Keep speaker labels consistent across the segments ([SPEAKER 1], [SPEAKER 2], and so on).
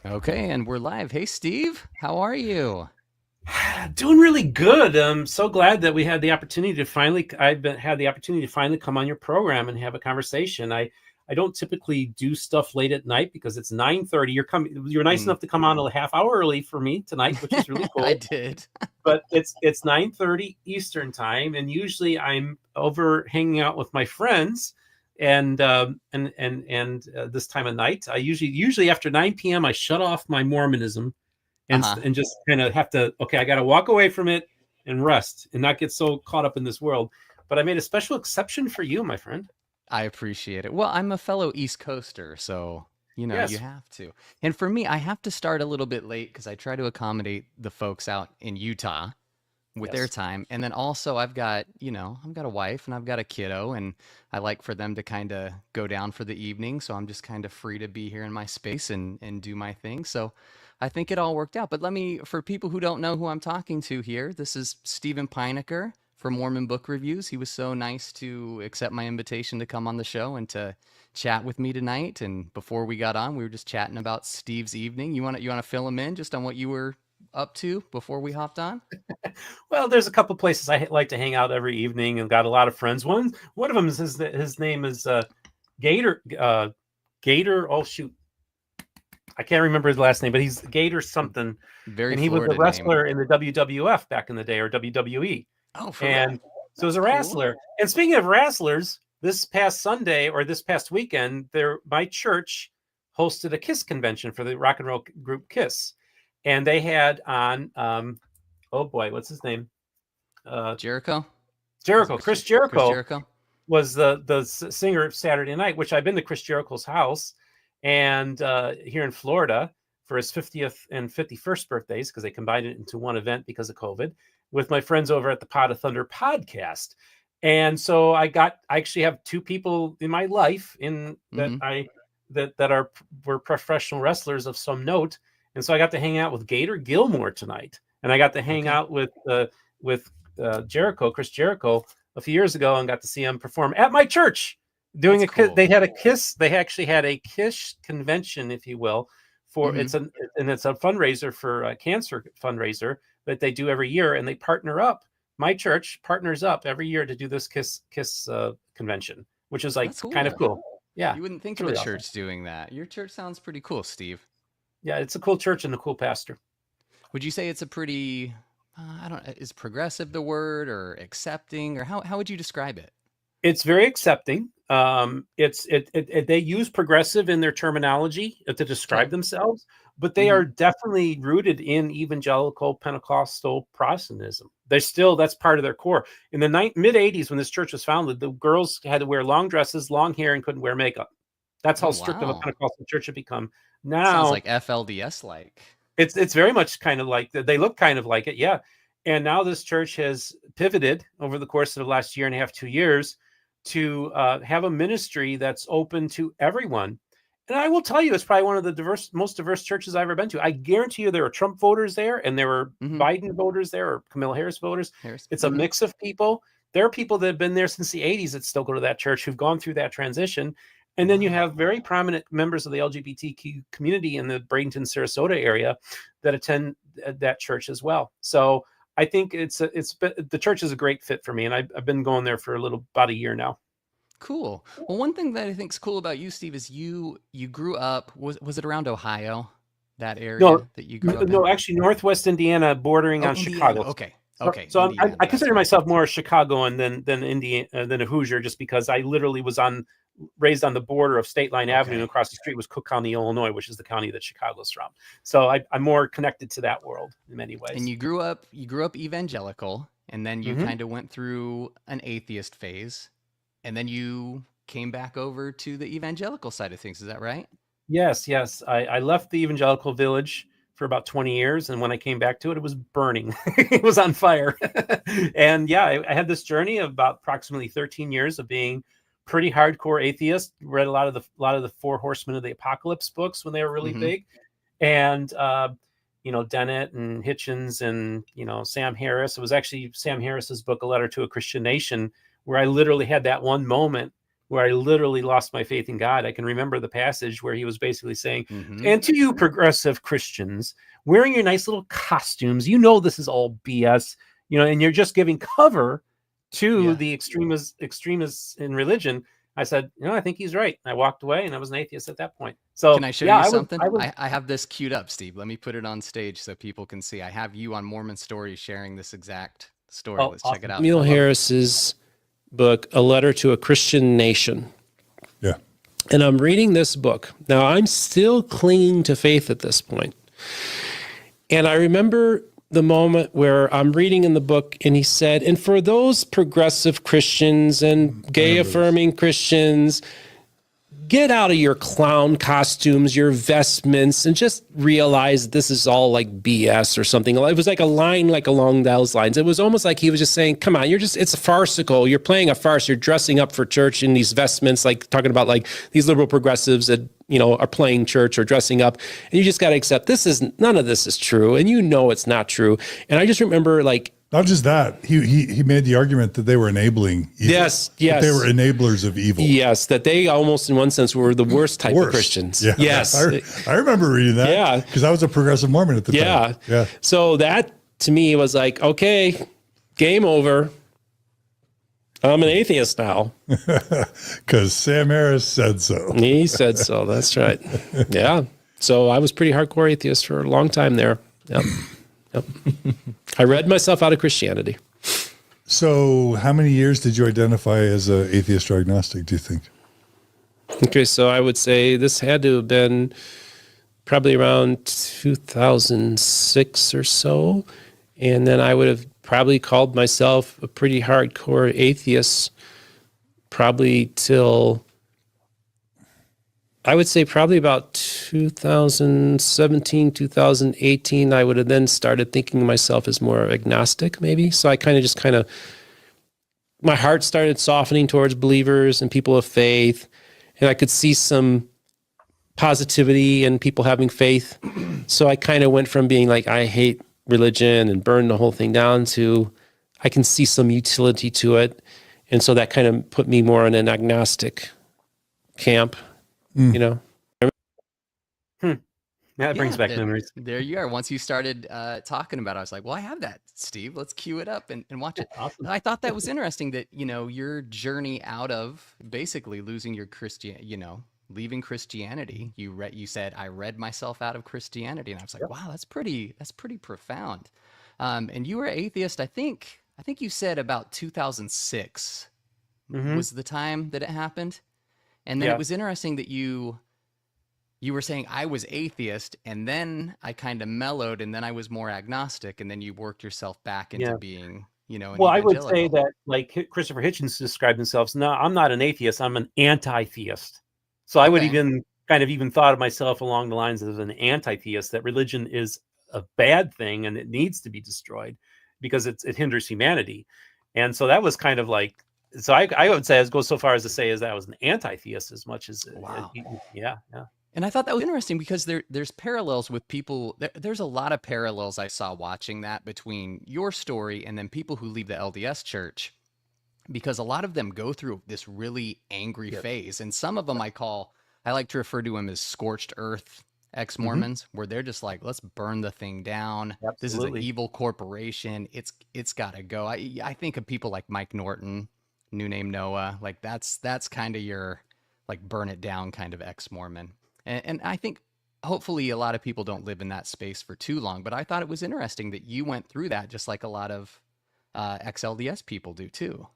[SPEAKER 1] Okay, and we're live. Hey, Steve, how are you?
[SPEAKER 2] Doing really good. I'm so glad that we had the opportunity to finally. Had the opportunity to finally come on your program and have a conversation. I don't typically do stuff late at night because it's 9:30. You're coming. You're nice
[SPEAKER 1] Mm.
[SPEAKER 2] enough to come on a half hour early for me tonight, which is really
[SPEAKER 1] I
[SPEAKER 2] cool.
[SPEAKER 1] did.
[SPEAKER 2] But it's 9:30 Eastern time, and usually I'm over hanging out with my friends. And this time of night, I usually after 9 p.m. I shut off my Mormonism
[SPEAKER 1] Uh-huh.
[SPEAKER 2] and just kind of have to, okay, I got to walk away from it and rest and not get so caught up in this world. But I made a special exception for you, my friend.
[SPEAKER 1] I appreciate it. Well, I'm a fellow East Coaster, so you
[SPEAKER 2] Yes.
[SPEAKER 1] have to. And for me, I have to start a little bit late because I try to accommodate the folks out in Utah with their
[SPEAKER 2] Yes.
[SPEAKER 1] time. And then also I've got a wife and I've got a kiddo, and I like for them to kind of go down for the evening, so I'm just kind of free to be here in my space and do my thing. So I think it all worked out. But for people who don't know who I'm talking to here, this is Stephen Pynakker from Mormon Book Reviews. He was so nice to accept my invitation to come on the show and to chat with me tonight. And before we got on, we were just chatting about Steve's evening. You want to fill him in just on what you were up to before we hopped on?
[SPEAKER 2] Well, there's a couple places I like to hang out every evening and got a lot of friends. One of them is his name is Gator Gator. Oh shoot, I can't remember his last name, but he's Gator something,
[SPEAKER 1] Very
[SPEAKER 2] and he was a
[SPEAKER 1] Florida name.
[SPEAKER 2] wrestler in the WWF back in the day, or WWE.
[SPEAKER 1] Oh, for real?
[SPEAKER 2] And so as
[SPEAKER 1] That's
[SPEAKER 2] a
[SPEAKER 1] cool.
[SPEAKER 2] wrestler, and speaking of wrestlers, this past Sunday or this past weekend, my church hosted a Kiss convention for the rock and roll group Kiss, and they had on oh boy, what's his name? Uh,
[SPEAKER 1] Jericho? Was it
[SPEAKER 2] Jericho. Chris
[SPEAKER 1] Chris
[SPEAKER 2] Jericho
[SPEAKER 1] Jericho?
[SPEAKER 2] was the singer of Saturday Night, which I've been to Chris Jericho's house and here in Florida for his 50th and 51st birthdays because they combined it into one event because of COVID with my friends over at the Pod of Thunder podcast. And so I actually have two people in my life in that
[SPEAKER 1] Mm-hmm.
[SPEAKER 2] I that are were professional wrestlers of some note. And so I got to hang out with Gator Gilmore tonight, and I got to hang
[SPEAKER 1] Okay.
[SPEAKER 2] out with Jericho, Chris Jericho, a few years ago, and got to see him perform at my church.
[SPEAKER 1] That's
[SPEAKER 2] Doing a
[SPEAKER 1] cool.
[SPEAKER 2] they had a Kiss. They actually had a Kiss convention, if you will, for
[SPEAKER 1] Mm-hmm.
[SPEAKER 2] it's a fundraiser for a cancer fundraiser that they do every year, and they partner up. My church partners up every year to do this Kiss convention, which is like
[SPEAKER 1] That's
[SPEAKER 2] kind of
[SPEAKER 1] cool.
[SPEAKER 2] cool. Yeah,
[SPEAKER 1] You wouldn't think
[SPEAKER 2] it's
[SPEAKER 1] of a
[SPEAKER 2] really awesome.
[SPEAKER 1] church doing that. Your church sounds pretty cool, Steve.
[SPEAKER 2] Yeah, it's a cool church and a cool pastor.
[SPEAKER 1] Would you say it's a pretty, I don't, is progressive the word, or accepting, or how would you describe it?
[SPEAKER 2] It's very accepting. They use progressive in their terminology to
[SPEAKER 1] Okay.
[SPEAKER 2] describe themselves, but they
[SPEAKER 1] Mm-hmm.
[SPEAKER 2] are definitely rooted in evangelical Pentecostal Protestantism. They're still that's part of their core. In the mid '80s, when this church was founded, the girls had to wear long dresses, long hair, and couldn't wear makeup. That's
[SPEAKER 1] Oh,
[SPEAKER 2] how strict of a
[SPEAKER 1] wow.
[SPEAKER 2] Pentecostal church it become.
[SPEAKER 1] Sounds
[SPEAKER 2] Now
[SPEAKER 1] like FLDS like.
[SPEAKER 2] it's very much kind of like they look kind of like it, yeah. And now this church has pivoted over the course of the last year and a half, 2 years, to have a ministry that's open to everyone. And I will tell you, it's probably one of the most diverse churches I've ever been to. I guarantee you, there were Trump voters there, and there were
[SPEAKER 1] Mm-hmm.
[SPEAKER 2] Biden voters there, or Kamala Harris voters.
[SPEAKER 1] Harris.
[SPEAKER 2] It's a
[SPEAKER 1] Mm-hmm.
[SPEAKER 2] mix of people. There are people that have been there since the '80s that still go to that church who've gone through that transition. And then you
[SPEAKER 1] Wow.
[SPEAKER 2] have very prominent members of the LGBTQ community in the Bradenton, Sarasota area that attend that church as well. So I think the church is a great fit for me, and I've been going there for about a year now.
[SPEAKER 1] Cool. Well, one thing that I think is cool about you, Steve, is you grew up, was it around Ohio, that
[SPEAKER 2] No,
[SPEAKER 1] area that you grew up in?
[SPEAKER 2] no, actually, Northwest Indiana, bordering
[SPEAKER 1] Oh,
[SPEAKER 2] on
[SPEAKER 1] Indiana.
[SPEAKER 2] Chicago.
[SPEAKER 1] Okay.
[SPEAKER 2] So,
[SPEAKER 1] Okay,
[SPEAKER 2] so I
[SPEAKER 1] Indiana. That's
[SPEAKER 2] consider
[SPEAKER 1] right.
[SPEAKER 2] myself more a Chicagoan than Indiana than a Hoosier, just because I literally was raised on the border of State Line Avenue, and
[SPEAKER 1] Okay.
[SPEAKER 2] across the street was Cook County, Illinois, which is the county that Chicago's from. So I'm more connected to that world in many
[SPEAKER 1] And
[SPEAKER 2] ways.
[SPEAKER 1] you grew up evangelical, and then you
[SPEAKER 2] Hmm.
[SPEAKER 1] kind of went through an atheist phase, and then you came back over to the evangelical side of things. Is that right?
[SPEAKER 2] Yes, yes. I left the evangelical village for about 20 years, and when I came back to it, it was burning. It was on fire. And yeah, I had this journey of about approximately 13 years of being pretty hardcore atheist. Read a lot of the Four Horsemen of the Apocalypse books when they were really
[SPEAKER 1] Mm-hmm.
[SPEAKER 2] big, and Dennett and Hitchens and Sam Harris. It was actually Sam Harris's book, A Letter to a Christian Nation, where I literally had that one moment where I literally lost my faith in God. I can remember the passage where he was basically saying,
[SPEAKER 1] Mm-hmm.
[SPEAKER 2] and to you progressive Christians, wearing your nice little costumes, you know this is all BS, you know, and you're just giving cover to the extremists in religion. I said, you know, I think he's right. I walked away, and I was an atheist at that point. So
[SPEAKER 1] Can I show
[SPEAKER 2] yeah,
[SPEAKER 1] you
[SPEAKER 2] I
[SPEAKER 1] something?
[SPEAKER 2] was
[SPEAKER 1] I have this queued up, Steve. Let me put it on stage so people can see. I have you on Mormon Stories sharing this exact story. Let's check it
[SPEAKER 2] awesome.
[SPEAKER 1] out.
[SPEAKER 3] Samuel Harris's book, A Letter to a Christian Nation.
[SPEAKER 4] Yeah.
[SPEAKER 3] And I'm reading this book. Now, I'm still clinging to faith at this point. And I remember the moment where I'm reading in the book, and he said, and for those progressive Christians and gay affirming Christians, get out of your clown costumes, your vestments, and just realize this is all like BS or something. It was like a line like along those lines. It was almost like he was just saying, come on, it's farcical. You're playing a farce. You're dressing up for church in these vestments, like talking about like these liberal progressives that, you know, are playing church or dressing up. And you just got to accept none of this is true. And you know, it's not true. And I just remember like,
[SPEAKER 4] not just that, he made the argument that they were enabling evil.
[SPEAKER 3] Yes.
[SPEAKER 4] That they were enablers of evil.
[SPEAKER 3] Yes, that they almost in one sense were the worst type of Christians.
[SPEAKER 4] Yeah.
[SPEAKER 3] Yes.
[SPEAKER 4] I remember reading that.
[SPEAKER 3] Yeah.
[SPEAKER 4] Because I was a progressive Mormon at the time. Yeah.
[SPEAKER 3] So that to me was like, okay, game over. I'm an atheist now.
[SPEAKER 4] Because Sam Harris said so.
[SPEAKER 3] He said so. That's right. Yeah. So I was pretty hardcore atheist for a long time there. Yep. Yep. I read myself out of Christianity.
[SPEAKER 4] So how many years did you identify as an atheist or agnostic, do you think?
[SPEAKER 3] Okay, so I would say this had to have been probably around 2006 or so. And then I would have probably called myself a pretty hardcore atheist probably till, I would say probably about 2017, 2018, I would have then started thinking of myself as more agnostic maybe. So I kind of, my heart started softening towards believers and people of faith. And I could see some positivity in people having faith. So I kind of went from being like, I hate religion and burn the whole thing down to I can see some utility to it. And so that kind of put me more in an agnostic camp, you know?
[SPEAKER 2] Yeah, it brings back
[SPEAKER 1] there,
[SPEAKER 2] memories.
[SPEAKER 1] There you are. Once you started talking about it, I was like, well, I have that, Steve. Let's cue it up and watch it.
[SPEAKER 2] Awesome.
[SPEAKER 1] I thought that was interesting that, you know, your journey out of basically losing your leaving Christianity. You said, I read myself out of Christianity. And I was like, wow, that's pretty profound. And you were atheist, I think you said about 2006 was the time that it happened. And then it was interesting that you were saying I was atheist, and then I kind of mellowed, and then I was more agnostic, and then you worked yourself back into being, you know, an
[SPEAKER 2] well, I would say
[SPEAKER 1] evangelical.
[SPEAKER 2] that like Christopher Hitchens described himself, no, I'm not an atheist, I'm an anti-theist. So I would even thought of myself along the lines of an anti-theist, that religion is a bad thing and it needs to be destroyed because it hinders humanity. And so that was kind of like, so I would say, go so far as to say as that I was an anti-theist as much as,
[SPEAKER 1] Wow.
[SPEAKER 2] Yeah.
[SPEAKER 1] And I thought that was interesting because there's parallels with people. There's a lot of parallels I saw watching that between your story and then people who leave the LDS church, because a lot of them go through this really angry phase. And some of them I like to refer to them as scorched earth ex-Mormons, where they're just like, let's burn the thing down.
[SPEAKER 2] Absolutely.
[SPEAKER 1] This is an evil corporation. It's got to go. I think of people like Mike Norton, New Name Noah. Like that's kind of your like burn it down kind of ex-Mormon. And I think hopefully a lot of people don't live in that space for too long, but I thought it was interesting that you went through that just like a lot of ex-LDS people do too.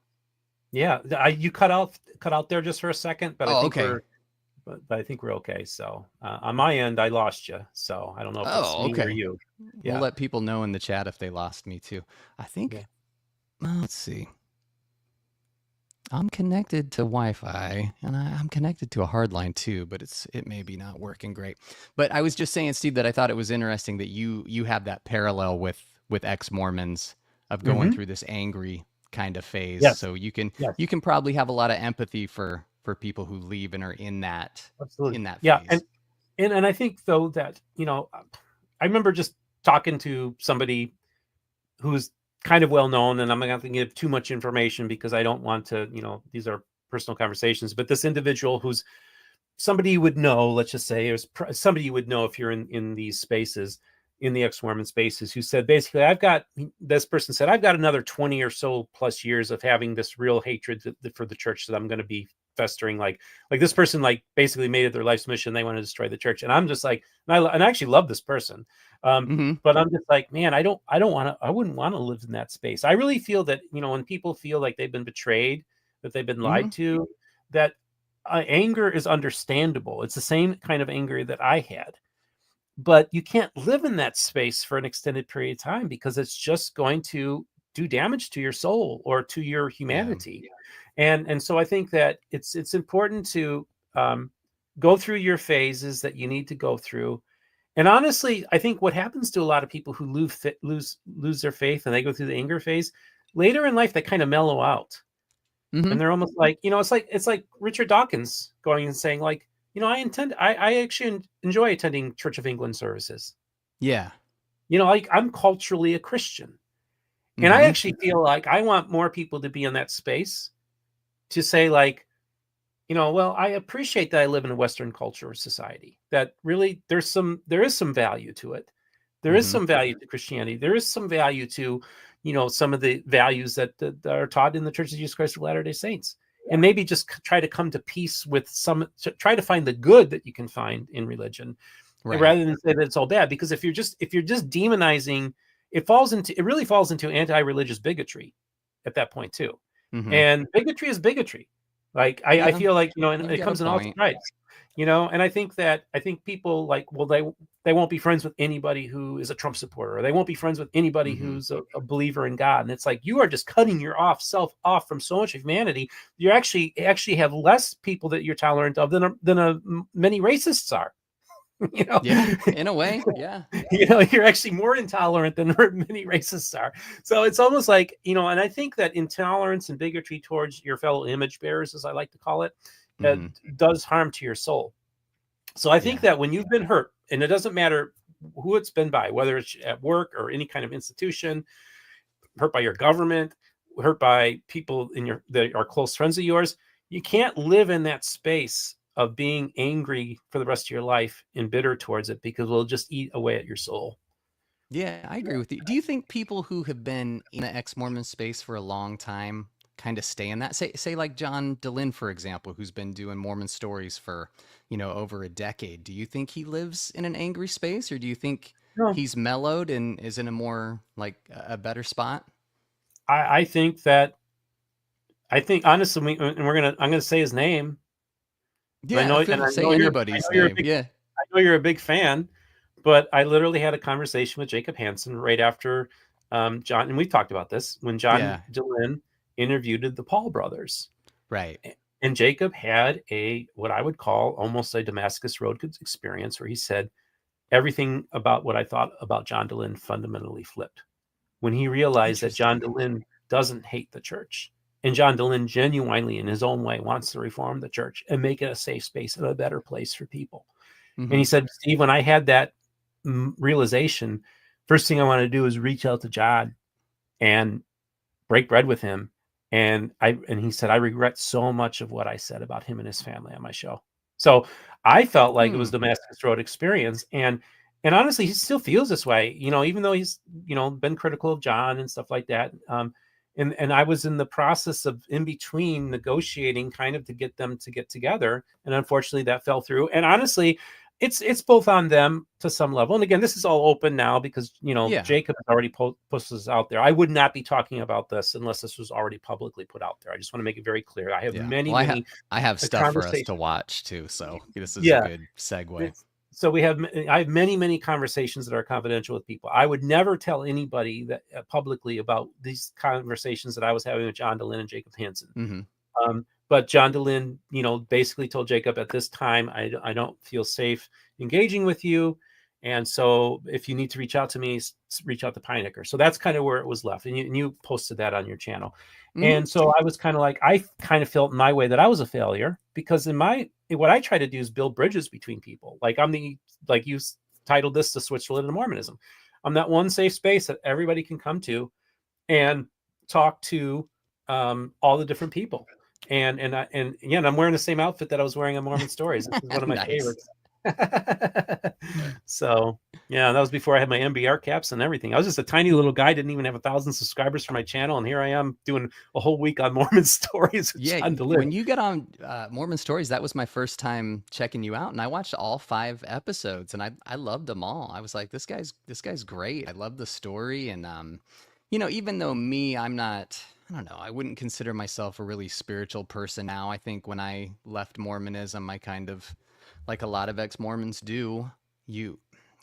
[SPEAKER 2] Yeah, you cut out there just for a second, but I think
[SPEAKER 1] okay.
[SPEAKER 2] but I think we're okay. So on my end, I lost you. So I don't know if it's me or you. Yeah.
[SPEAKER 1] We'll let people know in the chat if they lost me too. I think, let's see. I'm connected to Wi-Fi, and I'm connected to a hard line too, but it may be not working great. But I was just saying, Steve, that I thought it was interesting that you have that parallel with ex-Mormons of going through this angry kind of phase.
[SPEAKER 2] Yes.
[SPEAKER 1] So you can probably have a lot of empathy for people who leave and are in that phase.
[SPEAKER 2] And I think though that, you know, I remember just talking to somebody who's kind of well known, and I'm not going to give too much information because I don't want to, you know, these are personal conversations, but this individual who's somebody you would know, let's just say, somebody you would know if you're in these spaces, in the ex-Mormon spaces, who said, basically, this person said, I've got another 20 or so plus years of having this real hatred for the church that I'm going to be festering. Like this person, like, basically made it their life's mission. They want to destroy the church. And I'm just like, and I actually love this person. But I'm just like, man, I wouldn't want to live in that space. I really feel that, when people feel like they've been betrayed, that they've been lied to, that anger is understandable. It's the same kind of anger that I had, but you can't live in that space for an extended period of time, because it's just going to do damage to your soul or to your humanity. And so I think that it's important to go through your phases that you need to go through. And honestly, I think what happens to a lot of people who lose their faith and they go through the anger phase, later in life, they kind of mellow out. And they're almost like, it's like Richard Dawkins going and saying, like, I actually enjoy attending Church of England services.
[SPEAKER 1] Yeah.
[SPEAKER 2] Like, I'm culturally a Christian. And I actually feel like I want more people to be in that space to say, like, well, I appreciate that I live in a Western culture or society, that really there is some value to it. There is some value to Christianity. There is some value to, some of the values that are taught in the Church of Jesus Christ of Latter-day Saints. And maybe just try to come to peace with try to find the good that you can find in religion, rather than say that it's all bad. Because if you're just demonizing, it really falls into anti-religious bigotry at that point too. And bigotry is bigotry. Like, I feel like, and it comes in all stripes, and I think people, like, well, they won't be friends with anybody who is a Trump supporter, or they won't be friends with anybody who's a believer in God. And it's like, you are just cutting yourself off from so much of humanity. You actually have less people that you're tolerant of than many racists are.
[SPEAKER 1] Yeah, in a way. Yeah.
[SPEAKER 2] You're actually more intolerant than many racists are. So it's almost like, and I think that intolerance and bigotry towards your fellow image bearers, as I like to call it, does harm to your soul. So I think that when you've been hurt, and it doesn't matter who it's been by, whether it's at work or any kind of institution, hurt by your government, hurt by people that are close friends of yours, you can't live in that space of being angry for the rest of your life and bitter towards it, because it'll just eat away at your soul.
[SPEAKER 1] Yeah, I agree with you. Do you think people who have been in the ex-Mormon space for a long time kind of stay in that? Say like John Dehlin, for example, who's been doing Mormon stories for, over a decade. Do you think he lives in an angry space, or do you think he's mellowed and is in a more, like, a better spot?
[SPEAKER 2] I think honestly, I'm gonna say his name.
[SPEAKER 1] Yeah, I know, say anybody's name. Yeah.
[SPEAKER 2] I know you're a big fan, but I literally had a conversation with Jacob Hansen right after John, and we've talked about this, when John Dehlin interviewed the Paul brothers.
[SPEAKER 1] Right.
[SPEAKER 2] And Jacob had what I would call almost a Damascus Road experience, where he said, everything about what I thought about John Dehlin fundamentally flipped when he realized that John Dehlin doesn't hate the church. And John Dehlin genuinely, in his own way, wants to reform the church and make it a safe space and a better place for people. And he said, Steve, when I had that realization, first thing I wanted to do is reach out to John and break bread with him. And he said, I regret so much of what I said about him and his family on my show. So I felt like it was the Damascus Road experience. And honestly, he still feels this way, even though he's, been critical of John and stuff like that. And I was in the process of in between negotiating kind of to get them to get together. And unfortunately that fell through. And honestly, it's both on them to some level. And again, this is all open now because, Jacob has already posted this out there. I would not be talking about this unless this was already publicly put out there. I just want to make it very clear. I have
[SPEAKER 1] I have stuff for us to watch too. So this is a good segue.
[SPEAKER 2] So I have many conversations that are confidential with people. I would never tell anybody that publicly about these conversations that I was having with John Dehlin and Jacob Hansen. But John Dehlin, basically told Jacob, at this time, I don't feel safe engaging with you. And so if you need to reach out to me, reach out to Pynakker. So that's kind of where it was left. And you posted that on your channel. And so I was kind of like, I kind of felt in my way that I was a failure, because what I try to do is build bridges between people. Like like you titled this, The Switzerland of Mormonism. I'm that one safe space that everybody can come to and talk to all the different people. And again, I'm wearing the same outfit that I was wearing on Mormon Stories. This is one of my
[SPEAKER 1] Nice.
[SPEAKER 2] favorites. So yeah, that was before I had my MBR caps and everything. I was just a tiny little guy, didn't even have 1,000 subscribers for my channel, and here I am doing a whole week on Mormon Stories. It's
[SPEAKER 1] Yeah,
[SPEAKER 2] fun to live.
[SPEAKER 1] when you get on Mormon Stories, that was my first time checking you out, and I watched all 5 episodes, and I loved them all. I was like, this guy's great. I love the story, and even though me, I don't know, I wouldn't consider myself a really spiritual person now. I think when I left Mormonism, I kind of, like a lot of ex-Mormons do, you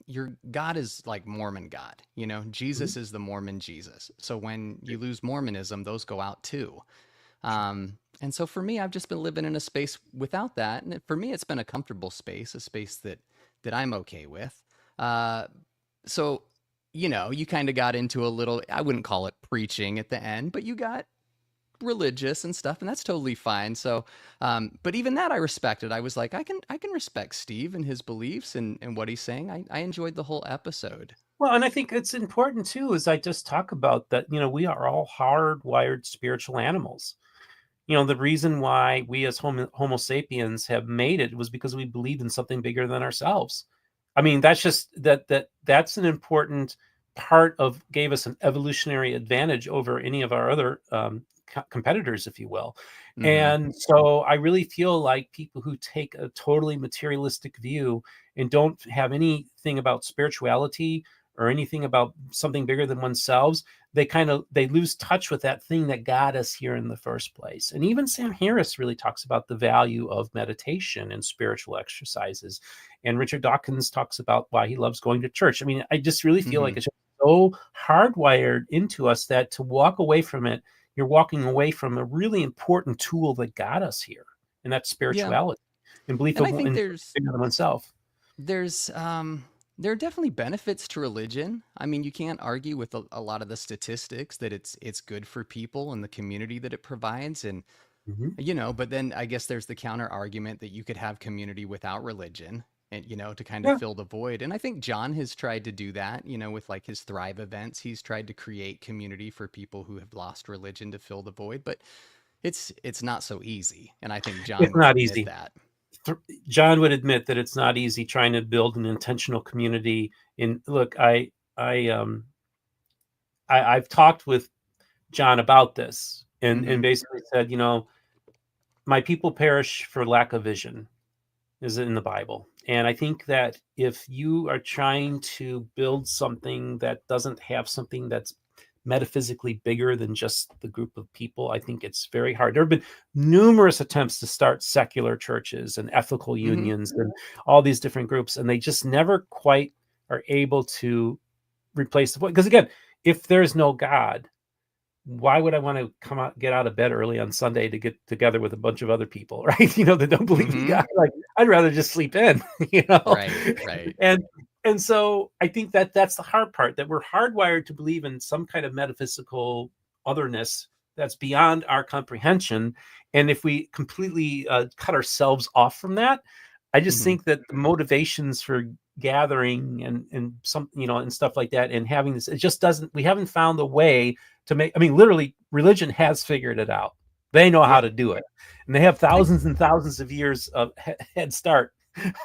[SPEAKER 1] your God is like Mormon God.
[SPEAKER 2] Mhm.
[SPEAKER 1] Jesus is the Mormon Jesus. So when you lose Mormonism, those go out too. And so for me, I've just been living in a space without that, and for me, it's been a comfortable space, a space that I'm okay with. Uh, so you kind of got into a little, I wouldn't call it preaching at the end, but you got religious and stuff, and that's totally fine. So, but even that I respected. I was like, I can respect Steve and his beliefs and what he's saying. I enjoyed the whole episode.
[SPEAKER 2] Well, and I think it's important too, as I just talk about that, we are all hardwired spiritual animals. The reason why we as Homo sapiens have made it was because we believed in something bigger than ourselves. I mean, that's just that's an important part of gave us an evolutionary advantage over any of our other competitors, if you will.
[SPEAKER 1] Mm-hmm.
[SPEAKER 2] And so I really feel like people who take a totally materialistic view and don't have anything about spirituality or anything about something bigger than oneself, they lose touch with that thing that got us here in the first place. And even Sam Harris really talks about the value of meditation and spiritual exercises. And Richard Dawkins talks about why he loves going to church. I mean, I just really feel
[SPEAKER 1] Mm-hmm.
[SPEAKER 2] like it's just so hardwired into us that to walk away from it, you're walking away from a really important tool that got us here, and that's
[SPEAKER 1] Yeah,
[SPEAKER 2] spirituality and belief
[SPEAKER 1] and I think
[SPEAKER 2] in
[SPEAKER 1] there's
[SPEAKER 2] bigger than oneself.
[SPEAKER 1] there's there are definitely benefits to religion. I mean, you can't argue with a lot of the statistics that it's good for people and the community that it provides, and
[SPEAKER 2] Mhm.
[SPEAKER 1] but then I guess there's the counter argument that you could have community without religion, and to kind of
[SPEAKER 2] Yeah.
[SPEAKER 1] fill the void. And I think John has tried to do that, with like his Thrive events. He's tried to create community for people who have lost religion to fill the void, but it's not so easy. And I think John
[SPEAKER 2] It's
[SPEAKER 1] would
[SPEAKER 2] not
[SPEAKER 1] admit
[SPEAKER 2] easy.
[SPEAKER 1] that.
[SPEAKER 2] John would admit that it's not easy trying to build an intentional community. In look, I I've talked with John about this and
[SPEAKER 1] Hmm.
[SPEAKER 2] basically said, my people perish for lack of vision is in the Bible. And I think that if you are trying to build something that doesn't have something that's metaphysically bigger than just the group of people, I think it's very hard. There have been numerous attempts to start secular churches and ethical
[SPEAKER 1] Hmm.
[SPEAKER 2] unions and all these different groups, and they just never quite are able to replace the point. Because again, if there's no God, why would I want to get out of bed early on Sunday to get together with a bunch of other people, right? That don't believe in
[SPEAKER 1] Hmm.
[SPEAKER 2] God. Like, I'd rather just sleep in, you know?
[SPEAKER 1] Right, right.
[SPEAKER 2] And and so I think that that's the hard part, that we're hardwired to believe in some kind of metaphysical otherness that's beyond our comprehension. And if we completely cut ourselves off from that, I just
[SPEAKER 1] Hmm.
[SPEAKER 2] think that the motivations for gathering and some, and stuff like that, and having this, it just doesn't, we haven't found the way to make, I mean, literally, religion has figured it out. They know how
[SPEAKER 1] Yeah.
[SPEAKER 2] to do it. And they have
[SPEAKER 1] And I
[SPEAKER 2] thousands and thousands of years of head start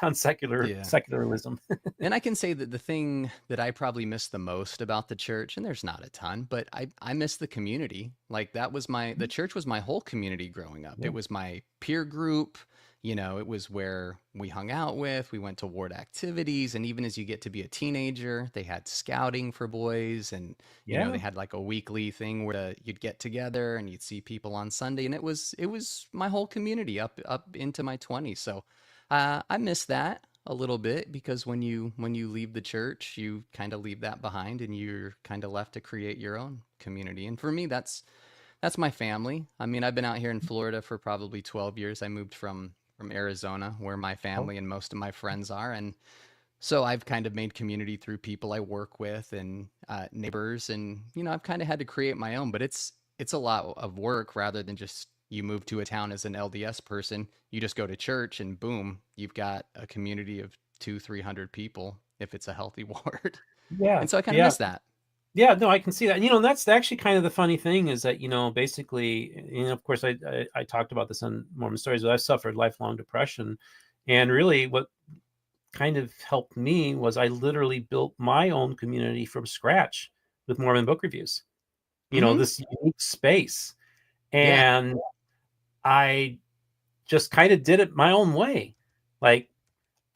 [SPEAKER 2] on
[SPEAKER 1] yeah.
[SPEAKER 2] secularism.
[SPEAKER 1] And I can say that the thing that I probably miss the most about the church, and there's not a ton, but I miss the community. Like that was the church was my whole community growing up.
[SPEAKER 2] Yeah.
[SPEAKER 1] It was my peer group, it was where we hung out with, we went to ward activities, and even as you get to be a teenager, they had scouting for boys, and they
[SPEAKER 2] Yeah.
[SPEAKER 1] had like a weekly thing where you'd get together and you'd see people on Sunday, and it was my whole community up into my 20s. So I miss that a little bit because when you leave the church, you kind of leave that behind and you're kind of left to create your own community. And for me, that's my family. I mean, I've been out here in Florida for probably 12 years. I moved from Arizona, where my
[SPEAKER 2] Oh,
[SPEAKER 1] family and most of my friends are, and so I've kind of made community through people I work with and neighbors, and I've kind of had to create my own. But it's a lot of work rather than just you move to a town as an LDS person. You just go to church and boom, you've got a community of 200-300 people if it's a healthy ward.
[SPEAKER 2] yeah.
[SPEAKER 1] And so I kind of
[SPEAKER 2] Yeah.
[SPEAKER 1] miss that.
[SPEAKER 2] Yeah, no, I can see that. And that's actually kind of the funny thing is that, basically, of course, I talked about this on Mormon Stories, but I've suffered lifelong depression. And really what kind of helped me was I literally built my own community from scratch with Mormon book reviews,
[SPEAKER 1] Hmm.
[SPEAKER 2] this unique space.
[SPEAKER 1] Yeah.
[SPEAKER 2] And I just kind of did it my own way. Like,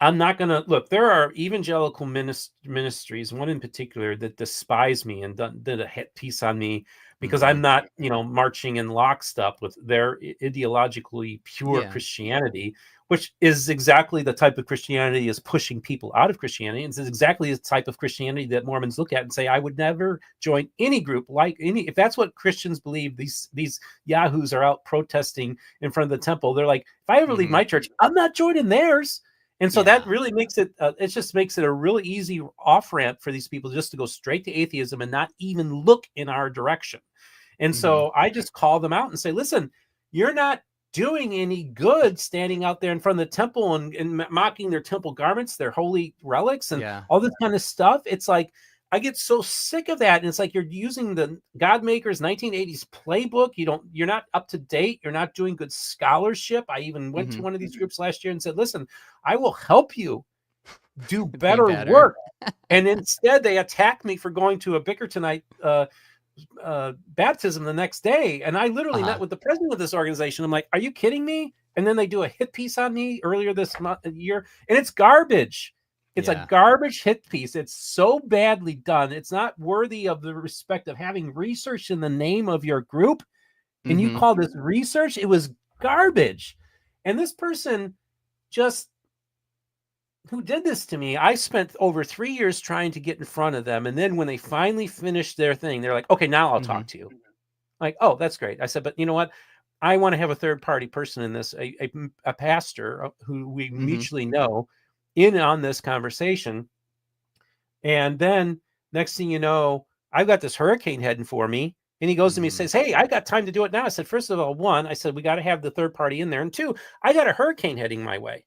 [SPEAKER 2] I'm not going to look. There are evangelical ministries, one in particular, that despise me and did a hit piece on me because
[SPEAKER 1] Hmm.
[SPEAKER 2] I'm not, marching in lockstep with their ideologically pure
[SPEAKER 1] Yeah.
[SPEAKER 2] Christianity, which is exactly the type of Christianity is pushing people out of Christianity. It's exactly the type of Christianity that Mormons look at and say, I would never join any group like any. If that's what Christians believe, these yahoos are out protesting in front of the temple. They're like, if I ever leave
[SPEAKER 1] Hmm.
[SPEAKER 2] my church, I'm not joining theirs. And so that
[SPEAKER 1] Yeah.
[SPEAKER 2] really makes it, it just makes it a really easy off ramp for these people just to go straight to atheism and not even look in our direction. And
[SPEAKER 1] Hmm.
[SPEAKER 2] so I just call them out and say, listen, you're not doing any good standing out there in front of the temple and mocking their temple garments, their holy relics, and
[SPEAKER 1] Yeah.
[SPEAKER 2] all this kind of stuff. It's like, I get so sick of that. And it's like you're using the Godmaker's 1980s playbook. You're not up to date. You're not doing good scholarship. I even went to
[SPEAKER 1] Hmm.
[SPEAKER 2] one of these groups last year and said, listen, I will help you do
[SPEAKER 1] Be
[SPEAKER 2] better
[SPEAKER 1] better.
[SPEAKER 2] work. And instead they attack me for going to a Bickertonite baptism the next day. And I literally met
[SPEAKER 1] Uh-huh.
[SPEAKER 2] with the president of this organization. I'm like, are you kidding me? And then they do a hit piece on me earlier this year, and it's garbage. It's a
[SPEAKER 1] Yeah.
[SPEAKER 2] garbage hit piece. It's so badly done. It's not worthy of the respect of having research in the name of your group. And you
[SPEAKER 1] Hmm.
[SPEAKER 2] call this research? It was garbage. And this person just who did this to me, I spent over 3 years trying to get in front of them. And then when they finally finished their thing, they're like, okay, now I'll
[SPEAKER 1] Hmm.
[SPEAKER 2] talk to you. Like, oh, that's great. I said, but you know what? I want to have a third party person in this, a pastor who we
[SPEAKER 1] Hmm.
[SPEAKER 2] mutually know in on this conversation. And then next thing you know, I've got this hurricane heading for me. And he goes to me and
[SPEAKER 1] Hmm.
[SPEAKER 2] says, hey, I got time to do it now. I said, first of all, one, I said, we got to have the third party in there. And two, I got a hurricane heading my way.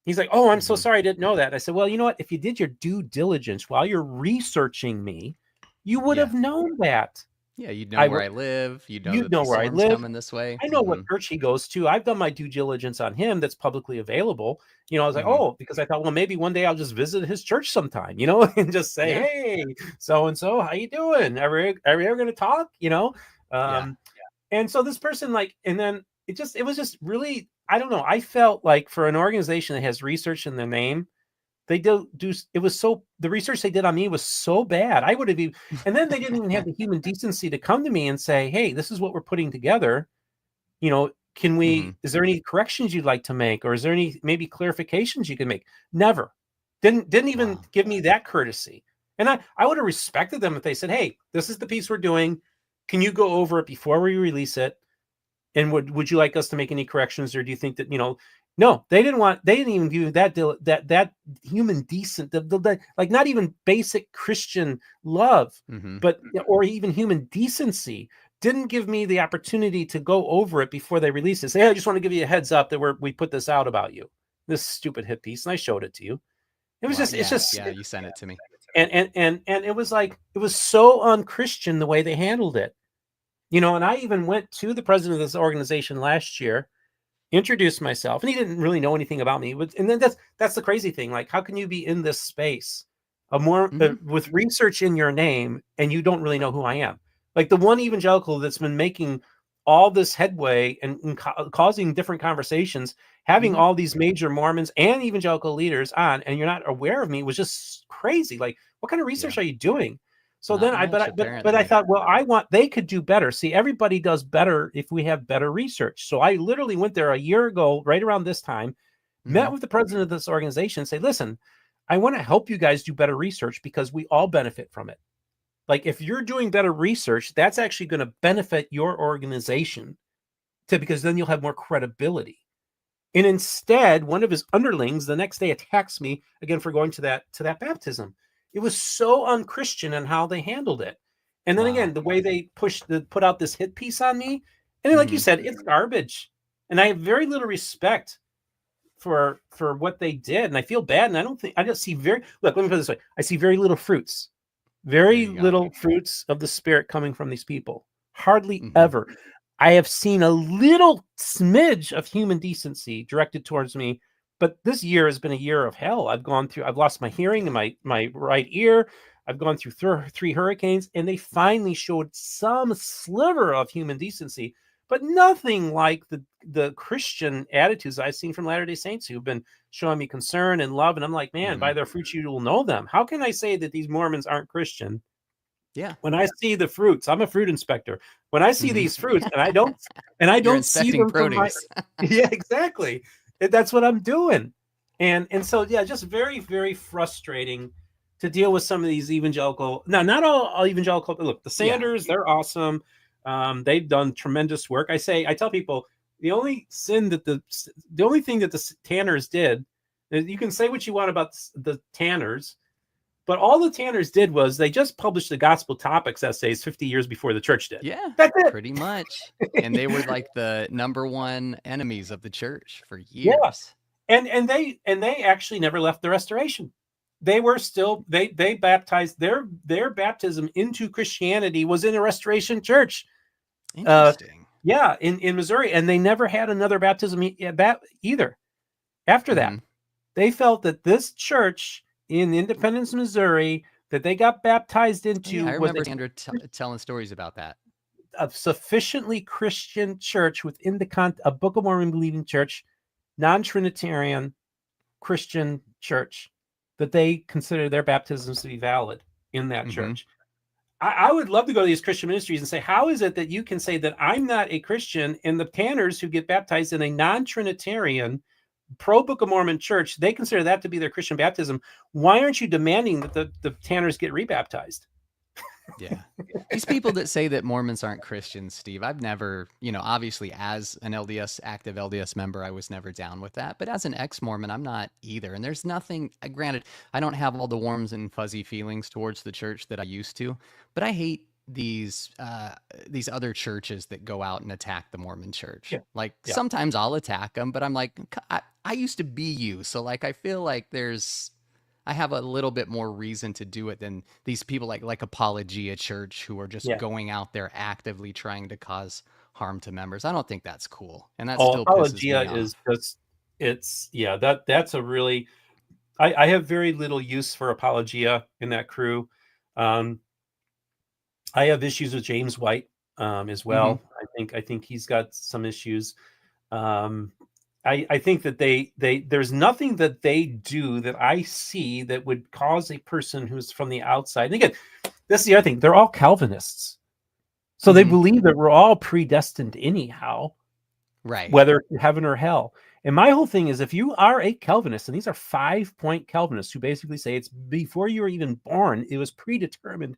[SPEAKER 2] He's like, oh, I'm so
[SPEAKER 1] Hmm.
[SPEAKER 2] sorry. I didn't know that. I said, well, you know what? If you did your due diligence while you're researching me, you would
[SPEAKER 1] Yeah.
[SPEAKER 2] have known that.
[SPEAKER 1] Yeah. You'd know
[SPEAKER 2] I
[SPEAKER 1] where
[SPEAKER 2] would,
[SPEAKER 1] I live. You'd know
[SPEAKER 2] you'd
[SPEAKER 1] that
[SPEAKER 2] know
[SPEAKER 1] the
[SPEAKER 2] where I
[SPEAKER 1] storm's
[SPEAKER 2] live.
[SPEAKER 1] coming this way.
[SPEAKER 2] I know what
[SPEAKER 1] Hmm.
[SPEAKER 2] church he goes to. I've done my due diligence on him that's publicly available. I was like,
[SPEAKER 1] Hmm.
[SPEAKER 2] oh, because I thought, well, maybe one day I'll just visit his church sometime, and just say,
[SPEAKER 1] Yeah.
[SPEAKER 2] hey, so and so, how you doing? Are we ever going to talk?
[SPEAKER 1] Yeah.
[SPEAKER 2] Um, and so this person, like, and then it was just really, I don't know. I felt like for an organization that has research in their name, they do it was so the research they did on me was so bad. I would have even, and then they didn't even have the human decency to come to me and say, hey, this is what we're putting together. Can
[SPEAKER 1] Hmm.
[SPEAKER 2] is there any corrections you'd like to make? Or is there any maybe clarifications you can make? Never. Didn't even
[SPEAKER 1] Wow.
[SPEAKER 2] give me that courtesy. And I would have respected them if they said, hey, this is the piece we're doing. Can you go over it before we release it? And would you like us to make any corrections, or do you think that no, they didn't even give that human decent, like not even basic Christian love,
[SPEAKER 1] Hmm.
[SPEAKER 2] but or even human decency, didn't give me the opportunity to go over it before they release it. Say, hey, I just want to give you a heads up that we put this out about you, this stupid hit piece, and I showed it to you.
[SPEAKER 1] Wow.
[SPEAKER 2] It's
[SPEAKER 1] Yeah.
[SPEAKER 2] just
[SPEAKER 1] Yeah. You sent it to me.
[SPEAKER 2] and it was like, it was so unchristian the way they handled it. And I even went to the president of this organization last year, introduced myself, and he didn't really know anything about me. And then that's the crazy thing. Like, how can you be in this space of more
[SPEAKER 1] Hmm.
[SPEAKER 2] with research in your name and you don't really know who I am? Like the one evangelical that's been making all this headway and causing different conversations, having
[SPEAKER 1] Hmm.
[SPEAKER 2] all these major Mormons and evangelical leaders on, and you're not aware of me, was just crazy. Like, what kind of
[SPEAKER 1] Yeah.
[SPEAKER 2] research are you doing? So then
[SPEAKER 1] Not much,
[SPEAKER 2] but I
[SPEAKER 1] apparently.
[SPEAKER 2] thought, well, they could do better. See, everybody does better if we have better research. So I literally went there a year ago, right around this time, met
[SPEAKER 1] Hmm.
[SPEAKER 2] with the president of this organization, and say, listen, I want to help you guys do better research because we all benefit from it. Like, if you're doing better research, that's actually going to benefit your organization because then you'll have more credibility. And instead, one of his underlings the next day attacks me again for going to that baptism. It was so unchristian in how they handled it. And then again,
[SPEAKER 1] Wow.
[SPEAKER 2] the way they put out this hit piece on me, and then, like you
[SPEAKER 1] Hmm.
[SPEAKER 2] said, it's garbage. And I have very little respect for what they did, and I feel bad. And I don't see very look. Let me put it this way: I see very little fruits. Very
[SPEAKER 1] you go.
[SPEAKER 2] little fruits of the Spirit coming from these people. Hardly
[SPEAKER 1] Mhm.
[SPEAKER 2] ever. I have seen a little smidge of human decency directed towards me, but this year has been a year of hell. I've lost my hearing in my right ear. I've gone through 3 hurricanes, and they finally showed some sliver of human decency, but nothing like the Christian attitudes I've seen from Latter-day Saints who've been showing me concern and love. And I'm like, man, by their fruits you will know them. How can I say that these Mormons aren't Christian?
[SPEAKER 1] Yeah.
[SPEAKER 2] When I see the fruits, I'm a fruit inspector. When I see these fruits and I don't
[SPEAKER 1] You're
[SPEAKER 2] see
[SPEAKER 1] inspecting
[SPEAKER 2] them from my,
[SPEAKER 1] produce.
[SPEAKER 2] yeah, exactly. That's what I'm doing. And so, yeah, just very, very frustrating to deal with some of these evangelical. Now, not all evangelical. Look, the Sanders, they're awesome. They've done tremendous work. I tell people the only thing that the Tanners did, you can say what you want about the Tanners, but all the Tanners did was they just published the gospel topics essays 50 years before the church did.
[SPEAKER 1] Yeah,
[SPEAKER 2] That's it.
[SPEAKER 1] pretty much. And they were like the #1 enemies of the church for
[SPEAKER 2] Yeah.
[SPEAKER 1] years.
[SPEAKER 2] And they actually never left the Restoration. They were still they baptized their baptism into Christianity was in a Restoration church.
[SPEAKER 1] Interesting.
[SPEAKER 2] Yeah, in Missouri, and they never had another baptism either. After that, they felt that this church in Independence, Missouri, that they got baptized into
[SPEAKER 1] Yeah, I
[SPEAKER 2] was
[SPEAKER 1] remember Sandra telling stories about that.
[SPEAKER 2] a sufficiently Christian church within a Book of Mormon believing church, non-Trinitarian Christian church, that they consider their baptisms to be valid in that church. I would love to go to these Christian ministries and say, how is it that you can say that I'm not a Christian, and the Tanners who get baptized in a non-Trinitarian pro-Book of Mormon church, they consider that to be their Christian baptism? Why aren't you demanding that the Tanners get rebaptized?
[SPEAKER 1] Yeah. These people that say that Mormons aren't Christians, Steve, I've never, obviously as an active LDS member, I was never down with that. But as an ex-Mormon, I'm not either. And there's nothing, granted, I don't have all the warms and fuzzy feelings towards the church that I used to, but I hate these other churches that go out and attack the Mormon church.
[SPEAKER 2] Yeah.
[SPEAKER 1] Sometimes I'll attack them, but I'm like, I used to be you. So I feel like I have a little bit more reason to do it than these people like Apologia Church who are just going out there actively trying to cause harm to members. I don't think that's cool. And that still pisses me off.
[SPEAKER 2] Is just, that's a really, I have very little use for Apologia in that crew. I have issues with James White as well. I think he's got some issues. I think that there's nothing that they do that I see that would cause a person who's from the outside. And again, this is the other thing. They're all Calvinists. So they believe that we're all predestined anyhow,
[SPEAKER 1] right?
[SPEAKER 2] Whether heaven or hell. And my whole thing is, if you are a Calvinist, and these are 5-point Calvinists who basically say it's before you were even born, it was predetermined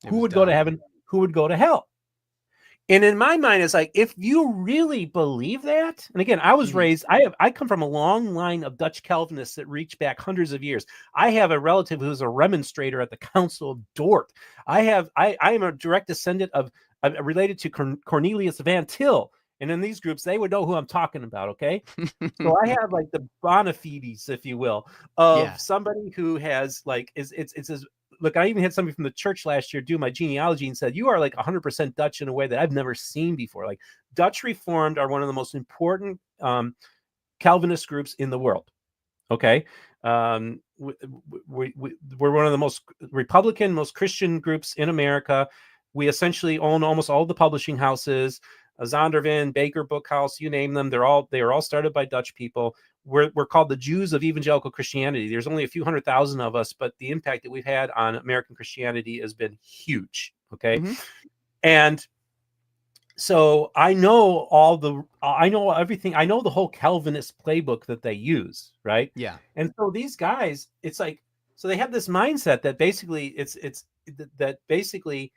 [SPEAKER 2] who would go to heaven, who would go to hell. And in my mind, it's like, if you really believe that, and again, I was raised, I come from a long line of Dutch Calvinists that reach back hundreds of years. I have a relative who's a remonstrator at the Council of Dort. I am a direct descendant of related to Cornelius Van Til. And in these groups, they would know who I'm talking about, okay? So I have like the bona fides, if you will, of somebody who has look, I even had somebody from the church last year do my genealogy and said, you are like 100% Dutch in a way that I've never seen before. Like, Dutch Reformed are one of the most important Calvinist groups in the world. Okay. We're one of the most Republican, most Christian groups in America. We essentially own almost all the publishing houses, Zondervan, Baker Bookhouse, you name them. They are all started by Dutch people. We're called the Jews of evangelical Christianity. There's only a few 100,000 of us, but the impact that we've had on American Christianity has been huge. Okay. And so I know everything. I know the whole Calvinist playbook that they use. Right.
[SPEAKER 1] Yeah.
[SPEAKER 2] And so these guys, it's like, so they have this mindset that basically that basically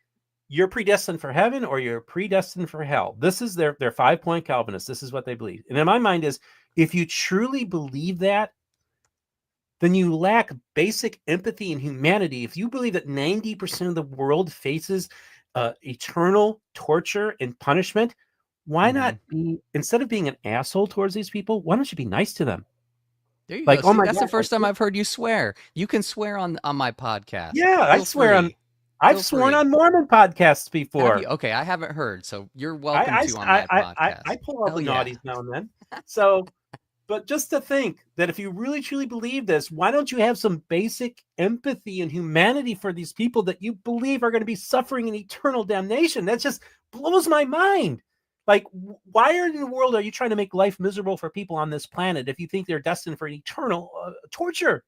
[SPEAKER 2] you're predestined for heaven or you're predestined for hell. This is their 5-point Calvinists. This is what they believe. And in my mind is, if you truly believe that, then you lack basic empathy and humanity. If you believe that 90% of the world faces eternal torture and punishment, why not instead of being an asshole towards these people, why don't you be nice to them?
[SPEAKER 1] There you go. See, that's the first time I've heard you swear. You can swear on my podcast.
[SPEAKER 2] Yeah, I swear on. I've
[SPEAKER 1] Feel
[SPEAKER 2] sworn
[SPEAKER 1] free.
[SPEAKER 2] on Mormon podcasts
[SPEAKER 1] Have
[SPEAKER 2] before.
[SPEAKER 1] you? Okay, I haven't heard, so you're welcome to on my
[SPEAKER 2] I
[SPEAKER 1] podcast.
[SPEAKER 2] pull out
[SPEAKER 1] Hell
[SPEAKER 2] the
[SPEAKER 1] yeah.
[SPEAKER 2] naughties now and then. So, but just to think that if you really truly believe this, why don't you have some basic empathy and humanity for these people that you believe are going to be suffering in eternal damnation? That just blows my mind. Like, why in the world are you trying to make life miserable for people on this planet if you think they're destined for eternal torture?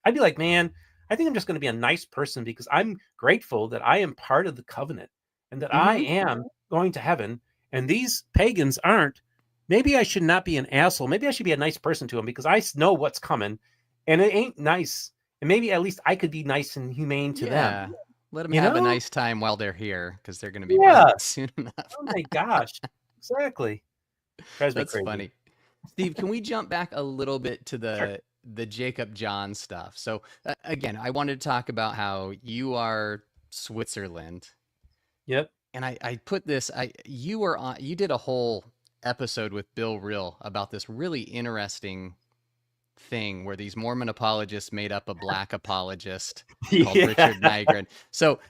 [SPEAKER 2] I'd be like, man, I think I'm just going to be a nice person because I'm grateful that I am part of the covenant and that I am going to heaven and these pagans aren't. Maybe I should not be an asshole. Maybe I should be a nice person to them because I know what's coming and it ain't nice. And maybe at least I could be nice and humane to
[SPEAKER 1] Yeah.
[SPEAKER 2] them.
[SPEAKER 1] Let them
[SPEAKER 2] You
[SPEAKER 1] have a
[SPEAKER 2] know?
[SPEAKER 1] nice time while they're here because they're going to be
[SPEAKER 2] Yeah.
[SPEAKER 1] back soon enough.
[SPEAKER 2] Oh my gosh. Exactly. Drives me
[SPEAKER 1] That's
[SPEAKER 2] crazy.
[SPEAKER 1] funny. Steve, can we jump back a little bit to
[SPEAKER 2] Sure.
[SPEAKER 1] the Jacob John stuff? So again, I wanted to talk about how you are Switzerland,
[SPEAKER 2] Yep.
[SPEAKER 1] and I put this. You did a whole episode with Bill Rill about this really interesting thing where these Mormon apologists made up a black apologist called Richard Nygren. So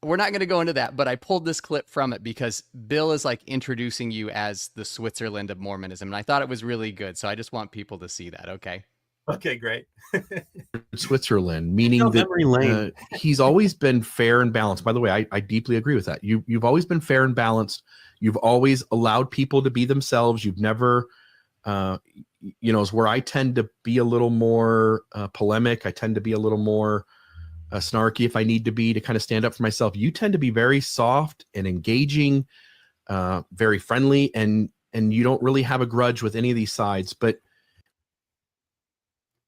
[SPEAKER 1] we're not going to go into that, but I pulled this clip from it because Bill is like introducing you as the Switzerland of Mormonism, and I thought it was really good. So I just want people to see that. Okay.
[SPEAKER 2] Okay, great.
[SPEAKER 5] Switzerland, meaning
[SPEAKER 2] No,
[SPEAKER 5] that
[SPEAKER 2] memory lane.
[SPEAKER 5] he's always been fair and balanced. By the way, I deeply agree with that. You've always been fair and balanced. You've always allowed people to be themselves. You've never, is where I tend to be a little more polemic. I tend to be a little more snarky if I need to be to kind of stand up for myself. You tend to be very soft and engaging, very friendly, and you don't really have a grudge with any of these sides. But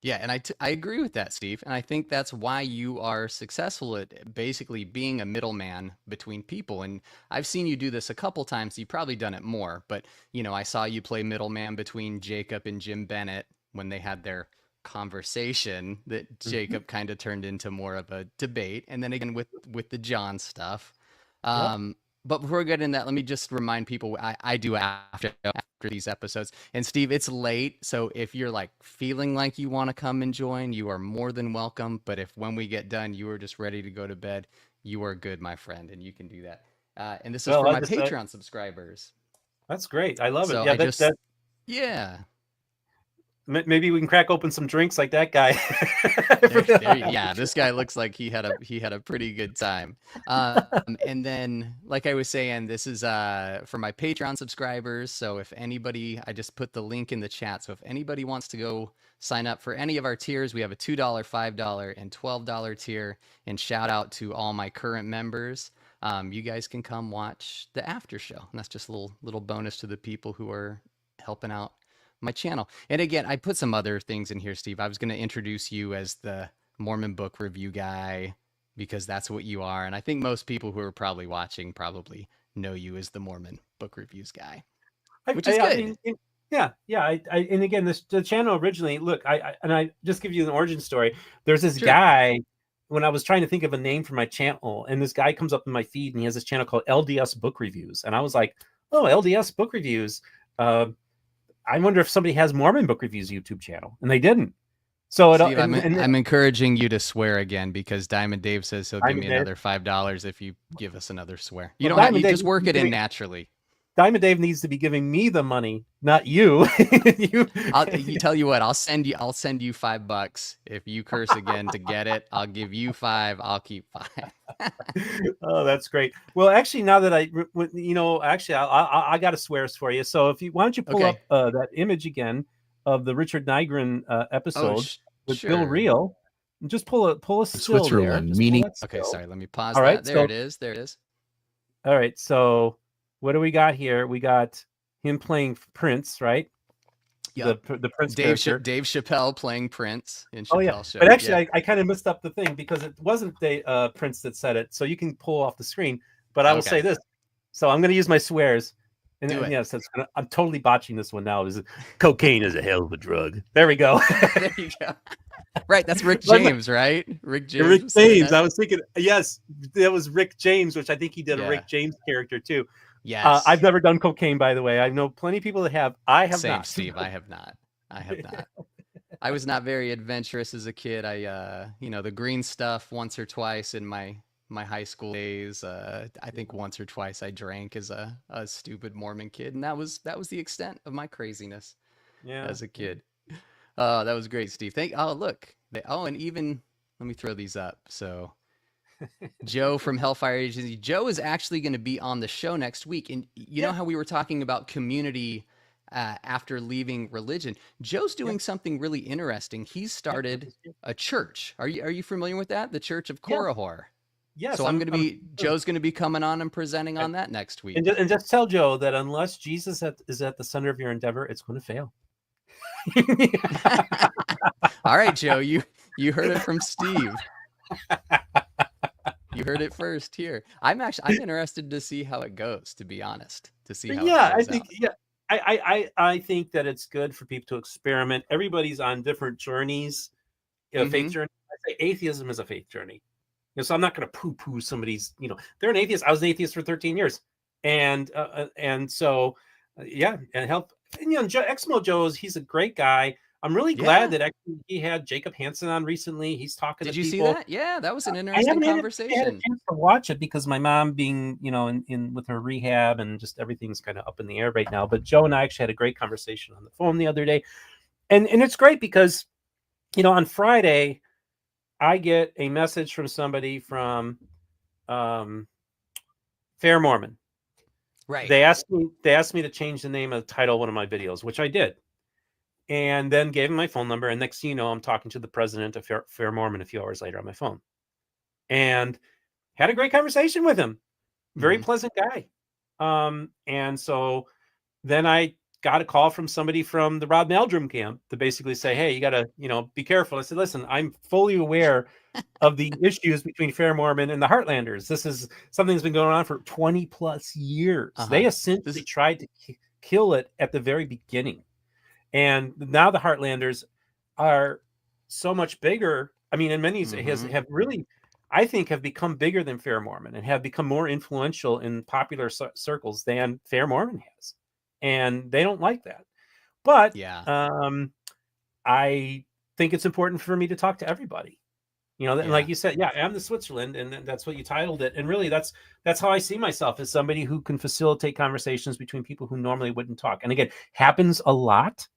[SPEAKER 1] yeah, and I agree with that, Steve. And I think that's why you are successful at basically being a middleman between people. And I've seen you do this a couple times. You've probably done it more, but I saw you play middleman between Jacob and Jim Bennett when they had their conversation that Jacob kind of turned into more of a debate. And then again with the John stuff. But before we get in that, let me just remind people I do after these episodes. And Steve, it's late, so if you're like feeling like you want to come and join, you are more than welcome. But if when we get done, you are just ready to go to bed, you are good, my friend, and you can do that. And this is for my Patreon subscribers.
[SPEAKER 2] That's great. I love it.
[SPEAKER 1] So
[SPEAKER 2] Yeah,
[SPEAKER 1] yeah.
[SPEAKER 2] Maybe we can crack open some drinks like that guy.
[SPEAKER 1] Yeah, this guy looks like he had a pretty good time. And then, like I was saying, this is for my Patreon subscribers. So if anybody, I just put the link in the chat. So if anybody wants to go sign up for any of our tiers, we have a $2, $5, and $12 tier. And shout out to all my current members. You guys can come watch the after show. And that's just a little bonus to the people who are helping out my channel. And again, I put some other things in here, Steve. I was going to introduce you as the Mormon book review guy because that's what you are. And I think most people who are probably watching probably know you as the Mormon book reviews guy, which is good.
[SPEAKER 2] And again, the channel originally, look, I just give you an origin story. There's this guy, when I was trying to think of a name for my channel, and this guy comes up in my feed and he has this channel called LDS Book Reviews. And I was like, oh, LDS Book Reviews. I wonder if somebody has Mormon Book Reviews YouTube channel, and they didn't. So
[SPEAKER 1] Steve, I'm encouraging you to swear again because Diamond Dave says he'll give me another $5 if you give us another swear. You don't have, you just work it in naturally.
[SPEAKER 2] Diamond Dave needs to be giving me the money, not you.
[SPEAKER 1] I'll tell you what, I'll send you $5 if you curse again to get it. I'll give you 5. I'll keep 5.
[SPEAKER 2] Oh, that's great. Well, actually, now that I got to swear for you. So why don't you pull up that image again of the Richard Nygren episode with Bill Reel, and just pull a still
[SPEAKER 5] Switzerland,
[SPEAKER 2] there.
[SPEAKER 5] meaning.
[SPEAKER 1] Okay, sorry. Let me pause.
[SPEAKER 2] All right,
[SPEAKER 1] there it is. There it is.
[SPEAKER 2] All right, so what do we got here? We got him playing Prince, right?
[SPEAKER 1] Yeah,
[SPEAKER 2] the Prince
[SPEAKER 1] Dave Chappelle playing Prince in Chappelle's show.
[SPEAKER 2] But actually, I kind of messed up the thing because it wasn't Prince that said it. So you can pull off the screen. But I will say this. So I'm going to use my swears. And yes, I'm totally botching this one now. Cocaine is a hell of a drug. There we go.
[SPEAKER 1] There you go. Right, that's Rick James, right? Rick James.
[SPEAKER 2] Rick James. I was thinking, yes, that was Rick James, which I think he did a Rick James character too.
[SPEAKER 1] Yes.
[SPEAKER 2] I've never done cocaine, by the way. I know plenty of people that have. I have not.
[SPEAKER 1] Steve, I have not. I was not very adventurous as a kid. I, the green stuff once or twice in my my high school days. I think once or twice I drank as a stupid Mormon kid, and that was the extent of my craziness
[SPEAKER 2] Yeah.
[SPEAKER 1] as a kid. That was great, Steve. Oh, look. And even let me throw these up. So Joe from Hellfire Agency. Joe is actually going to be on the show next week. And you know
[SPEAKER 2] Yeah.
[SPEAKER 1] how we were talking about community after leaving religion? Joe's
[SPEAKER 2] Yeah.
[SPEAKER 1] doing something really interesting. He's started a church. Are you familiar with that? The Church of
[SPEAKER 2] Yes.
[SPEAKER 1] Korihor.
[SPEAKER 2] Yes.
[SPEAKER 1] So Joe's going to be coming on and presenting on that next week.
[SPEAKER 2] And just tell Joe that unless Jesus is at the center of your endeavor, it's going to fail.
[SPEAKER 1] All right, Joe, you heard it from Steve. You heard it first here. I'm interested to see how it goes, to be honest, to see how it plays out.
[SPEAKER 2] I think that it's good for people to experiment. Everybody's on different journeys, faith journey. I say atheism is a faith journey. So I'm not going to poo-poo somebody's, they're an atheist. I was an atheist for 13 years. And so, and help. And, Exmo Joe's, he's a great guy. I'm really glad that actually he had Jacob Hansen on recently. He's talking to people.
[SPEAKER 1] Did you see that? Yeah, that was an interesting conversation.
[SPEAKER 2] I had a chance to watch it because my mom being, in with her rehab and just everything's kind of up in the air right now. But Joe and I actually had a great conversation on the phone the other day. And it's great because, on Friday, I get a message from somebody from Fair Mormon.
[SPEAKER 1] Right.
[SPEAKER 2] They asked me to change the name of the title of one of my videos, which I did. And then gave him my phone number. And next thing you know, I'm talking to the president of Fair Mormon a few hours later on my phone. And had a great conversation with him. Very pleasant guy. And so then I got a call from somebody from the Rod Meldrum camp to basically say, hey, you got to, be careful. I said, listen, I'm fully aware of the issues between Fair Mormon and the Heartlanders. This is something that's been going on for 20 plus years. They essentially tried to kill it at the very beginning. And now the Heartlanders are so much bigger. I mean, in many ways have really, I think, have become bigger than Fair Mormon and have become more influential in popular circles than Fair Mormon has. And they don't like that. But I think it's important for me to talk to everybody. Like you said, I'm the Switzerland, and that's what you titled it. And really, that's how I see myself, as somebody who can facilitate conversations between people who normally wouldn't talk. And again, happens a lot.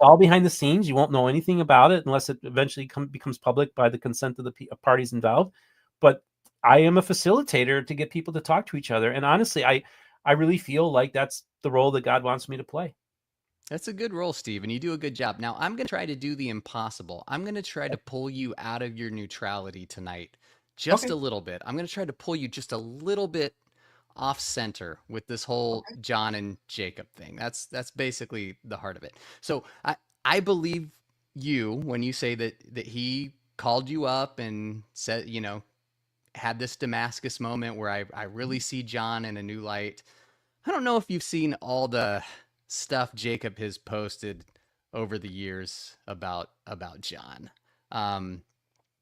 [SPEAKER 2] All behind the scenes. You won't know anything about it unless it eventually becomes public by the consent of the parties involved. But I am a facilitator to get people to talk to each other. And honestly, I really feel like that's the role that God wants me to play.
[SPEAKER 1] That's a good role, Steve, and you do a good job. Now, I'm going to try to do the impossible. I'm going to try to pull you out of your neutrality tonight just a little bit. I'm going to try to pull you just a little bit off center with this whole John and Jacob thing. That's basically the heart of it. So I believe you when you say that he called you up and said, had this Damascus moment where I really see John in a new light. I don't know if you've seen all the stuff Jacob has posted over the years about John.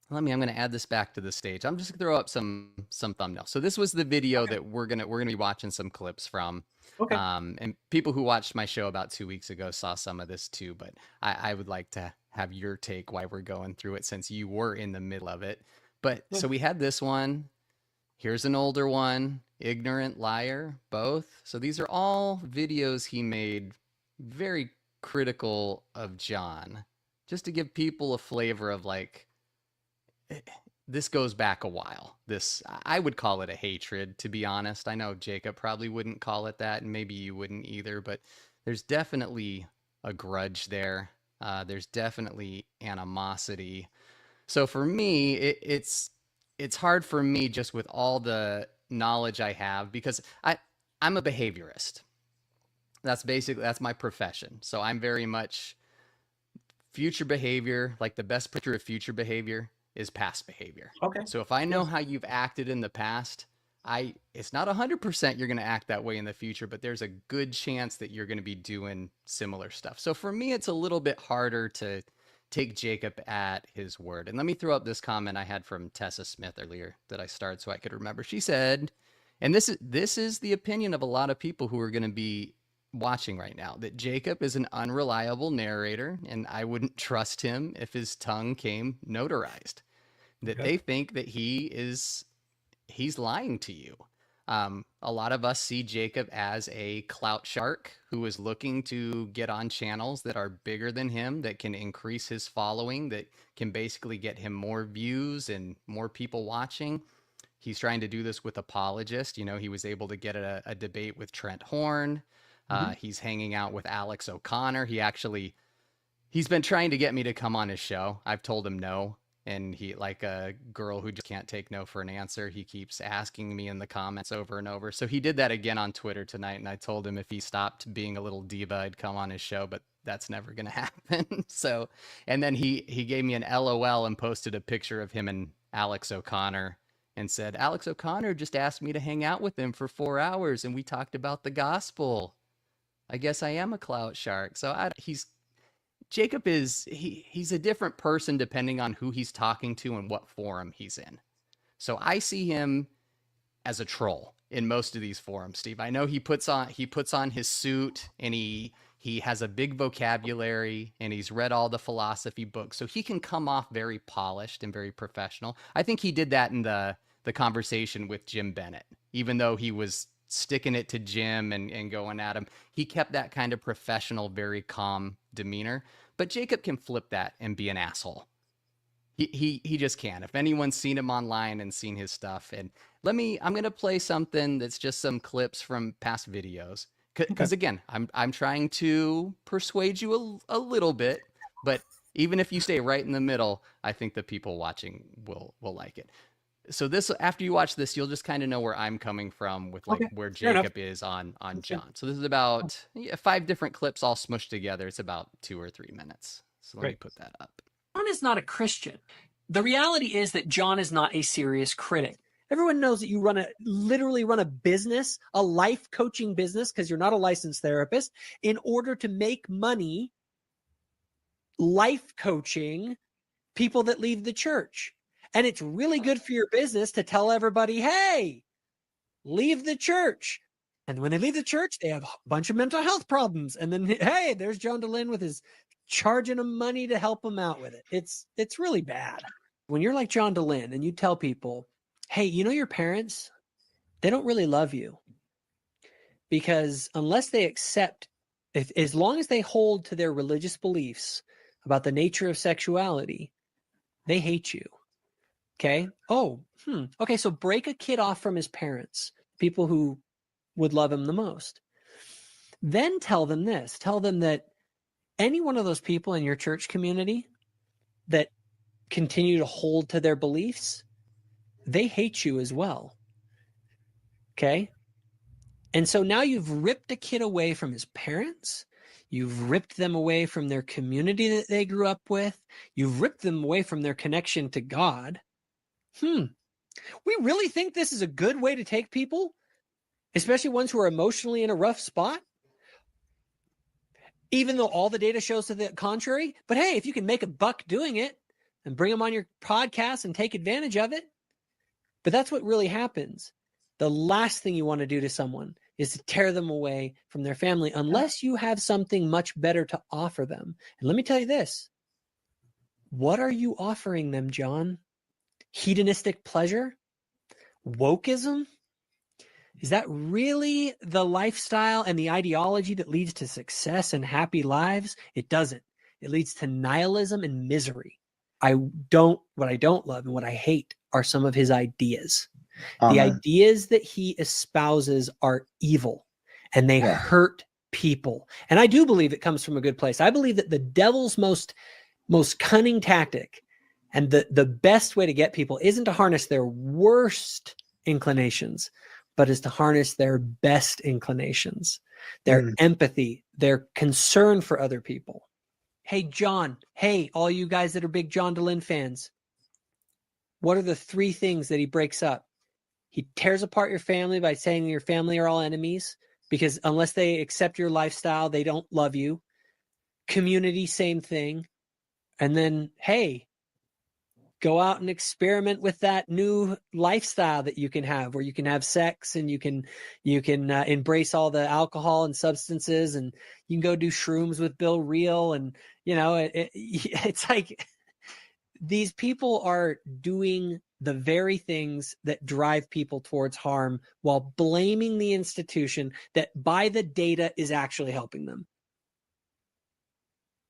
[SPEAKER 1] I'm going to add this back to the stage. I'm just going to throw up some thumbnails. So this was the video that we're going to be watching some clips from. And people who watched my show about 2 weeks ago saw some of this too, but I would like to have your take why we're going through it since you were in the middle of it. But so we had this one. Here's an older one, Ignorant Liar, both. So these are all videos he made very critical of John, just to give people a flavor of this goes back a while. I would call it a hatred, to be honest. I know Jacob probably wouldn't call it that, and maybe you wouldn't either, but there's definitely a grudge there. There's definitely animosity. So for me, it's hard for me just with all the knowledge I have, because I'm a behaviorist. That's my profession. So I'm very much future behavior, like the best picture of future behavior is past behavior. So if I know how you've acted in the past, it's not 100% you're going to act that way in the future, but there's a good chance that you're going to be doing similar stuff. So for me, it's a little bit harder to take Jacob at his word. And let me throw up this comment I had from Tessa Smith earlier that I started so I could remember. She said, and this is the opinion of a lot of people who are going to be watching right now, that Jacob is an unreliable narrator, and I wouldn't trust him if his tongue came notarized. That they think that he is he's lying to you. A lot of us see Jacob as a clout shark who is looking to get on channels that are bigger than him, that can increase his following, that can basically get him more views and more people watching. He's trying to do this with apologists. You know, he was able to get a debate with Trent Horn. He's hanging out with Alex O'Connor. He's been trying to get me to come on his show. I've told him no. And he, like a girl who just can't take no for an answer, he keeps asking me in the comments over and over. So he did that again on Twitter tonight. And I told him if he stopped being a little diva, I'd come on his show, but that's never going to happen. So, and then he gave me an LOL and posted a picture of him and Alex O'Connor and said, Alex O'Connor just asked me to hang out with him for 4 hours and we talked about the gospel. I guess I am a clout shark. So Jacob he's a different person depending on who he's talking to and what forum he's in. So I see him as a troll in most of these forums, Steve. I know he puts on his suit and he has a big vocabulary and he's read all the philosophy books. So he can come off very polished and very professional. I think he did that in the conversation with Jim Bennett, even though he was sticking it to Jim and going at him. He kept that kind of professional, very calm demeanor. But Jacob can flip that and be an asshole. He just can. If anyone's seen him online and seen his stuff, and I'm going to play something that's just some clips from past videos. Because again, I'm trying to persuade you a little bit, but even if you stay right in the middle, I think the people watching will like it. So this, after you watch this, you'll just kind of know where I'm coming from with where Jacob is on John. So this is about 5 different clips all smushed together. It's about 2 or 3 minutes. So let me put that up.
[SPEAKER 6] John is not a Christian. The reality is that John is not a serious critic. Everyone knows that you literally run a business, a life coaching business, because you're not a licensed therapist, in order to make money life coaching people that leave the church. And it's really good for your business to tell everybody, hey, leave the church. And when they leave the church, they have a bunch of mental health problems. And then, hey, there's John Dehlin with his charging them money to help them out with it. It's really bad. When you're like John Dehlin and you tell people, hey, you know, your parents, they don't really love you. Because unless they accept, as long as they hold to their religious beliefs about the nature of sexuality, they hate you. Okay. Okay. So break a kid off from his parents, people who would love him the most. Then tell them this. Tell them that any one of those people in your church community that continue to hold to their beliefs, they hate you as well. Okay. And so now you've ripped a kid away from his parents. You've ripped them away from their community that they grew up with. You've ripped them away from their connection to God. We really think this is a good way to take people, especially ones who are emotionally in a rough spot, even though all the data shows to the contrary. But hey, if you can make a buck doing it and bring them on your podcast and take advantage of it. But that's what really happens. The last thing you want to do to someone is to tear them away from their family unless you have something much better to offer them. And let me tell you this. What are you offering them, John? Hedonistic pleasure? Wokeism? Is that really the lifestyle and the ideology that leads to success and happy lives? It doesn't. It leads to nihilism and misery. What I don't love and what I hate are some of his ideas. The ideas that he espouses are evil and they hurt people. And I do believe it comes from a good place. I believe that the devil's most cunning tactic and the best way to get people isn't to harness their worst inclinations, but is to harness their best inclinations, their empathy, their concern for other people. Hey, John. Hey, all you guys that are big John Dehlin fans. What are the 3 things that he breaks up? He tears apart your family by saying your family are all enemies, because unless they accept your lifestyle, they don't love you. Community, same thing. And then, hey, go out and experiment with that new lifestyle that you can have, where you can have sex and you can embrace all the alcohol and substances, and you can go do shrooms with Bill Reel. And, you know, it's like these people are doing the very things that drive people towards harm while blaming the institution that by the data is actually helping them.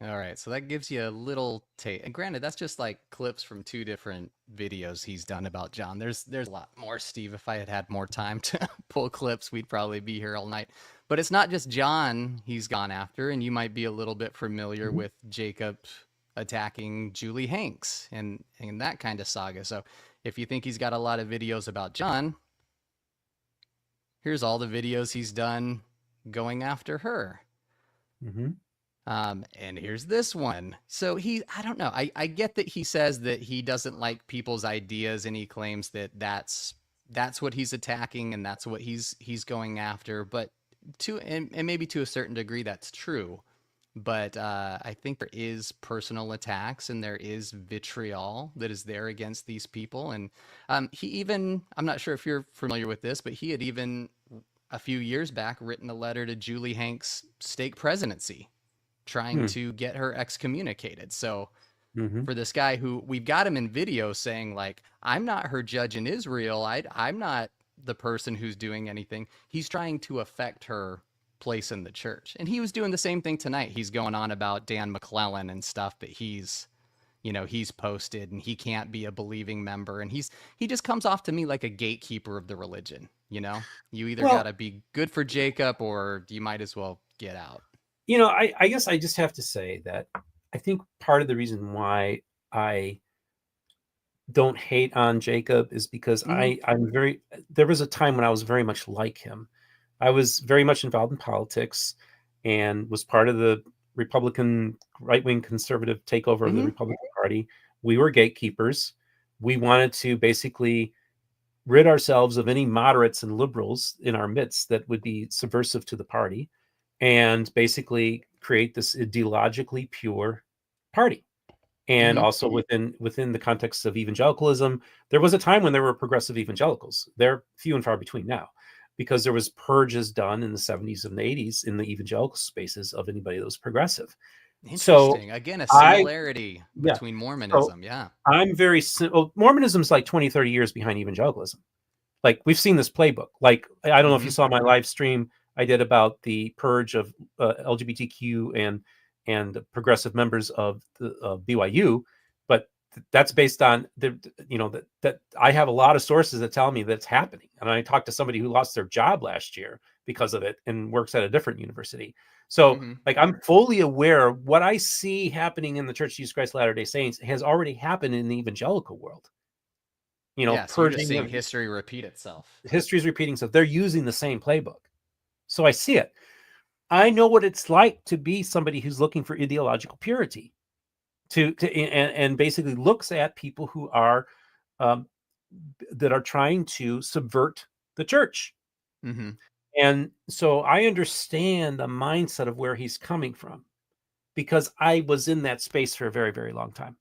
[SPEAKER 1] All right, so that gives you a little taste. And granted, that's just like clips from 2 different videos he's done about John. There's a lot more, Steve. If I had had more time to pull clips, we'd probably be here all night. But it's not just John he's gone after, and you might be a little bit familiar with Jacob attacking Julie Hanks and that kind of saga. So if you think he's got a lot of videos about John, here's all the videos he's done going after her.
[SPEAKER 2] Mm-hmm.
[SPEAKER 1] And here's this one. So I don't know. I get that he says that he doesn't like people's ideas, and he claims that that's what he's attacking and that's what he's going after. But and maybe to a certain degree that's true. But I think there is personal attacks and there is vitriol that is there against these people. And he even, I'm not sure if you're familiar with this, but he had even a few years back written a letter to Julie Hanks' stake presidency, trying to get her excommunicated. So for this guy who we've got him in video saying like, I'm not her judge in Israel. I'm not the person who's doing anything. He's trying to affect her place in the church. And he was doing the same thing tonight. He's going on about Dan McClellan and stuff that he's posted, and he can't be a believing member. And he just comes off to me like a gatekeeper of the religion. You either got to be good for Jacob or you might as well get out.
[SPEAKER 2] I guess I just have to say that I think part of the reason why I don't hate on Jacob is because there was a time when I was very much like him. I was very much involved in politics and was part of the Republican right-wing conservative takeover of the Republican Party. We were gatekeepers. We wanted to basically rid ourselves of any moderates and liberals in our midst that would be subversive to the party, and basically create this ideologically pure party. And also within the context of evangelicalism, there was a time when there were progressive evangelicals. They're few and far between now, because there was purges done in the 70s and the 80s in the evangelical spaces of anybody that was progressive.
[SPEAKER 1] Interesting. Again, a similarity between Mormonism.
[SPEAKER 2] I'm very Mormonism is like 20, 30 years behind evangelicalism. Like, we've seen this playbook. Like, I don't know if you saw my live stream I did about the purge of LGBTQ and progressive members of the BYU, but that's based on that I have a lot of sources that tell me that's happening. And I talked to somebody who lost their job last year because of it and works at a different university. So like, I'm fully aware of what I see happening in the Church of Jesus Christ of Latter-day Saints has already happened in the evangelical world.
[SPEAKER 1] So you're just seeing history repeat itself.
[SPEAKER 2] History is repeating itself. They're using the same playbook. So I see it. I know what it's like to be somebody who's looking for ideological purity, and basically looks at people who are that are trying to subvert the church. And so I understand the mindset of where he's coming from, because I was in that space for a very, very long time.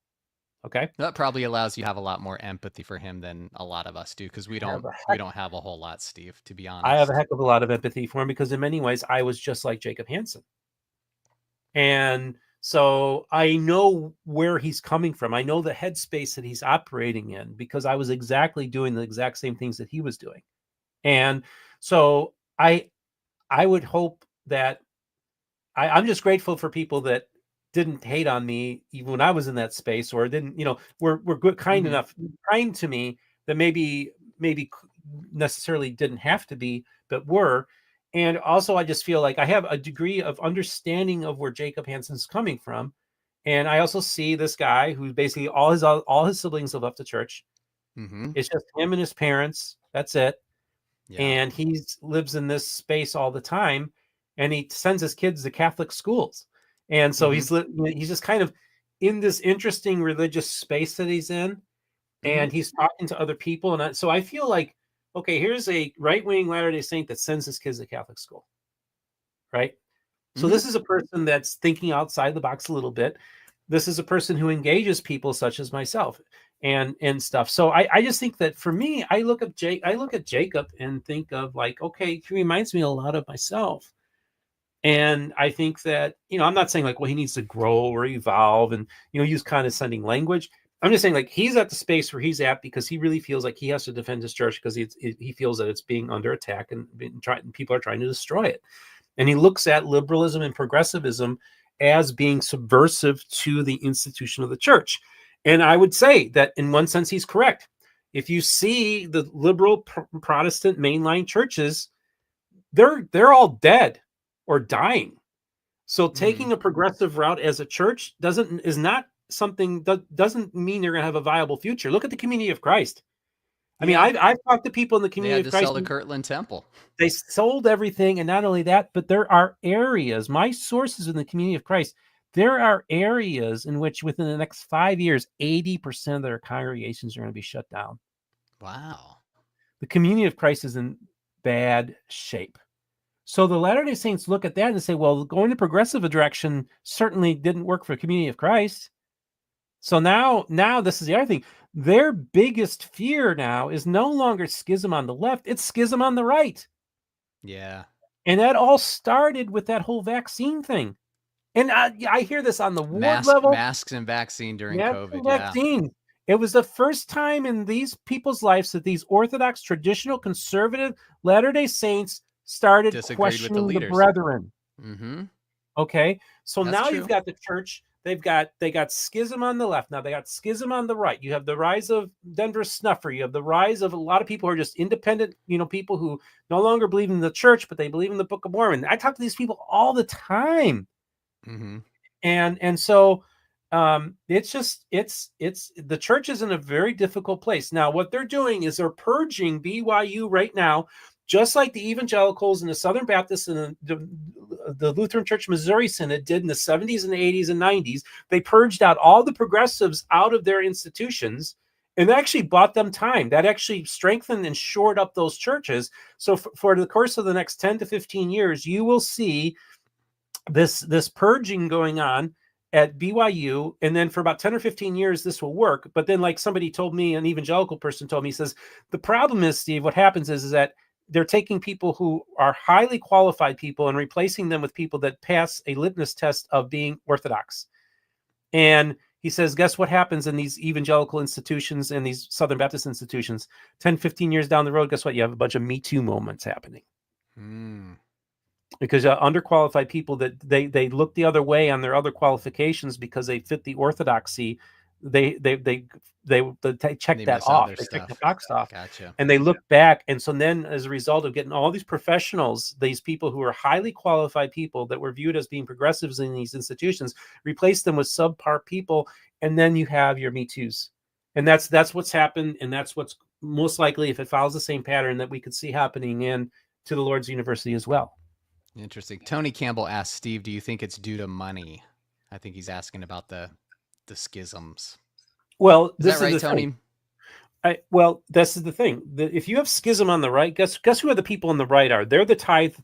[SPEAKER 2] Okay.
[SPEAKER 1] That probably allows you to have a lot more empathy for him than a lot of us do, because we don't have a whole lot, Steve, to be honest.
[SPEAKER 2] I have a heck of a lot of empathy for him, because in many ways I was just like Jacob Hansen. And so I know where he's coming from. I know the headspace that he's operating in, because I was exactly doing the exact same things that he was doing. And so I would hope that I'm just grateful for people that didn't hate on me even when I was in that space, or didn't, were good, kind enough, kind to me, that maybe necessarily didn't have to be, but were. And also, I just feel like I have a degree of understanding of where Jacob Hansen's coming from. And I also see this guy who basically all his siblings have left the church. It's just him and his parents. That's it. And he lives in this space all the time, and he sends his kids to Catholic schools. And so he's just kind of in this interesting religious space that he's in, and he's talking to other people. And so I feel like, okay, here's a right-wing Latter-day Saint that sends his kids to Catholic school, right? So this is a person that's thinking outside the box a little bit. This is a person who engages people such as myself and stuff. So I just think that for me, I look at Jacob and think of like, okay, he reminds me a lot of myself. And I think that, I'm not saying like, well, he needs to grow or evolve and, use condescending language. I'm just saying, like, he's at the space where he's at because he really feels like he has to defend his church because he feels that it's being under attack and people are trying to destroy it. And he looks at liberalism and progressivism as being subversive to the institution of the church. And I would say that in one sense, he's correct. If you see the liberal Protestant mainline churches, they're all dead or dying. So taking a progressive route as a church is not something that doesn't mean they're going to have a viable future. Look at the Community of Christ. I mean, I've talked to people in the Community of Christ.
[SPEAKER 1] They had to sell the Kirtland Temple.
[SPEAKER 2] They sold everything, and not only that, but there are areas. My sources in the Community of Christ, there are areas in which within the next 5 years, 80% of their congregations are going to be shut down.
[SPEAKER 1] Wow.
[SPEAKER 2] The Community of Christ is in bad shape. So the Latter-day Saints look at that and say, well, going the progressive direction certainly didn't work for the Community of Christ. So now this is the other thing. Their biggest fear now is no longer schism on the left, it's schism on the right.
[SPEAKER 1] Yeah.
[SPEAKER 2] And that all started with that whole vaccine thing. And I hear this on the ward level.
[SPEAKER 1] Masks and vaccine during COVID.
[SPEAKER 2] Vaccine. Yeah. It was the first time in these people's lives that these Orthodox, traditional, conservative Latter-day Saints started questioning the brethren.
[SPEAKER 1] Mm-hmm.
[SPEAKER 2] Okay. So
[SPEAKER 1] That's
[SPEAKER 2] now
[SPEAKER 1] true.
[SPEAKER 2] You've got the church. They got schism on the left. Now they got schism on the right. You have the rise of Denver Snuffer. You have the rise of a lot of people who are just independent, people who no longer believe in the church, but they believe in the Book of Mormon. I talk to these people all the time.
[SPEAKER 1] Mm-hmm.
[SPEAKER 2] And so it's the church is in a very difficult place. Now, what they're doing is they're purging BYU right now, just like the evangelicals and the Southern Baptists and the Lutheran Church Missouri Synod did in the 70s and 80s and 90s. They purged out all the progressives out of their institutions, and that actually bought them time. That actually strengthened and shored up those churches. So for the course of the next 10 to 15 years, you will see this purging going on at BYU, and then for about 10 or 15 years, this will work. But then, like somebody told me, an evangelical person told me, he says, the problem is, Steve, what happens is that they're taking people who are highly qualified people and replacing them with people that pass a litmus test of being Orthodox. And he says, guess what happens in these evangelical institutions and these Southern Baptist institutions? 10, 15 years down the road, guess what? You have a bunch of Me Too moments happening. Because underqualified people that they look the other way on their other qualifications because they fit the orthodoxy, they check that off. They check the box off.
[SPEAKER 1] Gotcha.
[SPEAKER 2] And they look back. And so then, as a result of getting all these professionals, these people who are highly qualified people that were viewed as being progressives in these institutions, replace them with subpar people, and then you have your Me Too's. And that's what's happened, and that's what's most likely, if it follows the same pattern, that we could see happening in to the Lord's University as well.
[SPEAKER 1] Interesting. Tony Campbell asked Steve, do you think it's due to money? I think he's asking about the schisms.
[SPEAKER 2] Well,
[SPEAKER 1] is that right, Tony?
[SPEAKER 2] Well, this is the thing. If you have schism on the right, guess who the people on the right are? They're the tithe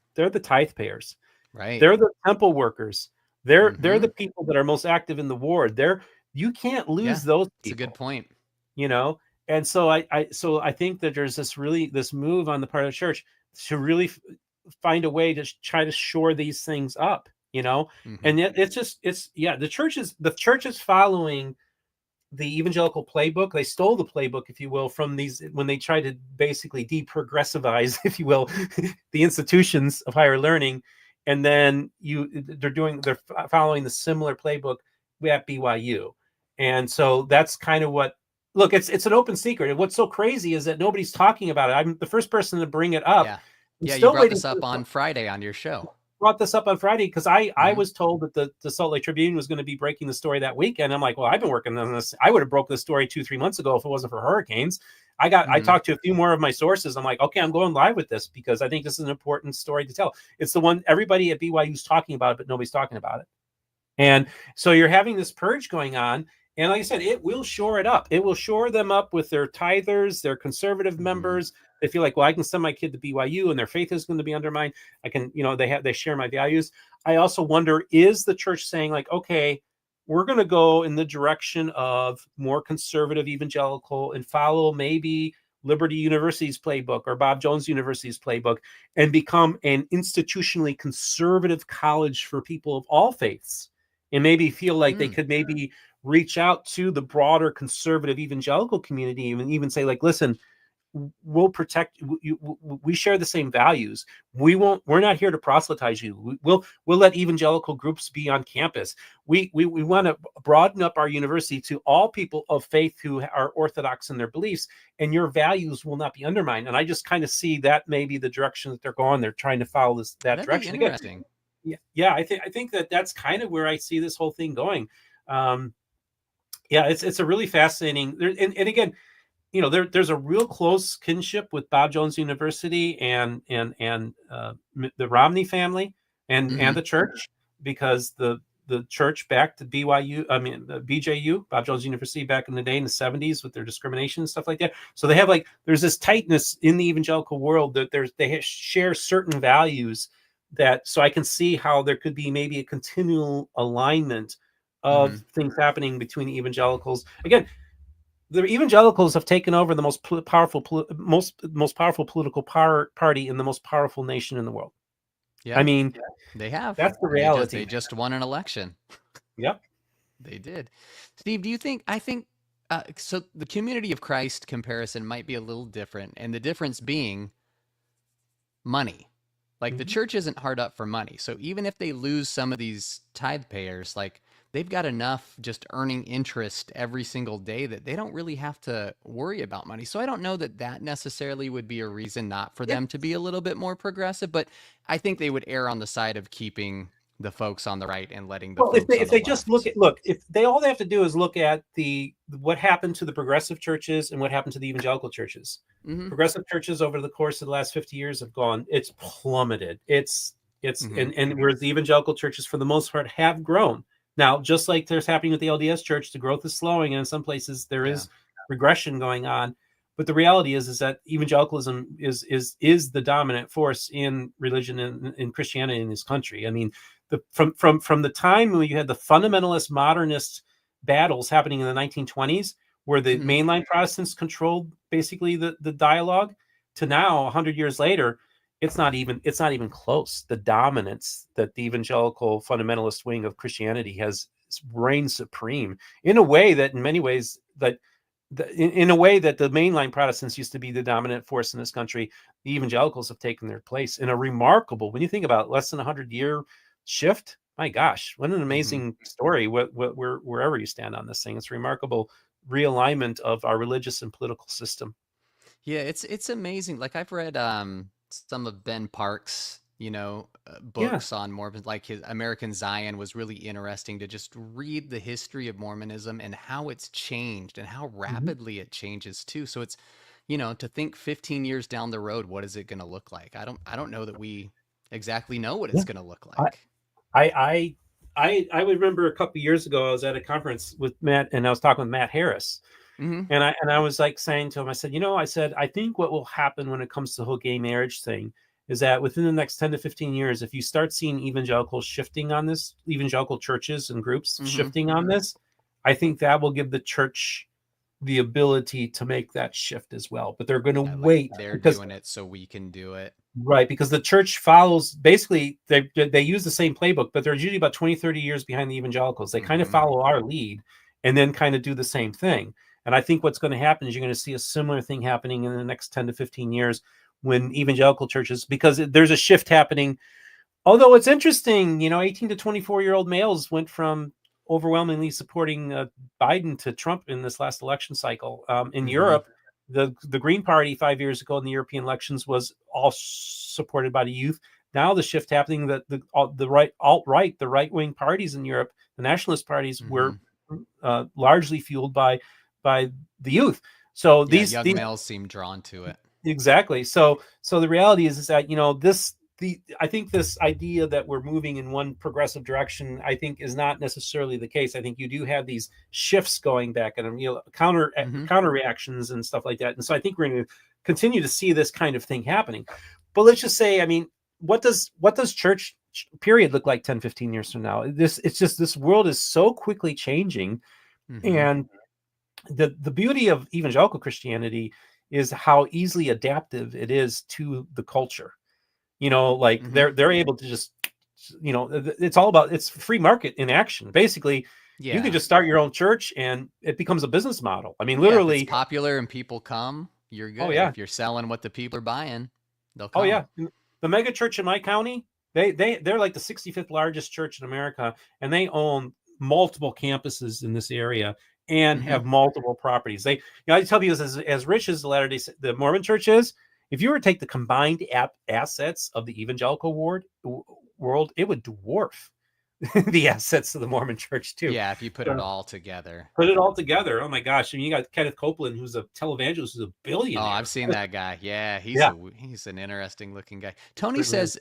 [SPEAKER 2] payers.
[SPEAKER 1] Right.
[SPEAKER 2] They're the temple workers. They're the people that are most active in the ward. You can't lose those people.
[SPEAKER 1] That's a good point.
[SPEAKER 2] And so I think that there's this move on the part of the church to really find a way to try to shore these things up, and yet the church is following the evangelical playbook. They stole the playbook, if you will, from these, when they tried to basically deprogressivize, if you will, the institutions of higher learning. And then they're following the similar playbook at BYU. And so that's kind of what, look, it's an open secret. And what's so crazy is that nobody's talking about it. I'm the first person to bring it up.
[SPEAKER 1] Yeah, you brought this up on Friday on your show.
[SPEAKER 2] Brought this up on Friday because I was told that the Salt Lake Tribune was going to be breaking the story that weekend. I'm like, well, I've been working on this. I would have broke the story 2-3 months ago if it wasn't for hurricanes. I talked to a few more of my sources. I'm like, okay, I'm going live with this because I think this is an important story to tell. It's the one everybody at BYU is talking about, but nobody's talking about it. And so you're having this purge going on. And like I said, it will shore it up. It will shore them up with their tithers, their conservative members. They feel like, well, I can send my kid to BYU and their faith is going to be undermined. I can, they share my values. I also wonder, is the church saying like, okay, we're going to go in the direction of more conservative evangelical and follow maybe Liberty University's playbook or Bob Jones University's playbook and become an institutionally conservative college for people of all faiths, and maybe feel like they could maybe reach out to the broader conservative evangelical community and even say, like, listen, we'll protect you. We share the same values. We're not here to proselytize you. We'll let evangelical groups be on campus. We want to broaden up our university to all people of faith who are orthodox in their beliefs, and your values will not be undermined. And I just kind of see that maybe the direction that they're going. They're trying to follow that
[SPEAKER 1] That'd
[SPEAKER 2] direction.
[SPEAKER 1] be interesting.
[SPEAKER 2] Again, yeah. I think that's kind of where I see this whole thing going. Yeah, it's a really fascinating. And again, there's a real close kinship with Bob Jones University and the Romney family and the church, because the church backed the BJU, Bob Jones University, back in the day in the 70s with their discrimination and stuff like that. So they have there's this tightness in the evangelical world that they share certain values so I can see how there could be maybe a continual alignment of things happening between the evangelicals. Again, the evangelicals have taken over the most powerful political party in the most powerful nation in the world.
[SPEAKER 1] Yeah,
[SPEAKER 2] I mean,
[SPEAKER 1] they have.
[SPEAKER 2] That's the reality.
[SPEAKER 1] They just won an election.
[SPEAKER 2] Yep,
[SPEAKER 1] they did. Steve, do you think? I think so. The community of Christ comparison might be a little different, and the difference being money. Like the church isn't hard up for money, so even if they lose some of these tithe payers, they've got enough just earning interest every single day that they don't really have to worry about money. So I don't know that necessarily would be a reason not for them to be a little bit more progressive, but I think they would err on the side of keeping the folks on the right and letting the folks
[SPEAKER 2] if they just look, if they all they have to do is look at what happened to the progressive churches and what happened to the evangelical churches. Progressive churches over the course of the last 50 years it's plummeted. It's and whereas the evangelical churches for the most part have grown. Now, just like there's happening with the LDS church, the growth is slowing, and in some places there is regression going on. But the reality is that evangelicalism is the dominant force in religion and in Christianity in this country. I mean, from the time when you had the fundamentalist modernist battles happening in the 1920s, where the mainline Protestants controlled basically the dialogue, to now 100 years later, it's not even close. The dominance that the evangelical fundamentalist wing of Christianity has reigned supreme in a way that, in many ways, in a way that the mainline Protestants used to be the dominant force in this country, the evangelicals have taken their place in a remarkable, when you think about less than 100-year shift. My gosh, what an amazing story! Wherever you stand on this thing, it's a remarkable realignment of our religious and political system.
[SPEAKER 1] Yeah, it's amazing. Like I've read some of Ben Park's, books on Mormon, like his American Zion was really interesting to just read the history of Mormonism and how it's changed and how rapidly it changes too. So it's, to think 15 years down the road, what is it going to look like? I don't know that we exactly know what it's going to look like.
[SPEAKER 2] I would remember a couple of years ago, I was at a conference with Matt, and I was talking with Matt Harris. And I was saying to him, I said, I think what will happen when it comes to the whole gay marriage thing is that within the next 10 to 15 years, if you start seeing evangelicals shifting on this, evangelical churches and groups shifting on this, I think that will give the church the ability to make that shift as well. But they're going to wait.
[SPEAKER 1] They're doing it so we can do it.
[SPEAKER 2] Right, because the church follows, basically, they use the same playbook, but they're usually about 20, 30 years behind the evangelicals. They kind of follow our lead and then kind of do the same thing. And I think what's going to happen is you're going to see a similar thing happening in the next 10 to 15 years when evangelical churches, because there's a shift happening. Although it's interesting, 18 to 24-year-old males went from overwhelmingly supporting Biden to Trump in this last election cycle. In Europe, the Green Party 5 years ago in the European elections was all supported by the youth. Now the shift happening that the alt-right, the right-wing parties in Europe, the nationalist parties were largely fueled by the youth. So these
[SPEAKER 1] males seem drawn to it.
[SPEAKER 2] Exactly. So the reality is that, I think this idea that we're moving in one progressive direction, I think is not necessarily the case. I think you do have these shifts going back and, counter reactions and stuff like that. And so I think we're going to continue to see this kind of thing happening. But let's just say, I mean, what does church period look like 10, 15 years from now? This world is so quickly changing. And the beauty of evangelical Christianity is how easily adaptive it is to the culture. They're able to just, it's all about, it's free market in action. Basically, You
[SPEAKER 1] Yeah.
[SPEAKER 2] can just start your own church and it becomes a business model. I mean,
[SPEAKER 1] Yeah, if
[SPEAKER 2] literally.
[SPEAKER 1] it's popular and people come, you're good.
[SPEAKER 2] Oh, yeah.
[SPEAKER 1] If you're selling what the people are buying, they'll
[SPEAKER 2] Oh,
[SPEAKER 1] come.
[SPEAKER 2] yeah. The mega church in my county, they're like the 65th largest church in America, and they own multiple campuses in this area and
[SPEAKER 1] Mhm.
[SPEAKER 2] have multiple properties. I tell you this, as rich as the Mormon church is, if you were to take the combined assets of the evangelical world, it would dwarf the assets of the Mormon church too.
[SPEAKER 1] Yeah, if you put it all together.
[SPEAKER 2] Put it all together. Oh my gosh. I mean, you got Kenneth Copeland, who's a televangelist, who's a billionaire.
[SPEAKER 1] Oh, I've seen that guy. Yeah, he's an interesting looking guy. Tony
[SPEAKER 2] Certainly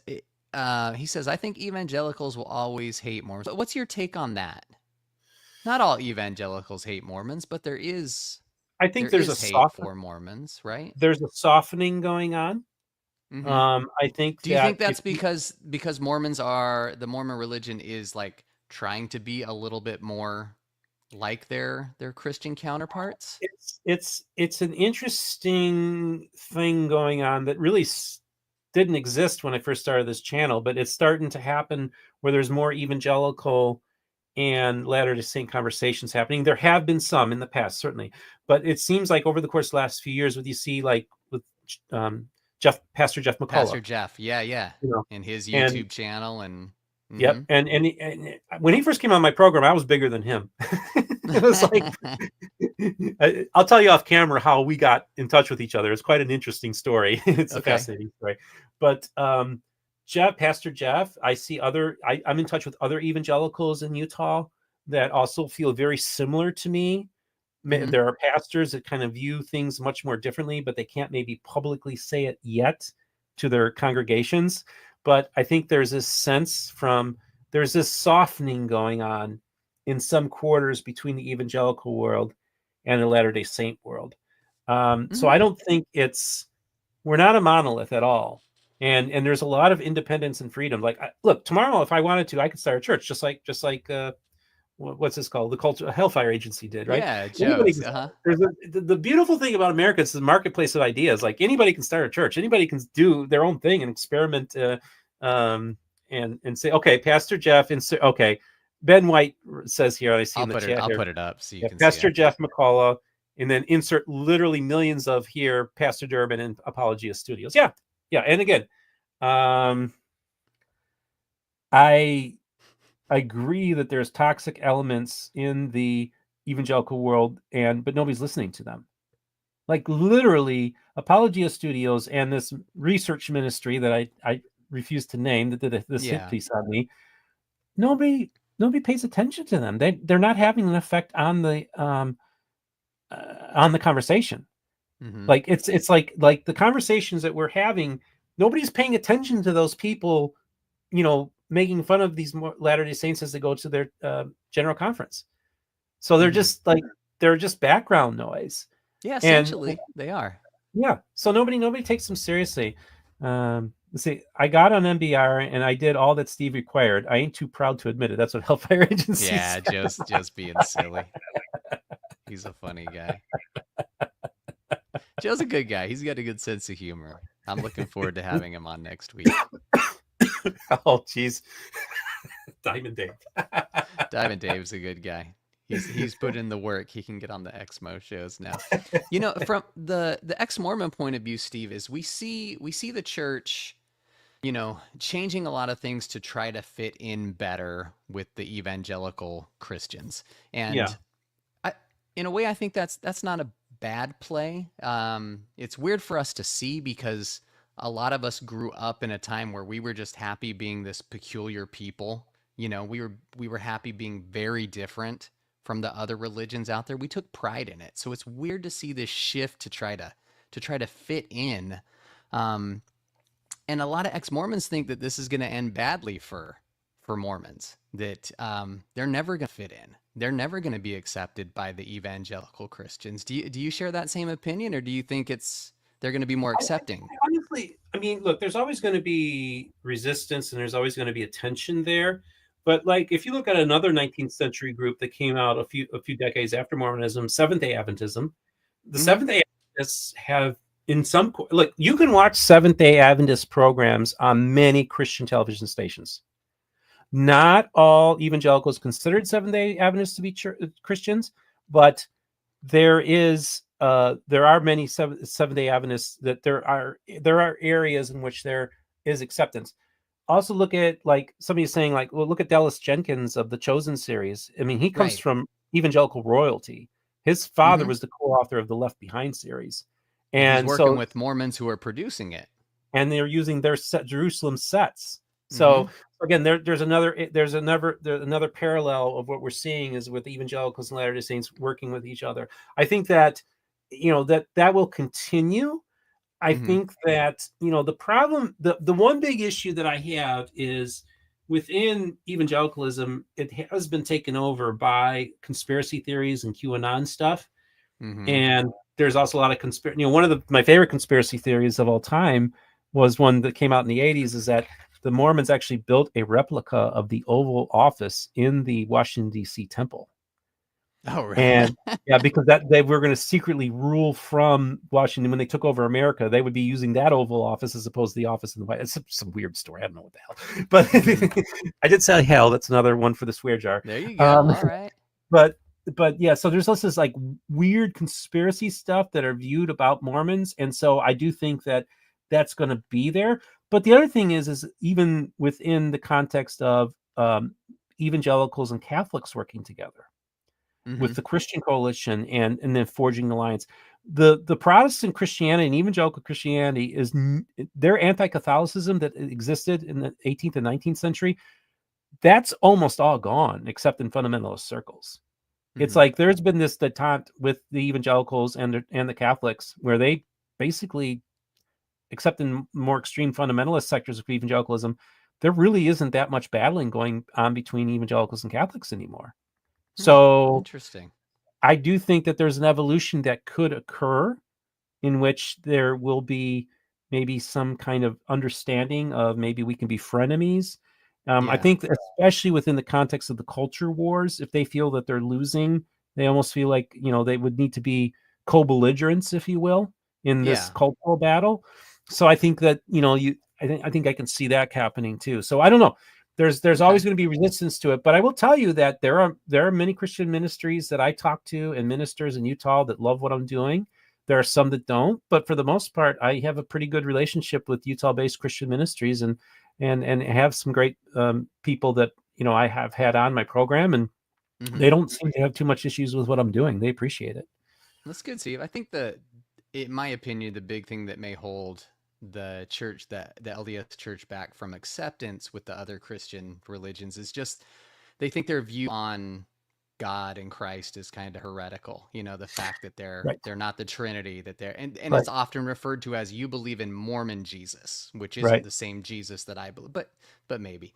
[SPEAKER 1] says, he says, I think evangelicals will always hate Mormons. What's your take on that? Not all evangelicals hate Mormons, but there is
[SPEAKER 2] I think there's a
[SPEAKER 1] hate for Mormons, right?
[SPEAKER 2] There's a softening going on.
[SPEAKER 1] Mhm.
[SPEAKER 2] I think
[SPEAKER 1] Do you think that's because Mormons are the Mormon religion is like trying to be a little bit more like their Christian counterparts?
[SPEAKER 2] it's an interesting thing going on that really didn't exist when I first started this channel, but it's starting to happen where there's more evangelical and Latter-day Saint conversations happening. There have been some in the past, certainly, but it seems like over the course of the last few years, what you see, like with Pastor Jeff McCullough.
[SPEAKER 1] Pastor Jeff, yeah,
[SPEAKER 2] You know,
[SPEAKER 1] and his YouTube channel, and
[SPEAKER 2] yep, and when he first came on my program, I was bigger than him. It was like, I'll tell you off camera how we got in touch with each other. It's quite an interesting story. It's a fascinating story. But Pastor Jeff, I'm in touch with other evangelicals in Utah that also feel very similar to me. There are pastors that kind of view things much more differently, but they can't maybe publicly say it yet to their congregations. But I think there's this softening going on in some quarters between the evangelical world and the Latter-day Saint world. So I don't think we're not a monolith at all. And there's a lot of independence and freedom. Like, look, tomorrow, if I wanted to, I could start a church, just like what's this called? The Culture Hellfire Agency did, right?
[SPEAKER 1] Yeah, Joe's.
[SPEAKER 2] There's the beautiful thing about America is the marketplace of ideas. Like, anybody can start a church. Anybody can do their own thing and experiment and say, okay, Pastor Jeff, okay, Ben White says here, I see in the chat
[SPEAKER 1] I'll
[SPEAKER 2] here,
[SPEAKER 1] put it up so you can
[SPEAKER 2] Pastor
[SPEAKER 1] see it.
[SPEAKER 2] Jeff McCullough, and then insert literally millions of here, Pastor Durbin and Apologia Studios. Yeah. And again, I agree that there's toxic elements in the evangelical world, but nobody's listening to them. Like, literally, Apologia Studios and this research ministry that I refuse to name that did this hit piece on me, nobody pays attention to them. They're not having an effect on the conversation. Like, it's like the conversations that we're having, nobody's paying attention to those people, making fun of these Latter-day Saints as they go to their general conference. So they're just they're just background noise.
[SPEAKER 1] Yeah, essentially they are.
[SPEAKER 2] Yeah. So nobody takes them seriously. Let's see, I got on MBR and I did all that Steve required. I ain't too proud to admit it. That's what Hellfire Agency said.
[SPEAKER 1] Just being silly. He's a funny guy. Joe's a good guy. He's got a good sense of humor. I'm looking forward to having him on next week.
[SPEAKER 2] Oh, geez. Diamond Dave.
[SPEAKER 1] Diamond Dave's a good guy. He's put in the work. He can get on the Exmo shows now. From the ex-Mormon point of view, Steve, is we see the church, changing a lot of things to try to fit in better with the evangelical Christians. And in a way, I think that's not a bad play. It's weird for us to see because a lot of us grew up in a time where we were just happy being this peculiar people. We were happy being very different from the other religions out there. We took pride in it. So it's weird to see this shift to try to fit in. And a lot of ex-Mormons think that this is going to end badly for Mormons, that they're never going to fit in. They're never going to be accepted by the evangelical Christians. Do you share that same opinion, or do you think they're going to be more accepting?
[SPEAKER 2] Honestly, I mean, look, there's always going to be resistance and there's always going to be a tension there. But like, if you look at another 19th century group that came out a few decades after Mormonism, Seventh-day Adventism, the Seventh-day Adventists have look, you can watch Seventh-day Adventist programs on many Christian television stations. Not all evangelicals considered Seventh-day Adventists to be Christians, but there are many Seventh-day Adventists that there are areas in which there is acceptance. Also, look at, like, somebody's saying, like, well, look at Dallas Jenkins of the Chosen series. I mean, he comes
[SPEAKER 1] Right.
[SPEAKER 2] from evangelical royalty. His father was the co-author of the Left Behind series,
[SPEAKER 1] And he's
[SPEAKER 2] and
[SPEAKER 1] working
[SPEAKER 2] so
[SPEAKER 1] with Mormons who are producing it.
[SPEAKER 2] and they're using their Jerusalem sets.
[SPEAKER 1] Mm-hmm.
[SPEAKER 2] So again, there's another parallel of what we're seeing is with evangelicals and Latter-day Saints working with each other. I think that that will continue. I
[SPEAKER 1] Mm-hmm.
[SPEAKER 2] think that the problem, the one big issue that I have is within evangelicalism, it has been taken over by conspiracy theories and QAnon stuff.
[SPEAKER 1] Mm-hmm.
[SPEAKER 2] And there's also a lot of conspiracy. One of my favorite conspiracy theories of all time was one that came out in the 80s, is that the Mormons actually built a replica of the Oval Office in the Washington, D.C. temple.
[SPEAKER 1] Oh, right.
[SPEAKER 2] And yeah, because that they were going to secretly rule from Washington when they took over America. They would be using that Oval Office as opposed to the office in the White. It's some weird story. I don't know what the hell, but I did say hell. That's another one for the swear jar.
[SPEAKER 1] There you go. All right.
[SPEAKER 2] But yeah, so there's also this like weird conspiracy stuff that are viewed about Mormons, and so I do think that that's going to be there. But the other thing is even within the context of evangelicals and Catholics working together with the Christian coalition and then forging an alliance, the Protestant Christianity and evangelical Christianity is their anti-Catholicism that existed in the 18th and 19th century. That's almost all gone, except in fundamentalist circles. It's like there's been this detente with the evangelicals and the Catholics where they basically, except in more extreme fundamentalist sectors of evangelicalism, there really isn't that much battling going on between evangelicals and Catholics anymore. So
[SPEAKER 1] interesting.
[SPEAKER 2] I do think that there's an evolution that could occur in which there will be maybe some kind of understanding of maybe we can be frenemies. I think especially within the context of the culture wars, if they feel that they're losing, they almost feel like, they would need to be co-belligerents, if you will, in this cultural battle. So I think that, I think I can see that happening too. So I don't know. There's always going to be resistance to it, but I will tell you that there are many Christian ministries that I talk to and ministers in Utah that love what I'm doing. There are some that don't, but for the most part, I have a pretty good relationship with Utah-based Christian ministries and have some great people that I have had on my program, and they don't seem to have too much issues with what I'm doing. They appreciate it.
[SPEAKER 1] That's good, Steve. I think in my opinion, the big thing that may hold the church, the LDS church, back from acceptance with the other Christian religions is just they think their view on God and Christ is kind of heretical. The fact that they're not the Trinity, that they're and it's often referred to as you believe in Mormon Jesus, which isn't the same Jesus that I believe, but maybe.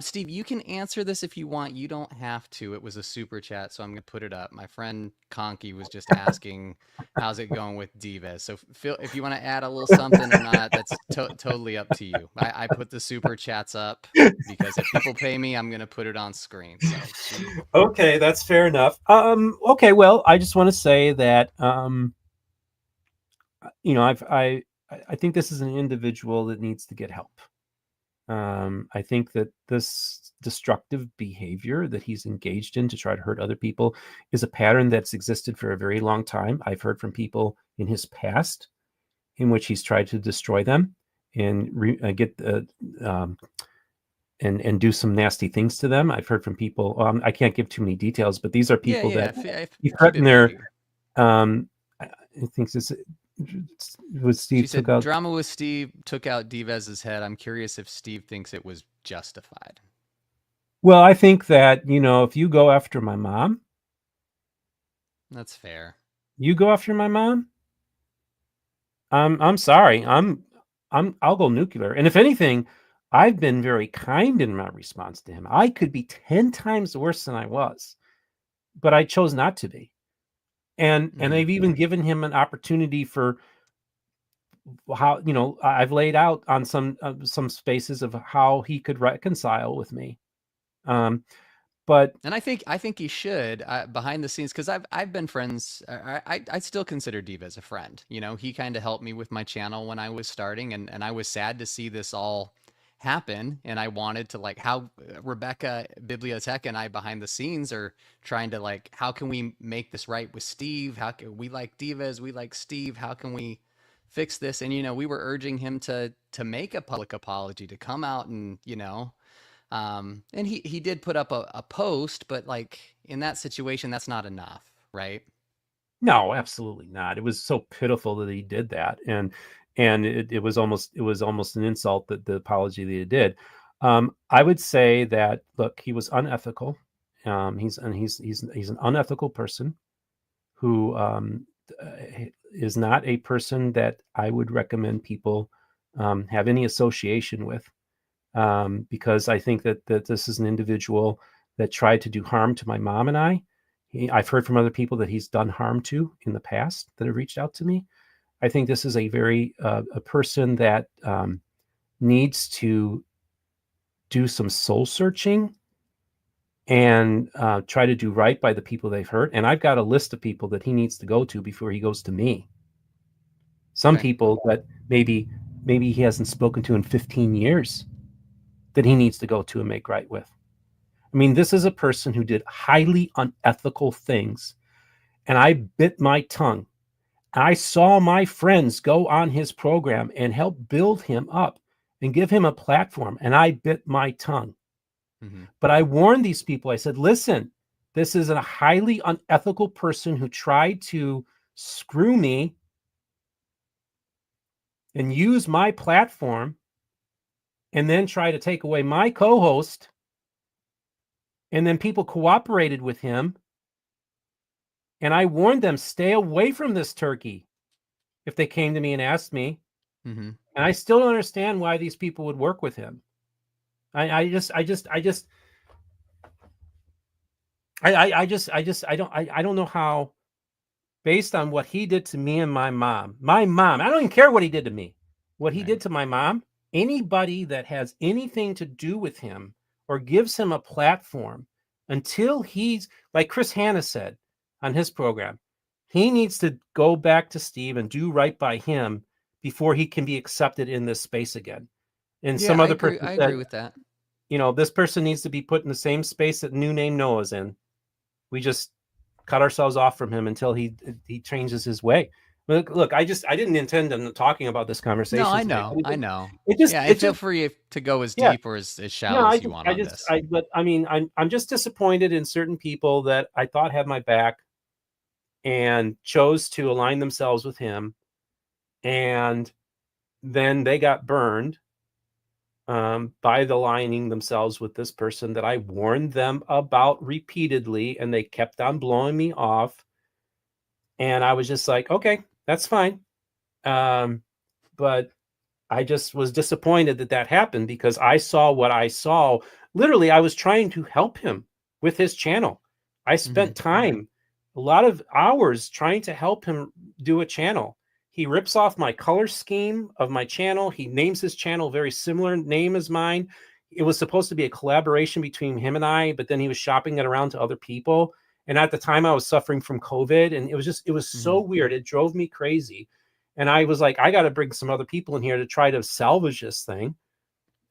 [SPEAKER 1] Steve, you can answer this if you want. You don't have to. It was a super chat, so I'm gonna put it up. My friend Conky was just asking, how's it going with Divas? So Phil, if you want to add a little something or not, that's totally up to you. I put the super chats up because if people pay me, I'm gonna put it on screen. So.
[SPEAKER 2] Okay, that's fair enough. Okay, well, I just want to say that I think this is an individual that needs to get help. I think that this destructive behavior that he's engaged in to try to hurt other people is a pattern that's existed for a very long time. I've heard from people in his past in which he's tried to destroy them and and do some nasty things to them. I've heard from people. I can't give too many details, but these are people that he threatened their. I think this was Steve.
[SPEAKER 1] She said, drama with Steve took out Divez's head. I'm curious if Steve thinks it was justified.
[SPEAKER 2] Well, I think that if you go after my mom,
[SPEAKER 1] that's fair.
[SPEAKER 2] You go after my mom. I'm sorry. I'll go nuclear. And if anything, I've been very kind in my response to him. I could be 10 times worse than I was, but I chose not to be. And they've even given him an opportunity for how, I've laid out on some spaces of how he could reconcile with me. But
[SPEAKER 1] I think he should behind the scenes, because I've been friends. I still consider Diva as a friend. He kind of helped me with my channel when I was starting, and I was sad to see this all happen, and I wanted to, like, how Rebecca Biblioteca and I behind the scenes are trying to, like, how can we make this right with Steve? How can we, like Divas, we like Steve, how can we fix this? And we were urging him to make a public apology, to come out and and he did put up a post, but like in that situation that's not enough, right?
[SPEAKER 2] No, absolutely not. It was so pitiful that he did that, and it was almost an insult, that the apology that he did. I would say that, look, he was unethical. He's an unethical person who is not a person that I would recommend people have any association with, because I think that this is an individual that tried to do harm to my mom and I. I've heard from other people that he's done harm to in the past that have reached out to me. I think this is a very a person that needs to do some soul searching and try to do right by the people they've hurt. And I've got a list of people that he needs to go to before he goes to me. Some
[SPEAKER 1] Okay.
[SPEAKER 2] people that maybe he hasn't spoken to in 15 years that he needs to go to and make right with. I mean, this is a person who did highly unethical things, and I bit my tongue. I saw my friends go on his program and help build him up and give him a platform, and I bit my tongue.
[SPEAKER 1] Mm-hmm.
[SPEAKER 2] But I warned these people. I said, listen, this is a highly unethical person who tried to screw me and use my platform and then try to take away my co-host. And then people cooperated with him. And I warned them, stay away from this turkey if they came to me and asked me.
[SPEAKER 1] Mm-hmm.
[SPEAKER 2] And I still don't understand why these people would work with him. I don't know how, based on what he did to me and my mom, I don't even care what he did to me, what he
[SPEAKER 1] Right.
[SPEAKER 2] did to my mom, anybody that has anything to do with him or gives him a platform, until he's, like Chris Hanna said on his program, he needs to go back to Steve and do right by him before he can be accepted in this space again. And
[SPEAKER 1] Yeah,
[SPEAKER 2] some
[SPEAKER 1] I
[SPEAKER 2] other
[SPEAKER 1] agree.
[SPEAKER 2] person
[SPEAKER 1] I
[SPEAKER 2] said,
[SPEAKER 1] agree with that.
[SPEAKER 2] this person needs to be put in the same space that New Name Noah's in. We just cut ourselves off from him until he changes his way. Look, I didn't intend on talking about this conversation.
[SPEAKER 1] No, I
[SPEAKER 2] today.
[SPEAKER 1] know. I know.
[SPEAKER 2] It just,
[SPEAKER 1] Yeah,
[SPEAKER 2] it
[SPEAKER 1] and feel
[SPEAKER 2] just,
[SPEAKER 1] free to go as
[SPEAKER 2] yeah.
[SPEAKER 1] deep or as shallow as you want on this.
[SPEAKER 2] But I mean, I'm just disappointed in certain people that I thought had my back and chose to align themselves with him, and then they got burned by aligning themselves with this person that I warned them about repeatedly, and they kept on blowing me off. And I was just like, okay, that's fine. But I just was disappointed that happened, because I saw what I saw. Literally, I was trying to help him with his channel. I spent time, a lot of hours, trying to help him do a channel. He rips off my color scheme of my channel. He names his channel very similar name as mine. It was supposed to be a collaboration between him and I, but then he was shopping it around to other people. And at the time I was suffering from COVID, and it was so weird. It drove me crazy. And I was like, I got to bring some other people in here to try to salvage this thing.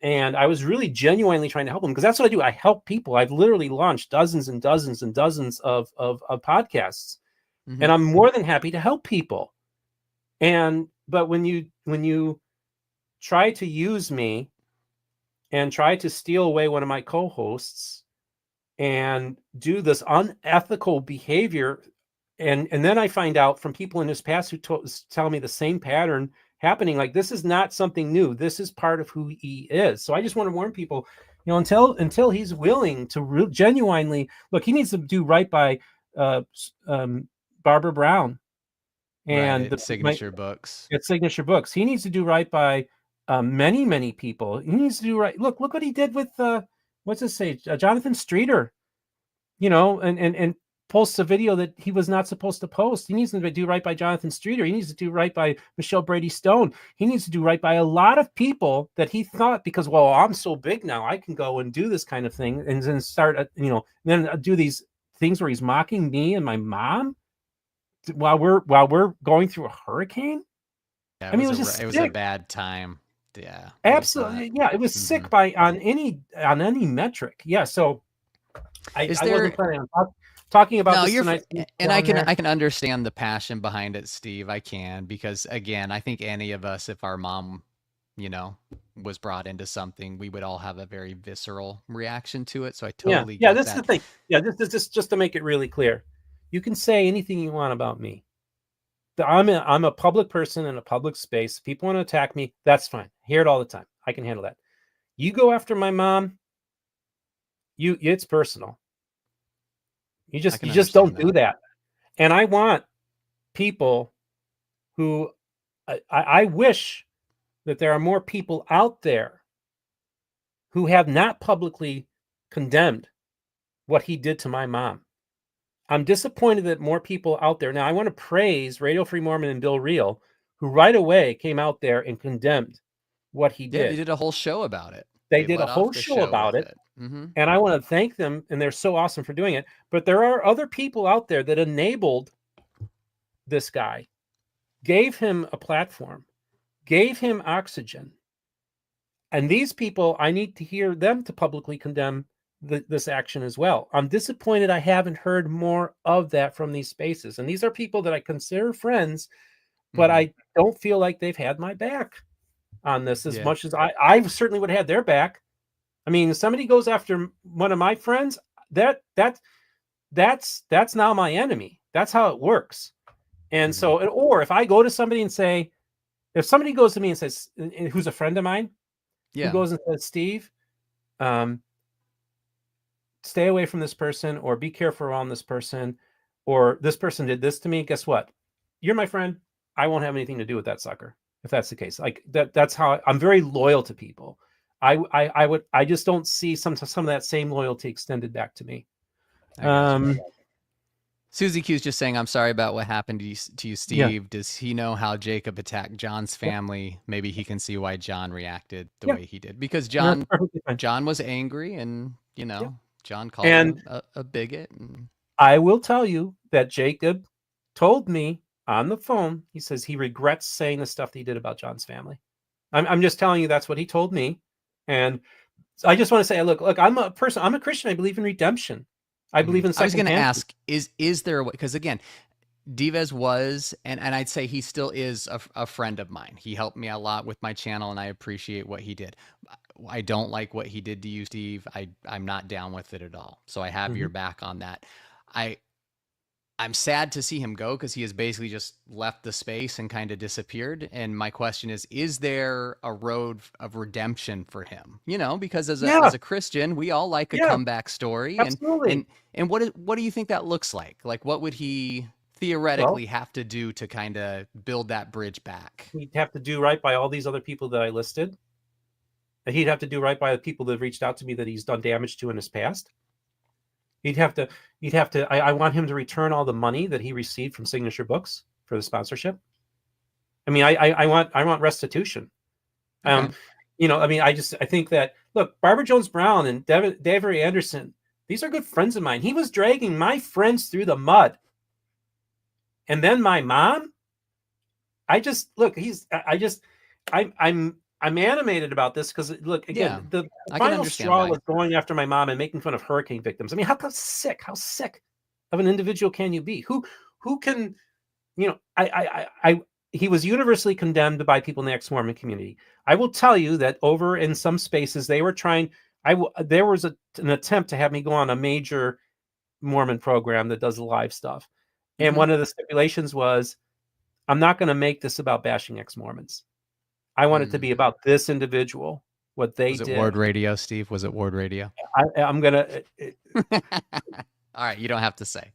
[SPEAKER 2] And I was really genuinely trying to help them, because that's what I do. I help people. I've literally launched dozens and dozens and dozens of podcasts, and I'm more than happy to help people. But when you try to use me and try to steal away one of my co-hosts and do this unethical behavior, and then I find out from people in his past who tell me the same pattern happening, like, this is not something new. This is part of who he is. So I just want to warn people, until he's willing to genuinely look, he needs to do right by Barbara Brown and
[SPEAKER 1] right, Signature Books.
[SPEAKER 2] It's Signature Books. He needs to do right by many people. He needs to do right. Look what he did with what's his say, Jonathan Streeter, and posts a video that he was not supposed to post. He needs to do right by Jonathan Streeter. He needs to do right by Michelle Brady Stone. He needs to do right by a lot of people that he thought, because, well, I'm so big now, I can go and do this kind of thing, and then start, then do these things where he's mocking me and my mom while we're going through a hurricane.
[SPEAKER 1] Yeah,
[SPEAKER 2] I mean, it was
[SPEAKER 1] a bad time. Yeah.
[SPEAKER 2] Absolutely. Yeah. It was sick on any metric. Yeah. So I wasn't planning on talking about this tonight.
[SPEAKER 1] And I can understand the passion behind it, Steve. I can, because again, I think any of us, if our mom, was brought into something, we would all have a very visceral reaction to it. So I totally
[SPEAKER 2] yeah.
[SPEAKER 1] get
[SPEAKER 2] This
[SPEAKER 1] that.
[SPEAKER 2] is the thing. Yeah. This is just to make it really clear. You can say anything you want about me. I'm a public person in a public space. People want to attack me. That's fine. I hear it all the time. I can handle that. You go after my mom. It's personal. You just don't do that. And I want people who I wish that there are more people out there who have not publicly condemned what he did to my mom. I'm disappointed that more people out there. Now, I want to praise Radio Free Mormon and Bill Reel, who right away came out there and condemned what he did.
[SPEAKER 1] Yeah, they did a whole show about it.
[SPEAKER 2] They did a whole show about it. And I want to thank them, and they're so awesome for doing it. But there are other people out there that enabled this guy, gave him a platform, gave him oxygen. And these people, I need to hear them to publicly condemn this action as well. I'm disappointed I haven't heard more of that from these spaces. And these are people that I consider friends, but I don't feel like they've had my back on this as much as I certainly would have had their back. I mean, if somebody goes after one of my friends, that's now my enemy. That's how it works. And so, or if I go to somebody and say, if somebody goes to me and says, who's a friend of mine, who goes and says, Steve, stay away from this person, or be careful around this person, or this person did this to me, guess what? You're my friend. I won't have anything to do with that sucker. If that's the case, like that's how I'm very loyal to people. I just don't see some of that same loyalty extended back to me.
[SPEAKER 1] Susie Q's just saying, I'm sorry about what happened to you, Steve. Yeah. Does he know how Jacob attacked John's family? Maybe he can see why John reacted the way he did, because John was angry, and John called him a bigot. And
[SPEAKER 2] I will tell you that Jacob told me on the phone, he says he regrets saying the stuff that he did about John's family. I'm just telling you that's what he told me. And I just want to say, look, I'm a Christian. I believe in redemption. I believe in second.
[SPEAKER 1] I was going to ask, is there a way? Because again, Dives was, and I'd say he still is a friend of mine. He helped me a lot with my channel, and I appreciate what he did. I don't like what he did to you, Steve. I'm not down with it at all. So I have your back on that. I'm sad to see him go, because he has basically just left the space and kind of disappeared. And my question is there a road of redemption for him? Because as a Christian, we all like a comeback story.
[SPEAKER 2] Absolutely.
[SPEAKER 1] And what do you think that looks like? Like, what would he theoretically have to do to kind of build that bridge back?
[SPEAKER 2] He'd have to do right by all these other people that I listed. He'd have to do right by the people that have reached out to me that he's done damage to in his past. He'd have to, I want him to return all the money that he received from Signature Books for the sponsorship. I mean, I want restitution. Okay. I think that, look, Barbara Jones Brown and Davery Anderson, these are good friends of mine. He was dragging my friends through the mud. And then my mom, I'm animated about this because, look, again, the final straw was going after my mom and making fun of hurricane victims. I mean, how sick of an individual can you be? Who can, he was universally condemned by people in the ex-Mormon community. I will tell you that over in some spaces, they were trying, there was an attempt to have me go on a major Mormon program that does live stuff. And one of the stipulations was, I'm not going to make this about bashing ex-Mormons. I want it to be about this individual, what they did.
[SPEAKER 1] Was it Ward Radio, Steve? Was it Ward Radio?
[SPEAKER 2] I'm going to...
[SPEAKER 1] All right, you don't have to say.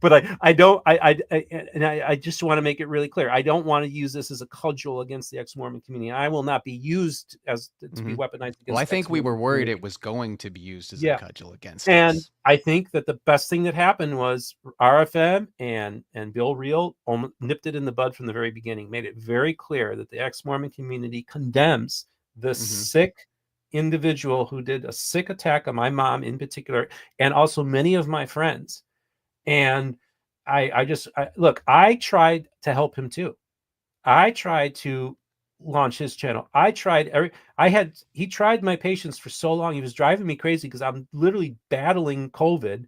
[SPEAKER 2] But I just want to make it really clear. I don't want to use this as a cudgel against the ex-Mormon community. I will not be used to be weaponized against.
[SPEAKER 1] Well, I think we were worried it was going to be used as a cudgel against us.
[SPEAKER 2] And I think that the best thing that happened was RFM and Bill Reel nipped it in the bud from the very beginning, made it very clear that the ex-Mormon community condemns the sick individual who did a sick attack on my mom in particular, and also many of my friends. And I tried to help him too. I tried to launch his channel. He tried my patience for so long. He was driving me crazy because I'm literally battling COVID.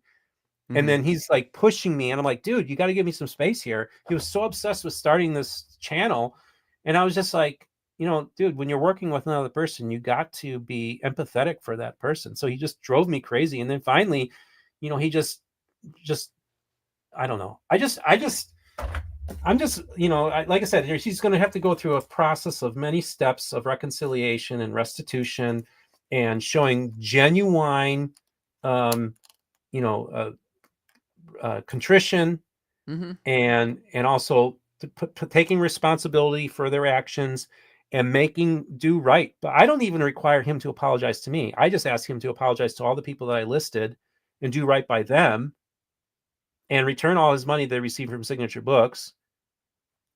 [SPEAKER 2] And then he's like pushing me, and I'm like, dude, you got to give me some space here. He was so obsessed with starting this channel. And I was just like, dude, when you're working with another person, you got to be empathetic for that person. So he just drove me crazy. And then finally, he just, I don't know. I'm just, like I said, she's going to have to go through a process of many steps of reconciliation and restitution and showing genuine, contrition, and also taking responsibility for their actions and do right. But I don't even require him to apologize to me. I just ask him to apologize to all the people that I listed and do right by them and return all his money they received from Signature Books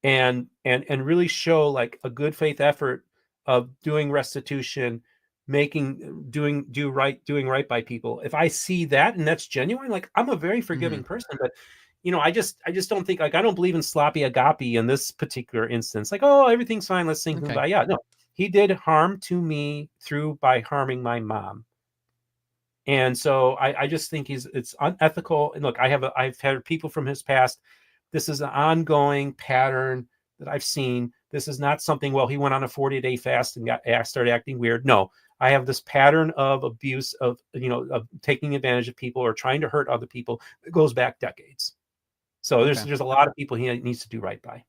[SPEAKER 2] and really show like a good faith effort of doing restitution, doing right by people. If I see that and that's genuine, like I'm a very forgiving person, but I just don't think, like, I don't believe in sloppy agape in this particular instance. Like, oh, everything's fine, let's sing Kumbaya. Yeah, no, he did harm to me by harming my mom. And so I just think it's unethical. And look, I've had people from his past. This is an ongoing pattern that I've seen. This is not something, well, he went on a 40-day fast and started acting weird. No, I have this pattern of abuse, of taking advantage of people or trying to hurt other people that goes back decades. So there's a lot of people he needs to do right by.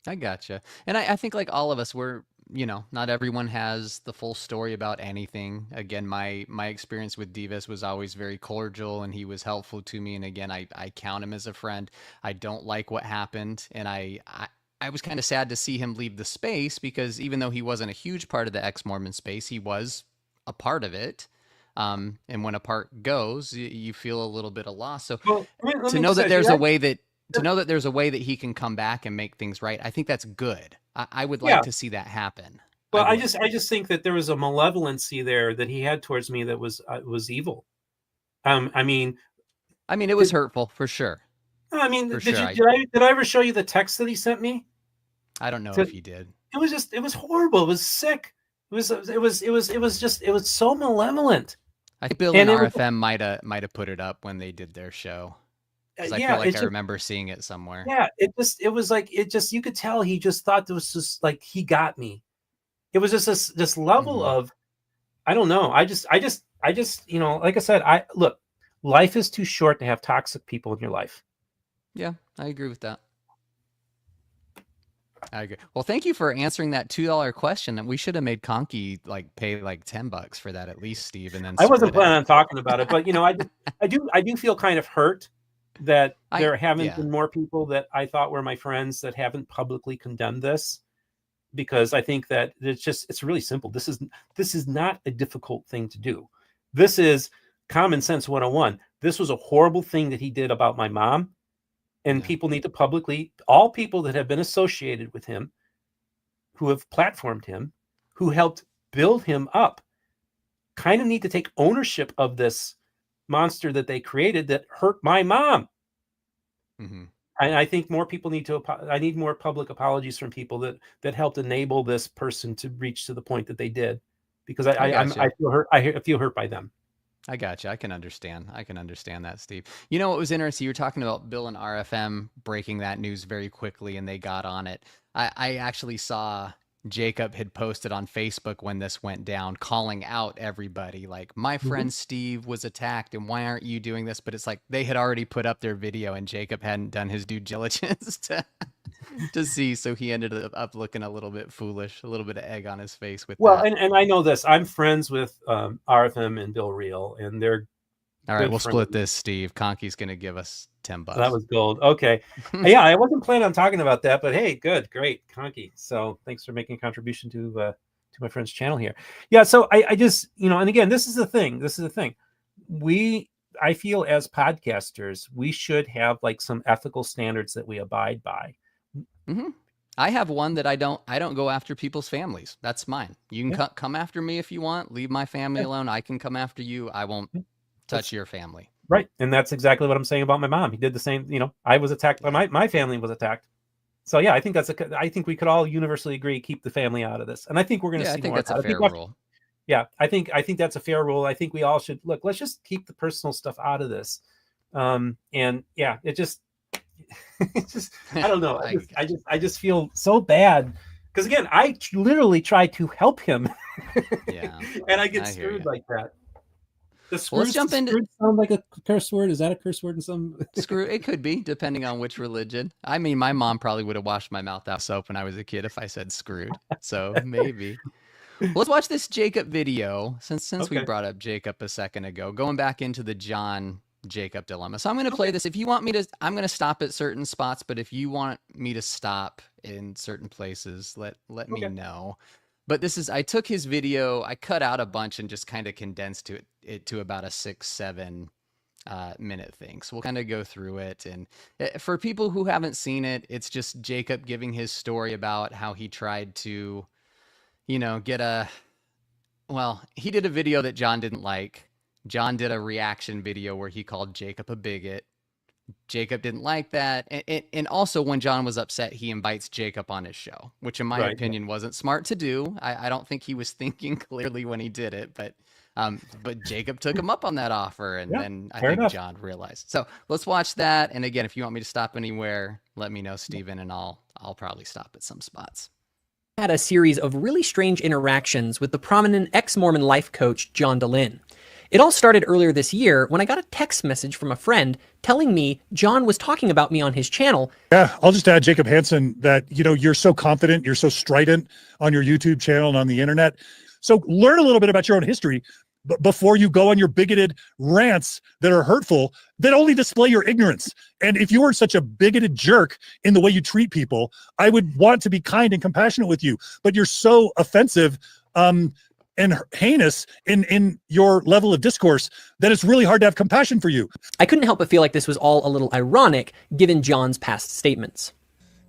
[SPEAKER 1] I gotcha. And I think like all of us, we're, not everyone has the full story about anything. Again, my experience with Divas was always very cordial and he was helpful to me. And again, I count him as a friend. I don't like what happened. And I was kind of sad to see him leave the space because even though he wasn't a huge part of the ex-Mormon space, he was a part of it. And when a part goes, you feel a little bit of loss. So to know that there's a way that he can come back and make things right, I think that's good. I would like to see that happen.
[SPEAKER 2] Well, I just think that there was a malevolency there that he had towards me that was evil. I mean,
[SPEAKER 1] it was hurtful for sure.
[SPEAKER 2] I mean, did I ever show you the text that he sent me?
[SPEAKER 1] I don't know if you did.
[SPEAKER 2] It was horrible. It was sick. It was so malevolent.
[SPEAKER 1] I think Bill and RFM might have put it up when they did their show. I feel like I remember seeing it somewhere.
[SPEAKER 2] Yeah, you could tell he just thought this was just like, he got me. It was just this level of, I don't know. I just, like I said, look, life is too short to have toxic people in your life.
[SPEAKER 1] Yeah, I agree with that. I agree. Well, thank you for answering that $2 question. And we should have made Conky pay like $10 for that at least, Steve. And then
[SPEAKER 2] I wasn't planning on talking about it, but I do feel kind of hurt that there haven't been more people that I thought were my friends that haven't publicly condemned this, because I think that it's really simple. This is not a difficult thing to do. This is common sense 101. This was a horrible thing that he did about my mom, and people need to all people that have been associated with him, who have platformed him, who helped build him up, kind of need to take ownership of this monster that they created that hurt my mom. And I think more people I need more public apologies from people that helped enable this person to reach to the point that they did, because I feel hurt. I feel hurt by them.
[SPEAKER 1] I got you. I can understand that, Steve. You know what was interesting? You were talking about Bill and RFM breaking that news very quickly, and they got on it. I actually saw Jacob had posted on Facebook when this went down, calling out everybody, like, my friend Steve was attacked and why aren't you doing this? But it's like they had already put up their video and Jacob hadn't done his due diligence to see. So he ended up looking a little bit foolish, a little bit of egg on his face with that.
[SPEAKER 2] And I know this. I'm friends with RFM and Bill Reel, and they're
[SPEAKER 1] all right. We'll split this, Steve. Conky's going to give us $10.
[SPEAKER 2] That was gold. Okay. Yeah, I wasn't planning on talking about that, but hey, great, Conky. So thanks for making a contribution to my friend's channel here. Yeah. So I just, and again, this is the thing. I feel as podcasters, we should have like some ethical standards that we abide by.
[SPEAKER 1] I have one that I don't go after people's families. That's mine. You can come after me if you want. Leave my family alone. I can come after you. I won't touch your family.
[SPEAKER 2] Right. And that's exactly what I'm saying about my mom. He did the same. I was attacked by my family was attacked. So yeah, I think I think we could all universally agree, keep the family out of this. And I think we're going to
[SPEAKER 1] Yeah, I
[SPEAKER 2] see
[SPEAKER 1] think
[SPEAKER 2] more.
[SPEAKER 1] that's a fair
[SPEAKER 2] we'll-
[SPEAKER 1] rule.
[SPEAKER 2] Yeah, I think that's a fair rule. I think we all should look. Let's just keep the personal stuff out of this. And yeah, it just, I don't know. I just feel so bad because again, I literally try to help him,
[SPEAKER 1] Yeah.
[SPEAKER 2] and I get
[SPEAKER 1] I hear
[SPEAKER 2] screwed
[SPEAKER 1] ya.
[SPEAKER 2] like that.
[SPEAKER 1] Well, let's jump into
[SPEAKER 7] Sound like a curse word? Is that a curse word in some?
[SPEAKER 1] screw. It could be depending on which religion. I mean, my mom probably would have washed my mouth out with soap when I was a kid if I said screwed. So maybe. Well, let's watch this Jacob video since we
[SPEAKER 2] Okay.
[SPEAKER 1] brought up Jacob a second ago. Going back into the John Jacob dilemma. So I'm going to play this. If you want me to, I'm going to stop at certain spots. But if you want me to stop in certain places, let me know. But this is, I took his video, I cut out a bunch and just kind of condensed it to about a 6-7 minute thing. So we'll kind of go through it. And for people who haven't seen it, it's just Jacob giving his story about how he tried to, you know, he did a video that John didn't like. John did a reaction video where he called Jacob a bigot. Jacob didn't like that. And also when John was upset, he invites Jacob on his show, which in my opinion wasn't smart to do. I don't think he was thinking clearly when he did it, but Jacob took him up on that offer. And then I think John realized. So let's watch that. And again, if you want me to stop anywhere, let me know, Stephen, and I'll probably stop at some spots.
[SPEAKER 6] Had a series of really strange interactions with the prominent ex-Mormon life coach, John Dehlin. It all started earlier this year when I got a text message from a friend telling me John was talking about me on his channel.
[SPEAKER 4] Yeah, I'll just add, Jacob Hansen, that, you know, you're so confident, you're so strident on your YouTube channel and on the internet. So learn a little bit about your own history before you go on your bigoted rants that are hurtful, that only display your ignorance. And if you were such a bigoted jerk in the way you treat people, I would want to be kind and compassionate with you. But you're so offensive and heinous in your level of discourse that it's really hard to have compassion for you.
[SPEAKER 6] I couldn't help but feel like this was all a little ironic given John's past statements.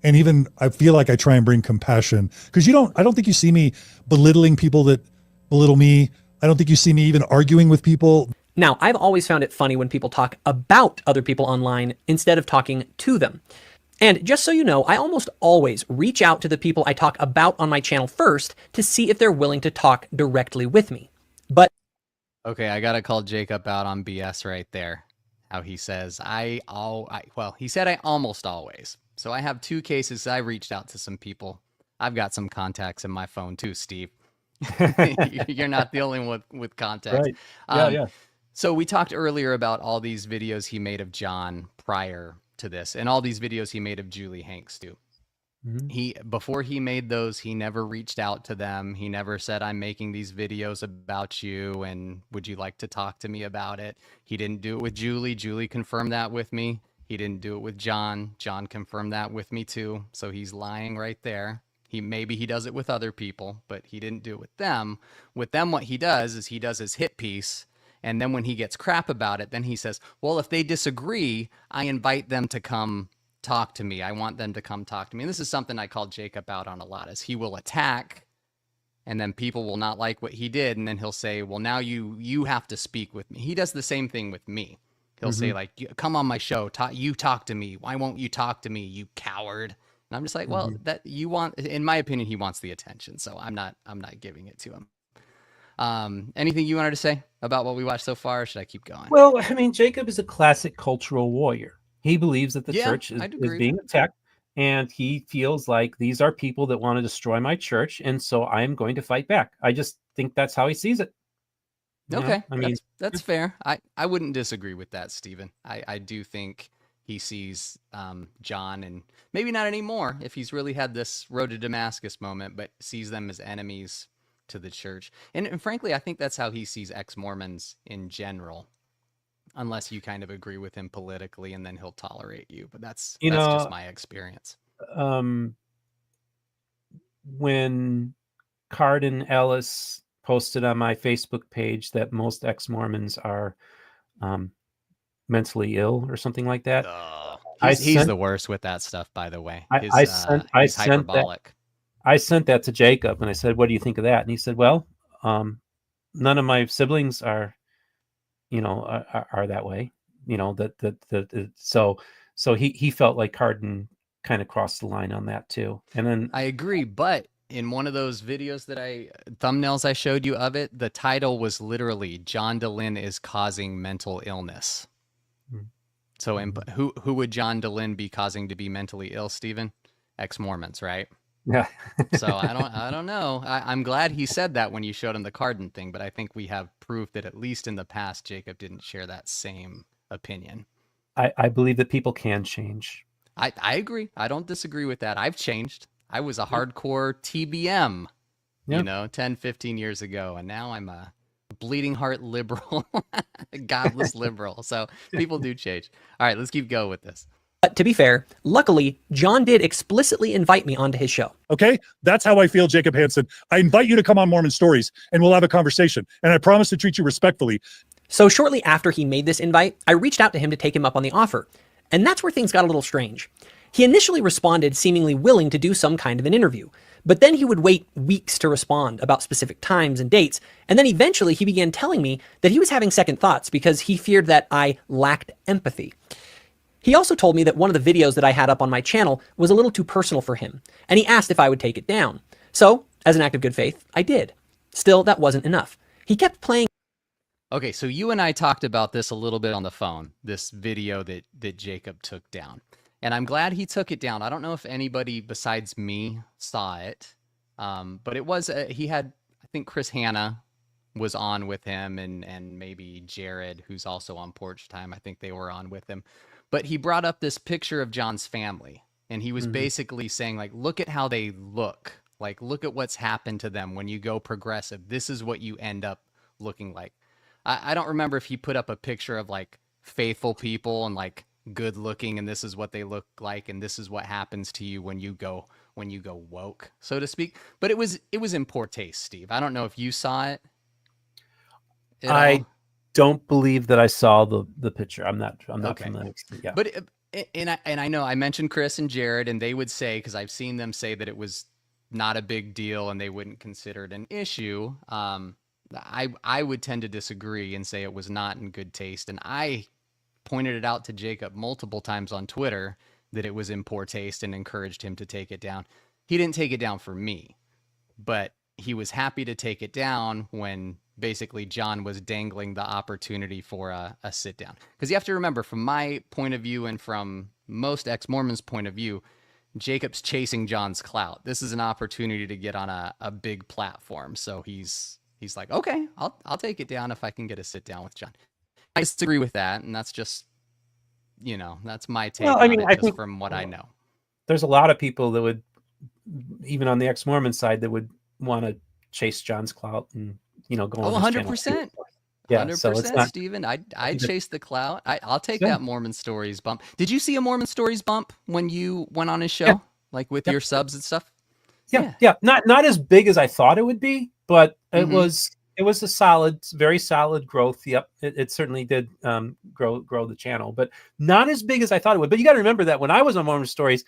[SPEAKER 4] And even I feel like I try and bring compassion because I don't think you see me belittling people that belittle me. I don't think you see me even arguing with people.
[SPEAKER 6] Now, I've always found it funny when people talk about other people online instead of talking to them. And just so you know, I almost always reach out to the people I talk about on my channel first to see if they're willing to talk directly with me. But
[SPEAKER 1] okay, I got to call Jacob out on BS right there. How he says, he said I almost always. So I have 2 cases. I reached out to some people. I've got some contacts in my phone too, Steve. You're not the only one with contacts.
[SPEAKER 2] Right. Yeah.
[SPEAKER 1] So we talked earlier about all these videos he made of John prior to this, and all these videos he made of Julie Hanks too. Before he made those, he never reached out to them. He never said, I'm making these videos about you and would you like to talk to me about it? He didn't do it with Julie. Julie confirmed that with me. He didn't do it with John. John confirmed that with me too. So he's lying right there. Maybe he does it with other people, but he didn't do it with them. With them, what he does is he does his hit piece. And then when he gets crap about it, then he says, well, if they disagree, I invite them to come talk to me. I want them to come talk to me. And this is something I call Jacob out on a lot, is he will attack and then people will not like what he did. And then he'll say, well, now you have to speak with me. He does the same thing with me. He'll say like, come on my show. You talk to me. Why won't you talk to me, you coward? And I'm just like, well, that you want, in my opinion, he wants the attention. So I'm not giving it to him. Anything you wanted to say about what we watched so far, or should I keep going?
[SPEAKER 2] Well, I mean, Jacob is a classic cultural warrior. He believes that the church is being attacked, and he feels like these are people that want to destroy my church, and so I am going to fight back. I just think that's how he sees it.
[SPEAKER 1] Okay,
[SPEAKER 2] I mean,
[SPEAKER 1] that's fair. I wouldn't disagree with that, Stephen. I do think he sees John, and maybe not anymore if he's really had this road to Damascus moment, but sees them as enemies to the church. And frankly, I think that's how he sees ex-Mormons in general, unless you kind of agree with him politically, and then he'll tolerate you. But that's just my experience.
[SPEAKER 2] When Cardin Ellis posted on my Facebook page that most ex-Mormons are mentally ill or something like that.
[SPEAKER 1] He's the worst with that stuff, by the way. He's hyperbolic.
[SPEAKER 2] I sent that to Jacob and I said, what do you think of that? And he said, well, none of my siblings are that way, so he felt like Cardin kind of crossed the line on that too. And then
[SPEAKER 1] I agree, but in one of those videos thumbnails I showed you of it, the title was literally John Dehlin is causing mental illness. So who would John Dehlin be causing to be mentally ill, Stephen? Ex-Mormons, right?
[SPEAKER 2] yeah,
[SPEAKER 1] So I don't know. I'm glad he said that when you showed him the Cardin thing, but I think we have proof that at least in the past, Jacob didn't share that same opinion.
[SPEAKER 2] I believe that people can change.
[SPEAKER 1] I agree. I don't disagree with that. I've changed. I was a hardcore TBM, 10, 15 years ago, and now I'm a bleeding heart liberal, godless liberal. So people do change. All right, let's keep going with this.
[SPEAKER 8] But to be fair, luckily, John did explicitly invite me onto his show.
[SPEAKER 4] Okay, that's how I feel, Jacob Hansen. I invite you to come on Mormon Stories, and we'll have a conversation. And I promise to treat you respectfully.
[SPEAKER 8] So shortly after he made this invite, I reached out to him to take him up on the offer. And that's where things got a little strange. He initially responded seemingly willing to do some kind of an interview, but then he would wait weeks to respond about specific times and dates, and then eventually he began telling me that he was having second thoughts because he feared that I lacked empathy. He also told me that one of the videos that I had up on my channel was a little too personal for him, and he asked if I would take it down. So, as an act of good faith, I did. Still, that wasn't enough. He kept playing.
[SPEAKER 1] Okay, so you and I talked about this a little bit on the phone, this video that Jacob took down. And I'm glad he took it down. I don't know if anybody besides me saw it, but it was, he had, I think Chris Hanna was on with him and maybe Jared, who's also on Porch Time. I think they were on with him. But he brought up this picture of John's family, and he was basically saying, like, look at how they look. Like, look at what's happened to them when you go progressive. This is what you end up looking like. I don't remember if he put up a picture of, like, faithful people and, like, good looking, and this is what they look like, and this is what happens to you when you go woke, so to speak. But it was in poor taste, Steve. I don't know if you saw it.
[SPEAKER 2] I don't believe that I saw the picture. I'm not
[SPEAKER 1] Okay.
[SPEAKER 2] familiar. Yeah.
[SPEAKER 1] But I know I mentioned Chris and Jared, and they would say, because I've seen them say that it was not a big deal and they wouldn't consider it an issue. I would tend to disagree and say it was not in good taste, and I pointed it out to Jacob multiple times on Twitter that it was in poor taste and encouraged him to take it down. He didn't take it down for me, but he was happy to take it down when basically John was dangling the opportunity for a sit down. Because you have to remember, from my point of view and from most ex-Mormons' point of view, Jacob's chasing John's clout. This is an opportunity to get on a big platform. So he's like, okay, I'll take it down if I can get a sit down with John. I disagree with that, and that's just, that's my take on it, just from what I know.
[SPEAKER 2] There's a lot of people that would, even on the ex-Mormon side, that would want to chase John's clout and, go on
[SPEAKER 1] 100%.
[SPEAKER 2] Yeah,
[SPEAKER 1] 100%,
[SPEAKER 2] so it's not,
[SPEAKER 1] Stephen. I'd chase the clout. I'll take that Mormon Stories bump. Did you see a Mormon Stories bump when you went on his show, like with your subs and stuff?
[SPEAKER 2] Yeah. Not as big as I thought it would be, but it was a very solid growth. Yep, it certainly did grow the channel, but not as big as I thought it would. But you got to remember that when I was on Mormon Stories,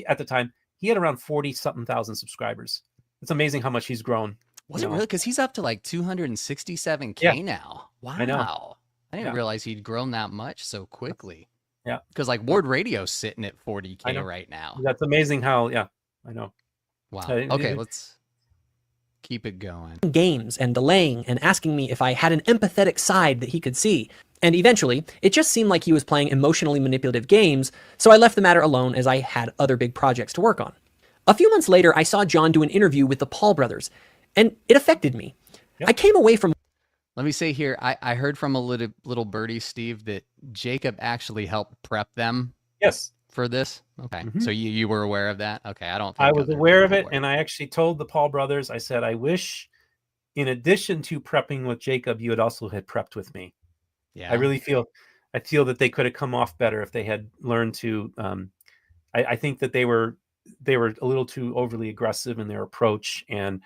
[SPEAKER 2] at the time he had around 40-something thousand subscribers. It's amazing how much he's grown.
[SPEAKER 1] Was it really? Because he's up to like 267K now. Wow.
[SPEAKER 2] I know.
[SPEAKER 1] I didn't realize he'd grown that much so quickly.
[SPEAKER 2] Yeah.
[SPEAKER 1] Because like Ward Radio's sitting at 40K right now.
[SPEAKER 2] That's amazing how, I know.
[SPEAKER 1] Wow. Okay, let's keep it going.
[SPEAKER 8] Games and delaying and asking me if I had an empathetic side that he could see. And eventually, it just seemed like he was playing emotionally manipulative games, so I left the matter alone as I had other big projects to work on. A few months later, I saw John do an interview with the Paul brothers, and it affected me. Yep. I came away from...
[SPEAKER 1] Let me say here, I heard from a little birdie, Steve, that Jacob actually helped prep them.
[SPEAKER 2] Yes.
[SPEAKER 1] For this? Okay. So you were aware of that? Okay, I don't think
[SPEAKER 2] I was aware of it, and I actually told the Paul brothers, I said, I wish, in addition to prepping with Jacob, you had also had prepped with me. Yeah. I feel that they could have come off better if they had learned to, I think that they were a little too overly aggressive in their approach, and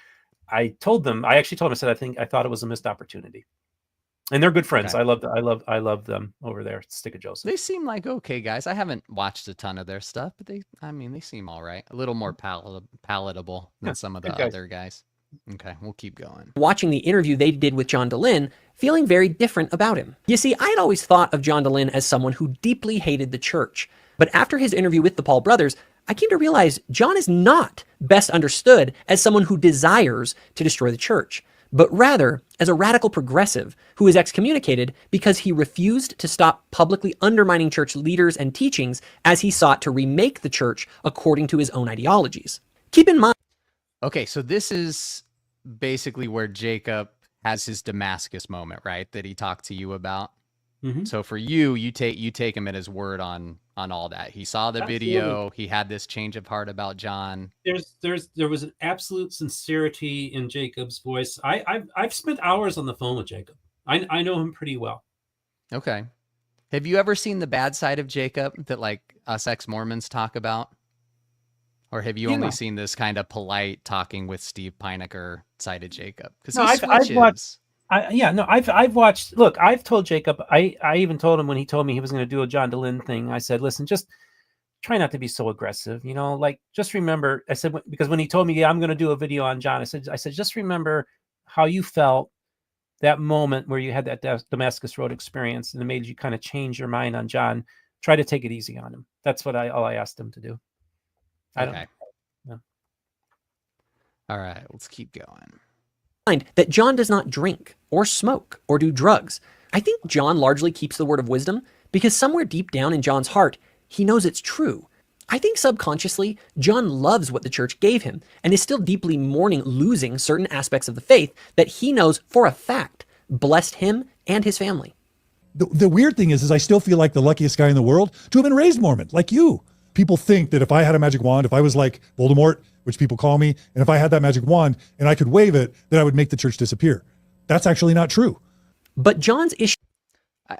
[SPEAKER 2] I actually told them, I said, I thought it was a missed opportunity. And they're good friends. Okay. I love them over there at Stick of Joseph.
[SPEAKER 1] They seem like okay guys. I haven't watched a ton of their stuff, but they seem all right. A little more palatable than some of the other guys. Okay, we'll keep going.
[SPEAKER 8] Watching the interview they did with John Dehlin, feeling very different about him. You see, I had always thought of John Dehlin as someone who deeply hated the church. But after his interview with the Paul brothers, I came to realize John is not best understood as someone who desires to destroy the church, but rather as a radical progressive who is excommunicated because he refused to stop publicly undermining church leaders and teachings as he sought to remake the church according to his own ideologies. Keep in mind.
[SPEAKER 1] Okay, so this is basically where Jacob has his Damascus moment, right? That he talked to you about.
[SPEAKER 2] Mhm.
[SPEAKER 1] So for you, you take him at his word on all that. He saw the video. He had this change of heart about John.
[SPEAKER 7] There was an absolute sincerity in Jacob's voice. I've spent hours on the phone with Jacob. I know him pretty well.
[SPEAKER 1] Okay. Have you ever seen the bad side of Jacob that like us ex-Mormons talk about? Or have you only seen this kind of polite talking with Steve Pynakker side of Jacob? Because
[SPEAKER 2] No,
[SPEAKER 1] he switches.
[SPEAKER 2] I've watched. I've watched. Look, I've told Jacob. I even told him when he told me he was going to do a John Dehlin thing. I said, listen, just try not to be so aggressive. You know, like just remember. I said because when he told me, yeah, I'm going to do a video on John. I said, just remember how you felt that moment where you had that Damascus Road experience, and it made you kind of change your mind on John. Try to take it easy on him. That's what all I asked him to do.
[SPEAKER 1] Okay. All right, let's keep going.
[SPEAKER 8] That John does not drink or smoke or do drugs. I think John largely keeps the word of wisdom because somewhere deep down in John's heart, he knows it's true. I think subconsciously, John loves what the church gave him and is still deeply mourning losing certain aspects of the faith that he knows for a fact blessed him and his family.
[SPEAKER 4] The weird thing is I still feel like the luckiest guy in the world to have been raised Mormon, like you. People think that if I had a magic wand, if I was like Voldemort, which people call me, and if I had that magic wand and I could wave it, then I would make the church disappear. That's actually not true.
[SPEAKER 8] But John's issue.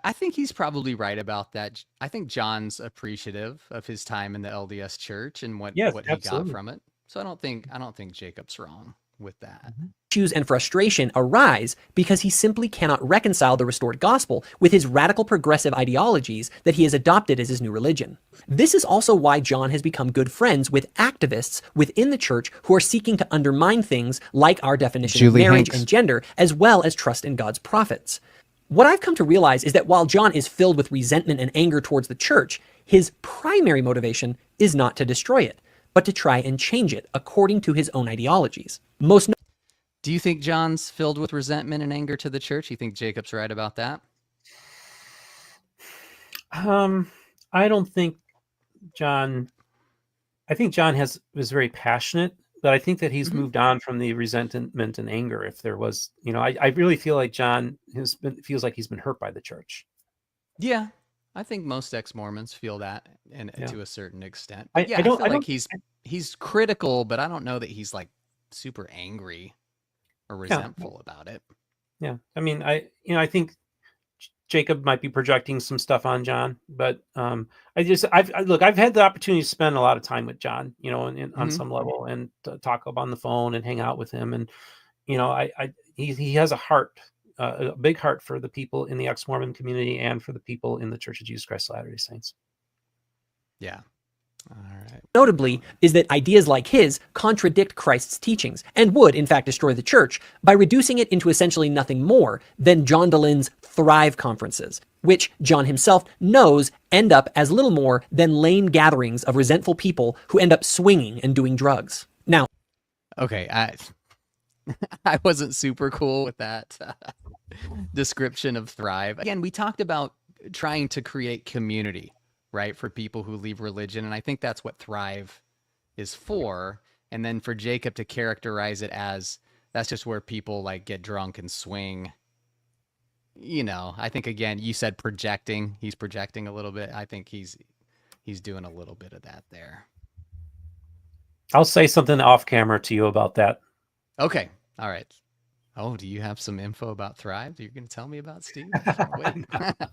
[SPEAKER 1] I think he's probably right about that. I think John's appreciative of his time in the LDS church and what he got from it. So I don't think Jacob's wrong with that.
[SPEAKER 8] Issues and frustration arise because he simply cannot reconcile the restored gospel with his radical progressive ideologies that he has adopted as his new religion. This is also why John has become good friends with activists within the church who are seeking to undermine things like our definition of marriage and gender, as well as trust in God's prophets. What I've come to realize is that while John is filled with resentment and anger towards the church, his primary motivation is not to destroy it, but to try and change it according to his own ideologies.
[SPEAKER 1] Do you think John's filled with resentment and anger to the church? You think Jacob's right about that?
[SPEAKER 2] I don't think John. I think John was very passionate, but I think that he's moved on from the resentment and anger. If there was, I really feel like John feels like he's been hurt by the church.
[SPEAKER 1] Yeah, I think most ex-Mormons feel that, and to a certain extent.
[SPEAKER 2] I
[SPEAKER 1] feel like he's critical, but I don't know that he's like super angry or resentful about it.
[SPEAKER 2] Yeah, I mean, I think Jacob might be projecting some stuff on John, but I've had the opportunity to spend a lot of time with John, on some level, and to talk up on the phone and hang out with him, and he has a heart, a big heart for the people in the ex-Mormon community and for the people in the Church of Jesus Christ of Latter-day Saints.
[SPEAKER 1] Yeah. All right.
[SPEAKER 8] Notably is that ideas like his contradict Christ's teachings and would, in fact, destroy the church by reducing it into essentially nothing more than John Dehlin's Thrive conferences, which John himself knows end up as little more than lame gatherings of resentful people who end up swinging and doing drugs. Now,
[SPEAKER 1] okay, I wasn't super cool with that description of Thrive. Again, we talked about trying to create community, right, for people who leave religion. And I think that's what Thrive is for. And then for Jacob to characterize it as that's just where people like get drunk and swing. I think, again, you said projecting. He's projecting a little bit. I think he's doing a little bit of that there.
[SPEAKER 2] I'll say something off camera to you about that.
[SPEAKER 1] Okay. All right. Oh, do you have some info about Thrive that you're going to tell me about, Steve? Wait.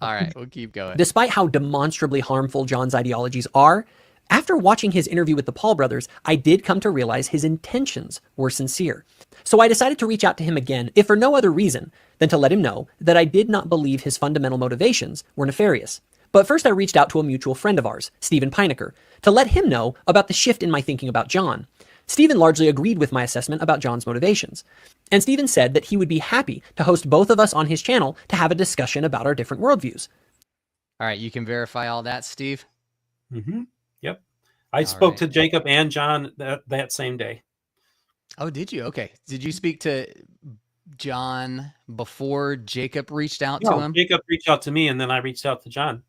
[SPEAKER 1] All right, we'll keep going.
[SPEAKER 8] Despite how demonstrably harmful John's ideologies are, after watching his interview with the Paul brothers, I did come to realize his intentions were sincere. So I decided to reach out to him again, if for no other reason than to let him know that I did not believe his fundamental motivations were nefarious. But first I reached out to a mutual friend of ours, Stephen Pynakker, to let him know about the shift in my thinking about John. Stephen largely agreed with my assessment about John's motivations. And Stephen said that he would be happy to host both of us on his channel to have a discussion about our different worldviews.
[SPEAKER 1] All right, you can verify all that, Steve?
[SPEAKER 2] Mm-hmm. Yep. I
[SPEAKER 1] All
[SPEAKER 2] spoke
[SPEAKER 1] right.
[SPEAKER 2] to Jacob and John that same day.
[SPEAKER 1] Oh, did you? Okay. Did you speak to John before Jacob reached out to
[SPEAKER 2] No,
[SPEAKER 1] him?
[SPEAKER 2] Jacob reached out to me, and then I reached out to John.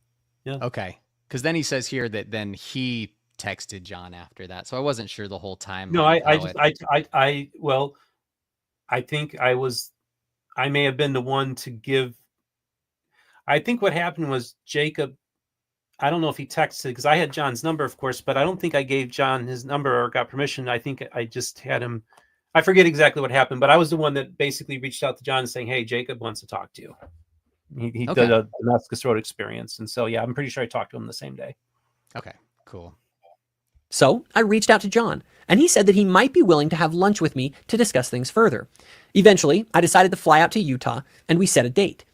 [SPEAKER 2] Yeah.
[SPEAKER 1] Okay. Because then he says here that then he texted John after that. So I wasn't sure the whole
[SPEAKER 2] No,
[SPEAKER 1] timeline of how it.
[SPEAKER 2] well, I think I may have been the one to give. I think what happened was Jacob, I don't know if he texted, because I had John's number, of course, but I don't think I gave John his number or got permission. I think I just had him. I forget exactly what happened, but I was the one that basically reached out to John saying, "Hey, Jacob wants to talk to you." He
[SPEAKER 1] Okay.
[SPEAKER 2] did a Damascus Road experience. And so, yeah, I'm pretty sure I talked to him the same day.
[SPEAKER 1] Okay. Cool.
[SPEAKER 8] So I reached out to John, and he said that he might be willing to have lunch with me to discuss things further. Eventually, I decided to fly out to Utah, and we set a date.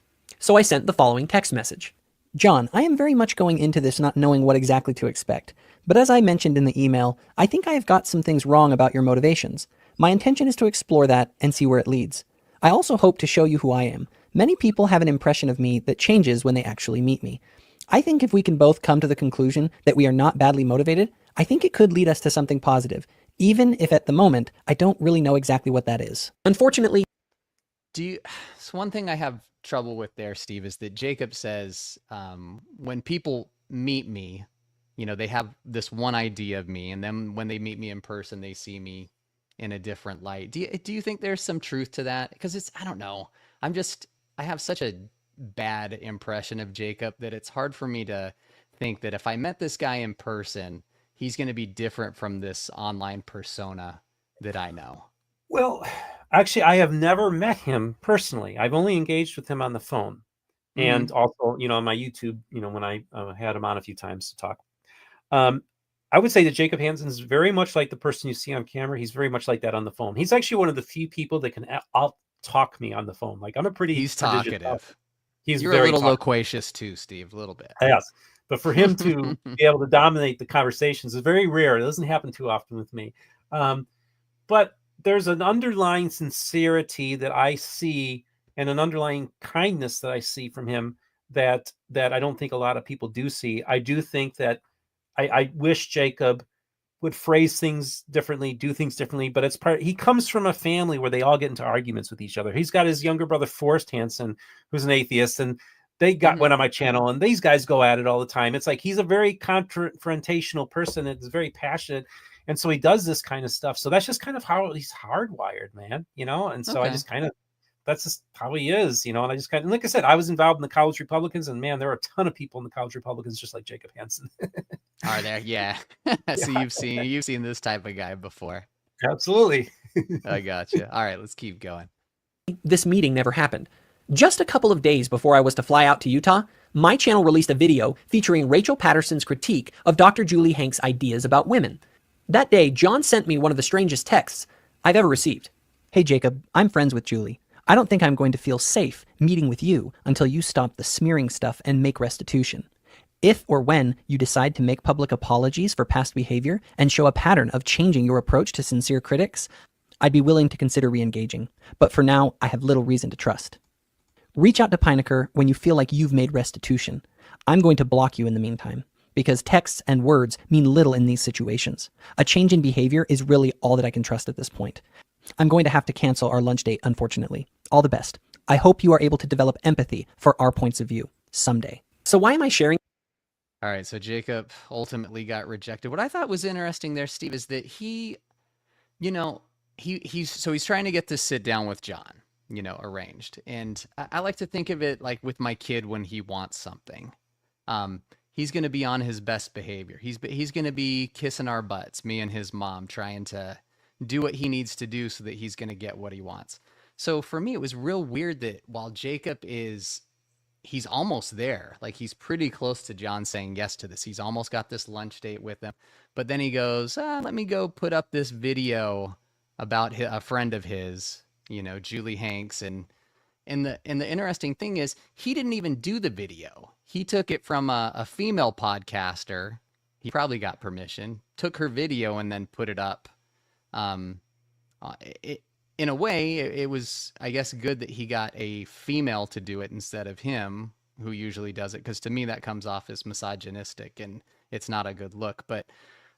[SPEAKER 8] So I sent the following text message. John, I am very much going into this not knowing what exactly to expect. But as I mentioned in the email, I think I have got some things wrong about your motivations. My intention is to explore that and see where it leads. I also hope to show you who I am. Many people have an impression of me that changes when they actually meet me. I think if we can both come to the conclusion that we are not badly motivated, I think it could lead us to something positive, even if at the moment I don't really know exactly what that is. Unfortunately,
[SPEAKER 1] So one thing I have trouble with there, Steve, is that Jacob says when people meet me, they have this one idea of me, and then when they meet me in person, they see me in a different light. Do you think there's some truth to that? Because I don't know. I have such a bad impression of Jacob that it's hard for me to think that if I met this guy in person, he's going to be different from this online persona that I know.
[SPEAKER 2] Well, actually, I have never met him personally. I've only engaged with him on the phone. And also, on my YouTube, when I had him on a few times to talk. I would say that Jacob Hansen is very much like the person you see on camera. He's very much like that on the phone. He's actually one of the few people that can out-talk me on the phone. Like, I'm a pretty
[SPEAKER 1] He's
[SPEAKER 2] prodigious
[SPEAKER 1] talkative.
[SPEAKER 2] He's
[SPEAKER 1] You're
[SPEAKER 2] very
[SPEAKER 1] a little
[SPEAKER 2] talkative.
[SPEAKER 1] loquacious too, Steve, a little bit.
[SPEAKER 2] Yes. But for him to be able to dominate the conversations is very rare. It doesn't happen too often with me. But there's an underlying sincerity that I see, and an underlying kindness that I see from him that I don't think a lot of people do see. I do think that I wish Jacob would phrase things differently, do things differently, but he comes from a family where they all get into arguments with each other. He's got his younger brother, Forrest Hansen, who's an atheist, and they went on my channel, and these guys go at it all the time. It's like he's a very confrontational person and is very passionate. And so he does this kind of stuff. So that's just kind of how he's hardwired, man, And so I just that's just how he is, and I just and like I said, I was involved in the college Republicans, and man, there are a ton of people in the college Republicans just like Jacob Hansen.
[SPEAKER 1] Are there? Yeah. So you've seen this type of guy before.
[SPEAKER 2] Absolutely.
[SPEAKER 1] I gotcha. All right, let's keep going.
[SPEAKER 8] this meeting never happened. Just a couple of days before I was to fly out to Utah, my channel released a video featuring Rachel Patterson's critique of Dr. Julie Hank's ideas about women. That day, John sent me one of the strangest texts I've ever received. Hey Jacob, I'm friends with Julie. I don't think I'm going to feel safe meeting with you until you stop the smearing stuff and make restitution. If or when you decide to make public apologies for past behavior and show a pattern of changing your approach to sincere critics, I'd be willing to consider re-engaging. But for now, I have little reason to trust. Reach out to Pynakker when you feel like you've made restitution. I'm going to block you in the meantime, because texts and words mean little in these situations. A change in behavior is really all that I can trust at this point. I'm going to have to cancel our lunch date, unfortunately. All the best. I hope you are able to develop empathy for our points of view someday. So why am I sharing?
[SPEAKER 1] All right, so Jacob ultimately got rejected. What I thought was interesting there, Steve, is that he's trying to get this sit down with John, arranged. And I like to think of it like with my kid when he wants something. He's going to be on his best behavior. He's going to be kissing our butts, me and his mom, trying to do what he needs to do so that he's going to get what he wants. So for me, it was real weird that while Jacob he's almost there, like he's pretty close to John saying yes to this. He's almost got this lunch date with him. But then he goes, let me go put up this video about a friend of his, Julie Hanks. And the interesting thing is he didn't even do the video. He took it from a female podcaster. He probably got permission, took her video and then put it up. In a way, it was, I guess, good that he got a female to do it instead of him, who usually does it, because to me that comes off as misogynistic and it's not a good look. But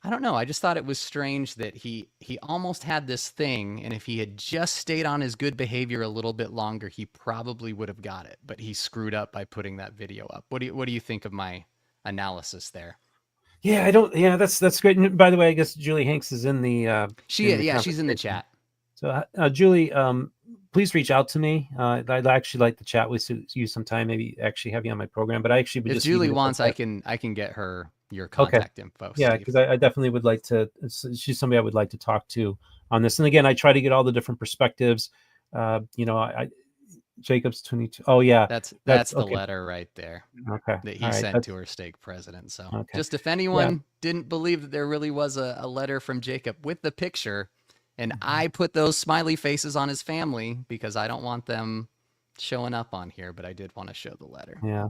[SPEAKER 1] I don't know. I just thought it was strange that he almost had this thing, and if he had just stayed on his good behavior a little bit longer, he probably would have got it. But he screwed up by putting that video up. What do you think of my analysis there?
[SPEAKER 2] Yeah, I don't. Yeah, that's great. And by the way, I guess Julie Hanks is in the.
[SPEAKER 1] She's in the
[SPEAKER 2] conversation.
[SPEAKER 1] chat.
[SPEAKER 2] So, Julie, please reach out to me. I'd actually like to chat with you sometime. Maybe actually have you on my program. But I actually would
[SPEAKER 1] if
[SPEAKER 2] just
[SPEAKER 1] Julie wants, I can get her your contact info.
[SPEAKER 2] Yeah,
[SPEAKER 1] Steve.
[SPEAKER 2] because I definitely would like to. She's somebody I would like to talk to on this. And again, I try to get all the different perspectives. Jacob's 22. Oh yeah,
[SPEAKER 1] that's the
[SPEAKER 2] okay.
[SPEAKER 1] letter right there.
[SPEAKER 2] Okay,
[SPEAKER 1] that he sent to her stake president. So just if anyone didn't believe that there really was a letter from Jacob with the picture, and I put those smiley faces on his family because I don't want them showing up on here, but I did want to show the letter.
[SPEAKER 2] Yeah.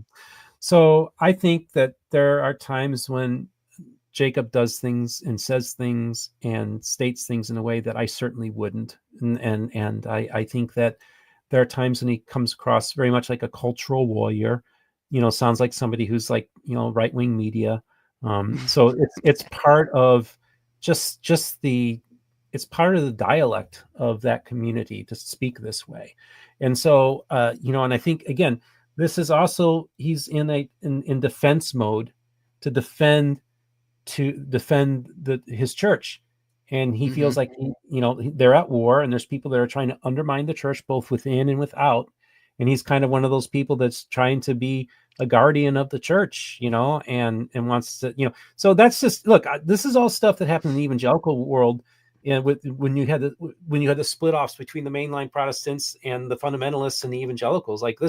[SPEAKER 2] So I think that there are times when Jacob does things and says things and states things in a way that I certainly wouldn't. And I think that there are times when he comes across very much like a cultural warrior, sounds like somebody who's like, right-wing media. So it's part of it's part of the dialect of that community to speak this way. And so, and I think, again, this is also, he's in defense mode to defend his church. And he feels like, they're at war and there's people that are trying to undermine the church, both within and without. And he's kind of one of those people that's trying to be a guardian of the church, and wants to, so that's just, look, this is all stuff that happened in the evangelical world. And when you had the split offs between the mainline Protestants and the fundamentalists and the evangelicals, like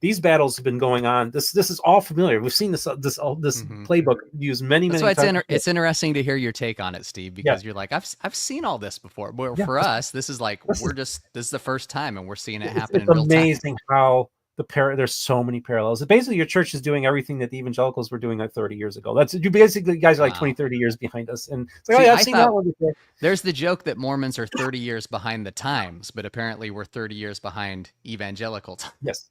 [SPEAKER 2] these battles have been going on. This is all familiar. We've seen this playbook used many times.
[SPEAKER 1] It's interesting to hear your take on it, Steve, because you're like, I've seen all this before. But for us, this is like this is the first time, and we're seeing it happen in real time.
[SPEAKER 2] It's amazing how there's so many parallels. Basically, your church is doing everything that the evangelicals were doing like 30 years ago. That's you basically guys are like 20, 30 years behind us. And it's like, I've seen that one before.
[SPEAKER 1] There's the joke that Mormons are 30 years behind the times, but apparently we're 30 years behind evangelical times.
[SPEAKER 2] Yes.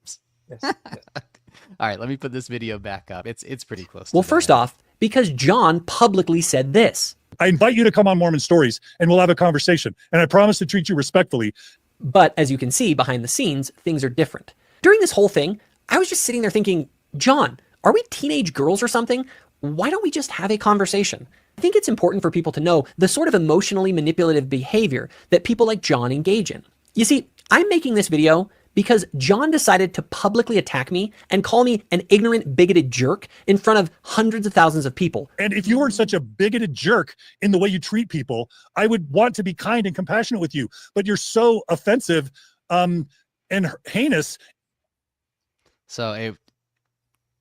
[SPEAKER 1] All right, let me put this video back up. It's pretty close.
[SPEAKER 8] Well, first off, because John publicly said this.
[SPEAKER 4] I invite you to come on Mormon Stories and we'll have a conversation. And I promise to treat you respectfully.
[SPEAKER 8] But as you can see behind the scenes, things are different. During this whole thing, I was just sitting there thinking, John, are we teenage girls or something? Why don't we just have a conversation? I think it's important for people to know the sort of emotionally manipulative behavior that people like John engage in. You see, I'm making this video because John decided to publicly attack me and call me an ignorant, bigoted jerk in front of hundreds of thousands of people.
[SPEAKER 4] And if you weren't such a bigoted jerk in the way you treat people, I would want to be kind and compassionate with you. But you're so offensive and heinous.
[SPEAKER 1] So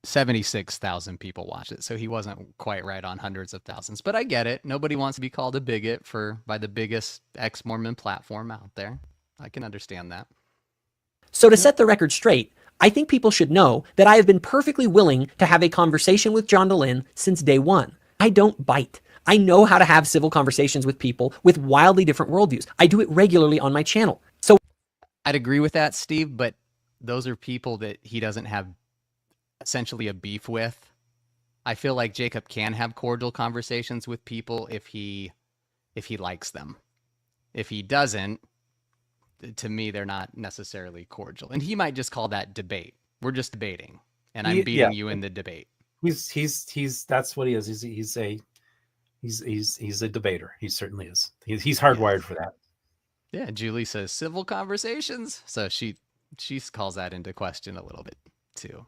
[SPEAKER 1] 76,000 people watched it. So he wasn't quite right on hundreds of thousands. But I get it. Nobody wants to be called a bigot by the biggest ex-Mormon platform out there. I can understand that.
[SPEAKER 8] So to set the record straight, I think people should know that I have been perfectly willing to have a conversation with John Dehlin since day one. I don't bite. I know how to have civil conversations with people with wildly different worldviews. I do it regularly on my channel. So
[SPEAKER 1] I'd agree with that, Steve, but those are people that he doesn't have essentially a beef with. I feel like Jacob can have cordial conversations with people if he likes them. If he doesn't, to me, they're not necessarily cordial. And he might just call that debate. We're just debating, and I'm beating you in the debate.
[SPEAKER 2] He's that's what he is. He's a debater. He certainly is. He's hardwired for that.
[SPEAKER 1] Yeah, Julie says civil conversations. So she calls that into question a little bit too.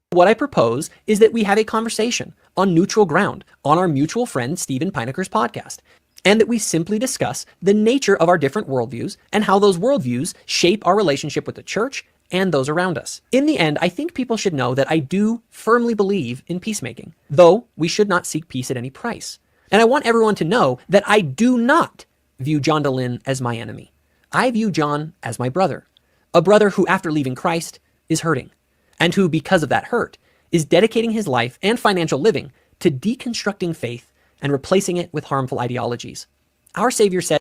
[SPEAKER 8] What I propose is that we have a conversation on neutral ground on our mutual friend Stephen Pynakker's podcast, and that we simply discuss the nature of our different worldviews and how those worldviews shape our relationship with the church and those around us. In the end, I think people should know that I do firmly believe in peacemaking, though we should not seek peace at any price. And I want everyone to know that I do not view John Dehlin as my enemy. I view John as my brother, a brother who, after leaving Christ, is hurting, and who, because of that hurt, is dedicating his life and financial living to deconstructing faith and replacing it with harmful ideologies. Our Savior said,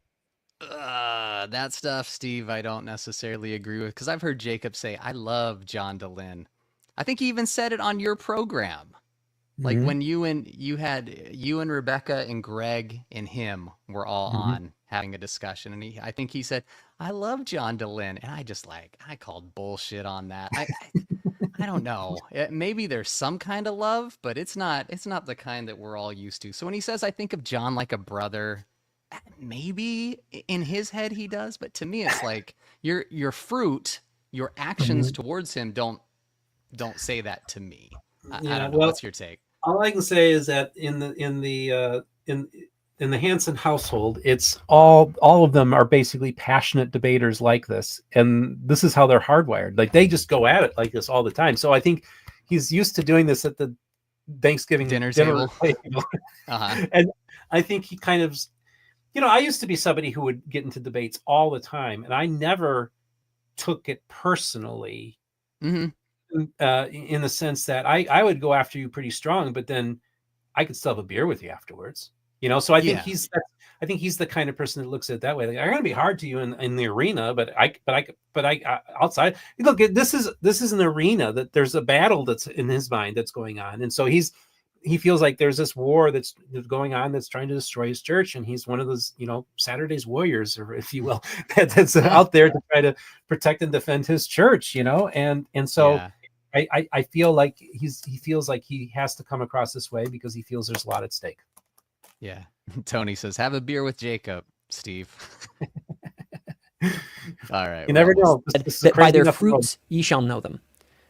[SPEAKER 1] that stuff, Steve, I don't necessarily agree with, because I've heard Jacob say, I love John Dehlin. I think he even said it on your program. Like
[SPEAKER 4] Mhm.
[SPEAKER 1] when you and Rebecca and Greg and him were all
[SPEAKER 4] Mhm.
[SPEAKER 1] on having a discussion, and I think he said, "I love John Dehlin," and I called bullshit on that. I don't know. Maybe there's some kind of love, but it's not the kind that we're all used to. So when he says, "I think of John like a brother," maybe in his head he does, but to me it's like your fruit, your actions
[SPEAKER 4] Mhm.
[SPEAKER 1] towards him don't say that to me. I
[SPEAKER 7] Yeah,
[SPEAKER 1] don't know.
[SPEAKER 7] well,
[SPEAKER 1] What's your take?
[SPEAKER 7] all I can say is that in the Hansen household, it's all of them are basically passionate debaters like this, and this is how they're hardwired. Like they just go at it like this all the time. So I think he's used to doing this at the Thanksgiving
[SPEAKER 1] Dinner
[SPEAKER 7] dinner
[SPEAKER 1] table.
[SPEAKER 7] table,
[SPEAKER 1] Uh-huh.
[SPEAKER 7] and I think he kind of, I used to be somebody who would get into debates all the time, and I never took it personally
[SPEAKER 1] Hmm.
[SPEAKER 7] in the sense that I would go after you pretty strong, but then I could still have a beer with you afterwards. So
[SPEAKER 1] Yeah.
[SPEAKER 7] I think he's the kind of person that looks at it that way. Like, I'm going to be hard to you in the arena, but I outside. Look, this is an arena that there's a battle that's in his mind that's going on, and so he feels like there's this war that's going on that's trying to destroy his church, and he's one of those Saturday's warriors, or if you will, that's out there to try to protect and defend his church. And so
[SPEAKER 1] Yeah.
[SPEAKER 7] I feel like he feels like he has to come across this way because he feels there's a lot at stake.
[SPEAKER 1] Yeah. Tony says, "Have a beer with Jacob, Steve." All right.
[SPEAKER 7] You never know. This is
[SPEAKER 8] That by
[SPEAKER 7] crazy
[SPEAKER 8] their
[SPEAKER 7] enough road.
[SPEAKER 8] fruits ye shall know them.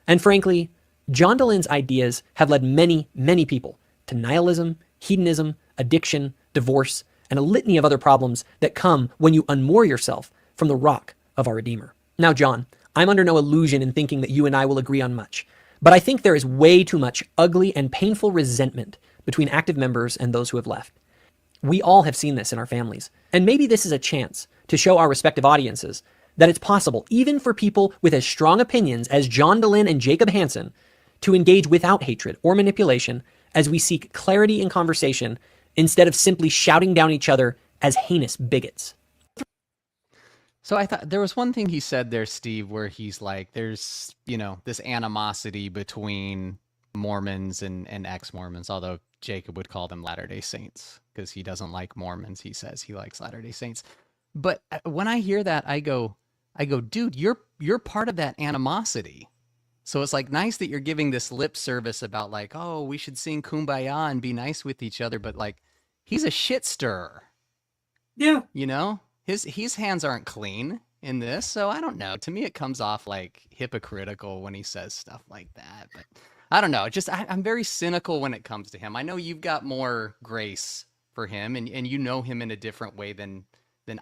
[SPEAKER 8] And frankly, John Dehlin's ideas have led many, many people to nihilism, hedonism, addiction, divorce, and a litany of other problems that come when you unmoor yourself from the rock of our Redeemer. Now, John, I'm under no illusion in thinking that you and I will agree on much, but I think there is way too much ugly and painful resentment between active members and those who have left. We all have seen this in our families, and maybe this is a chance to show our respective audiences that it's possible, even for people with as strong opinions as John Dehlin and Jacob Hansen, to engage without hatred or manipulation as we seek clarity in conversation instead of simply shouting down each other as heinous bigots.
[SPEAKER 1] So I thought there was one thing he said there, Steve, where he's like, there's, this animosity between Mormons and ex-Mormons, although Jacob would call them Latter-day Saints because he doesn't like Mormons. He says he likes Latter-day Saints. But when I hear that, I go, dude, you're part of that animosity. So it's like nice that you're giving this lip service about like, oh, we should sing Kumbaya and be nice with each other, but like, he's a shit stirrer.
[SPEAKER 7] Yeah.
[SPEAKER 1] His hands aren't clean in this, so I don't know. To me, it comes off like hypocritical when he says stuff like that. But I don't know. I'm very cynical when it comes to him. I know you've got more grace for him, and you know him in a different way than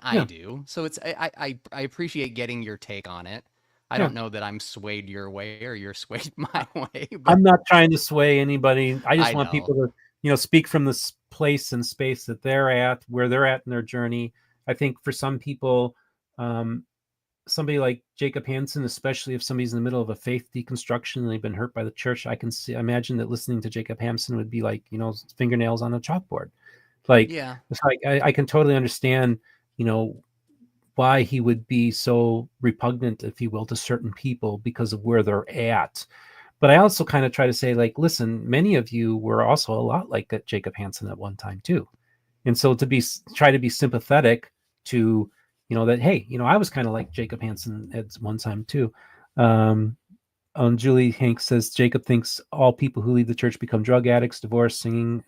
[SPEAKER 1] I do. So I appreciate getting your take on it. I don't know that I'm swayed your way or you're swayed my way. But
[SPEAKER 7] I'm not trying to sway anybody. I just
[SPEAKER 1] I
[SPEAKER 7] want
[SPEAKER 1] know.
[SPEAKER 7] people to, speak from this place and space that they're at, where they're at in their journey. I think for some people, somebody like Jacob Hansen, especially if somebody's in the middle of a faith deconstruction and they've been hurt by the church, I imagine that listening to Jacob Hansen would be like, fingernails on a chalkboard. Like,
[SPEAKER 1] Yeah.
[SPEAKER 7] it's like I can totally understand, why he would be so repugnant, if you will, to certain people because of where they're at. But I also kind of try to say, like, listen, many of you were also a lot like that Jacob Hansen at one time too. And so try to be sympathetic to, that, hey, I was kind of like Jacob Hansen at one time too. Julie Hanks says Jacob thinks all people who leave the church become drug addicts, divorced, swinging,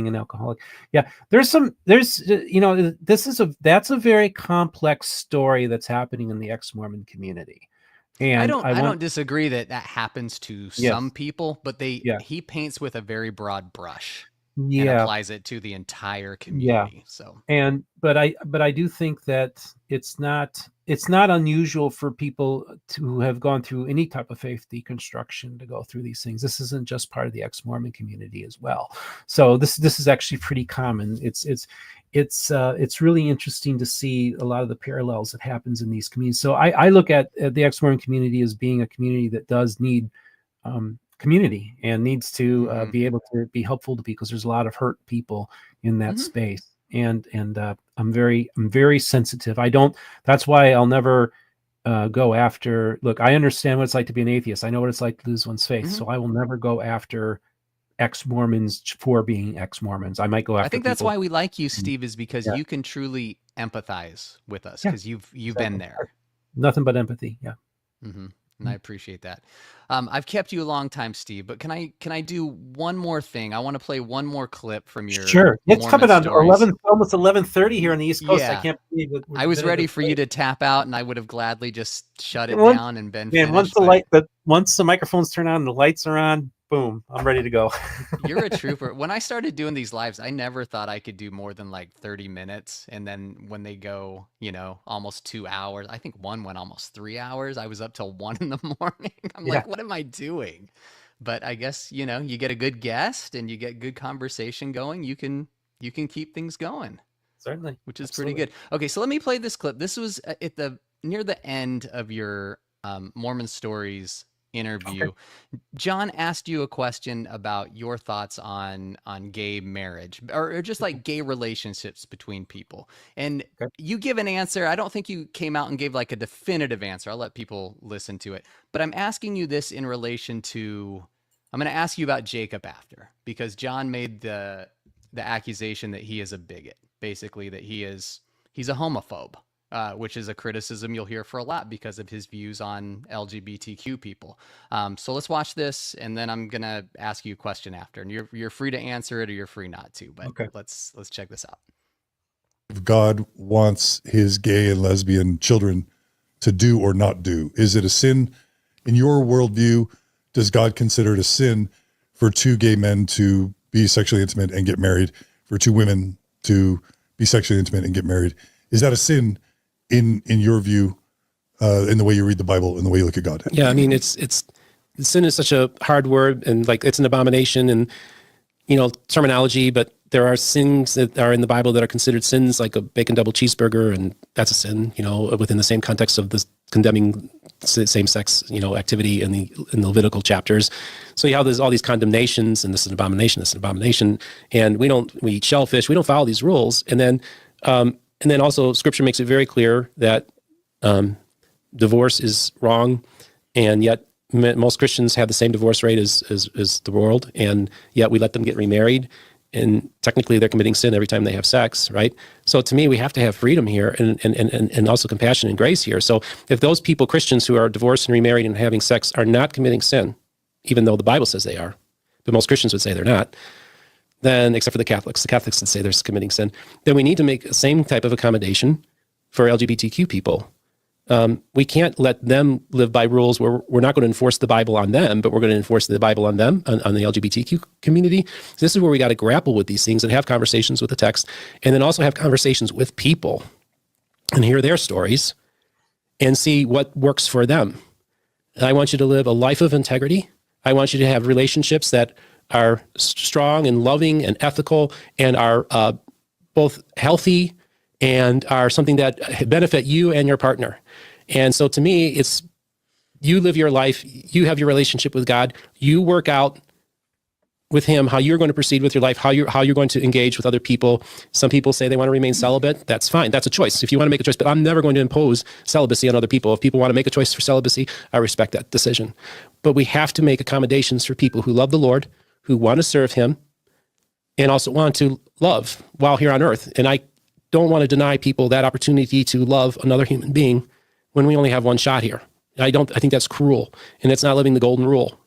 [SPEAKER 7] and alcoholic. Yeah, that's a very complex story that's happening in the ex-Mormon community. And
[SPEAKER 1] I don't disagree that happens to some people, but he paints with a very broad brush and applies it to the entire community. So
[SPEAKER 7] but I do think that it's not unusual for people to have gone through any type of faith deconstruction to go through these things. This isn't just part of the ex-Mormon community as well. So this is actually pretty common. It's really interesting to see a lot of the parallels that happens in these communities. So I look at the ex-Mormon community as being a community that does need community and needs to be able to be helpful to people, because there's a lot of hurt people in that space. And I'm very sensitive. That's why I'll never go after. Look, I understand what it's like to be an atheist. I know what it's like to lose one's faith. So I will never go after ex-Mormons for being ex-Mormons. I might go after
[SPEAKER 1] I think that's
[SPEAKER 7] people.
[SPEAKER 1] why we like you, Steve, is because
[SPEAKER 7] Yeah.
[SPEAKER 1] you can truly empathize with us
[SPEAKER 7] Yeah,
[SPEAKER 1] because you've
[SPEAKER 7] exactly.
[SPEAKER 1] been there.
[SPEAKER 7] Nothing but empathy. Yeah.
[SPEAKER 1] And I appreciate that. I've kept you a long time, Steve, but can I do one more thing? I want to play one more clip from your
[SPEAKER 7] Sure. It's
[SPEAKER 1] Mormon
[SPEAKER 7] coming on
[SPEAKER 1] stories.
[SPEAKER 7] almost 11:30 here on the East Coast. I
[SPEAKER 1] Yeah.
[SPEAKER 7] can't believe it.
[SPEAKER 1] I was ready for you to tap out, and I would have gladly just shut it
[SPEAKER 7] Once-
[SPEAKER 1] down and been
[SPEAKER 7] Man,
[SPEAKER 1] finished.
[SPEAKER 7] once the microphones turn on and the lights are on, boom, I'm ready to go.
[SPEAKER 1] You're a trooper. When I started doing these lives, I never thought I could do more than like 30 minutes. And then when they go, almost 2 hours, I think one went almost 3 hours. I was up till 1 in the morning. I'm like, what am I doing? But I guess, you get a good guest and you get good conversation going. You can keep things going.
[SPEAKER 7] Certainly.
[SPEAKER 1] Which is
[SPEAKER 7] Absolutely.
[SPEAKER 1] pretty good. Okay, so let me play this clip. This was near the end of your Mormon Stories interview.
[SPEAKER 7] Okay.
[SPEAKER 1] John asked you a question about your thoughts on gay marriage or just like gay relationships between people. And you give an answer. I don't think you came out and gave like a definitive answer. I'll let people listen to it. But I'm asking you this in relation to, I'm going to ask you about Jacob after, because John made the accusation that he is a bigot, basically that he's a homophobe. Which is a criticism you'll hear for a lot because of his views on LGBTQ people. So let's watch this, and then I'm gonna ask you a question after, and you're free to answer it or you're free not to. But let's check this out.
[SPEAKER 4] If God wants his gay and lesbian children to do or not do, is it a sin in your worldview? Does God consider it a sin for two gay men to be sexually intimate and get married, for two women to be sexually intimate and get married? Is that a sin in your view, in the way you read the Bible, in the way you look at God?
[SPEAKER 3] Yeah, I mean, it's sin is such a hard word, and like it's an abomination, and terminology. But there are sins that are in the Bible that are considered sins, like a bacon double cheeseburger, and that's a sin. Within the same context of this condemning same-sex, activity in the Levitical chapters. So you have all these condemnations, and this is an abomination, this is an abomination, and we eat shellfish, we don't follow these rules, and then also Scripture makes it very clear that divorce is wrong, and yet most Christians have the same divorce rate as the world, and yet we let them get remarried, and technically they're committing sin every time they have sex, right? So to me, we have to have freedom here and also compassion and grace here. So if those people, Christians who are divorced and remarried and having sex, are not committing sin, even though the Bible says they are, but most Christians would say they're not, then, except for the Catholics would say they're committing sin, then we need to make the same type of accommodation for LGBTQ people. We can't let them live by rules where we're not going to enforce the Bible on them, but we're going to enforce the Bible on them, on the LGBTQ community. So this is where we got to grapple with these things and have conversations with the text, and then also have conversations with people and hear their stories and see what works for them. I want you to live a life of integrity. I want you to have relationships that are strong and loving and ethical and are both healthy and are something that benefit you and your partner. And so to me, it's you live your life, you have your relationship with God, you work out with him how you're going to proceed with your life, how you're going to engage with other people. Some people say they want to remain celibate. That's fine. That's a choice. If you want to make a choice, but I'm never going to impose celibacy on other people. If people want to make a choice for celibacy, I respect that decision. But we have to make accommodations for people who love the Lord, who want to serve him, and also want to love while here on earth. And I don't want to deny people that opportunity to love another human being when we only have one shot here. I think that's cruel, and it's not living the golden rule.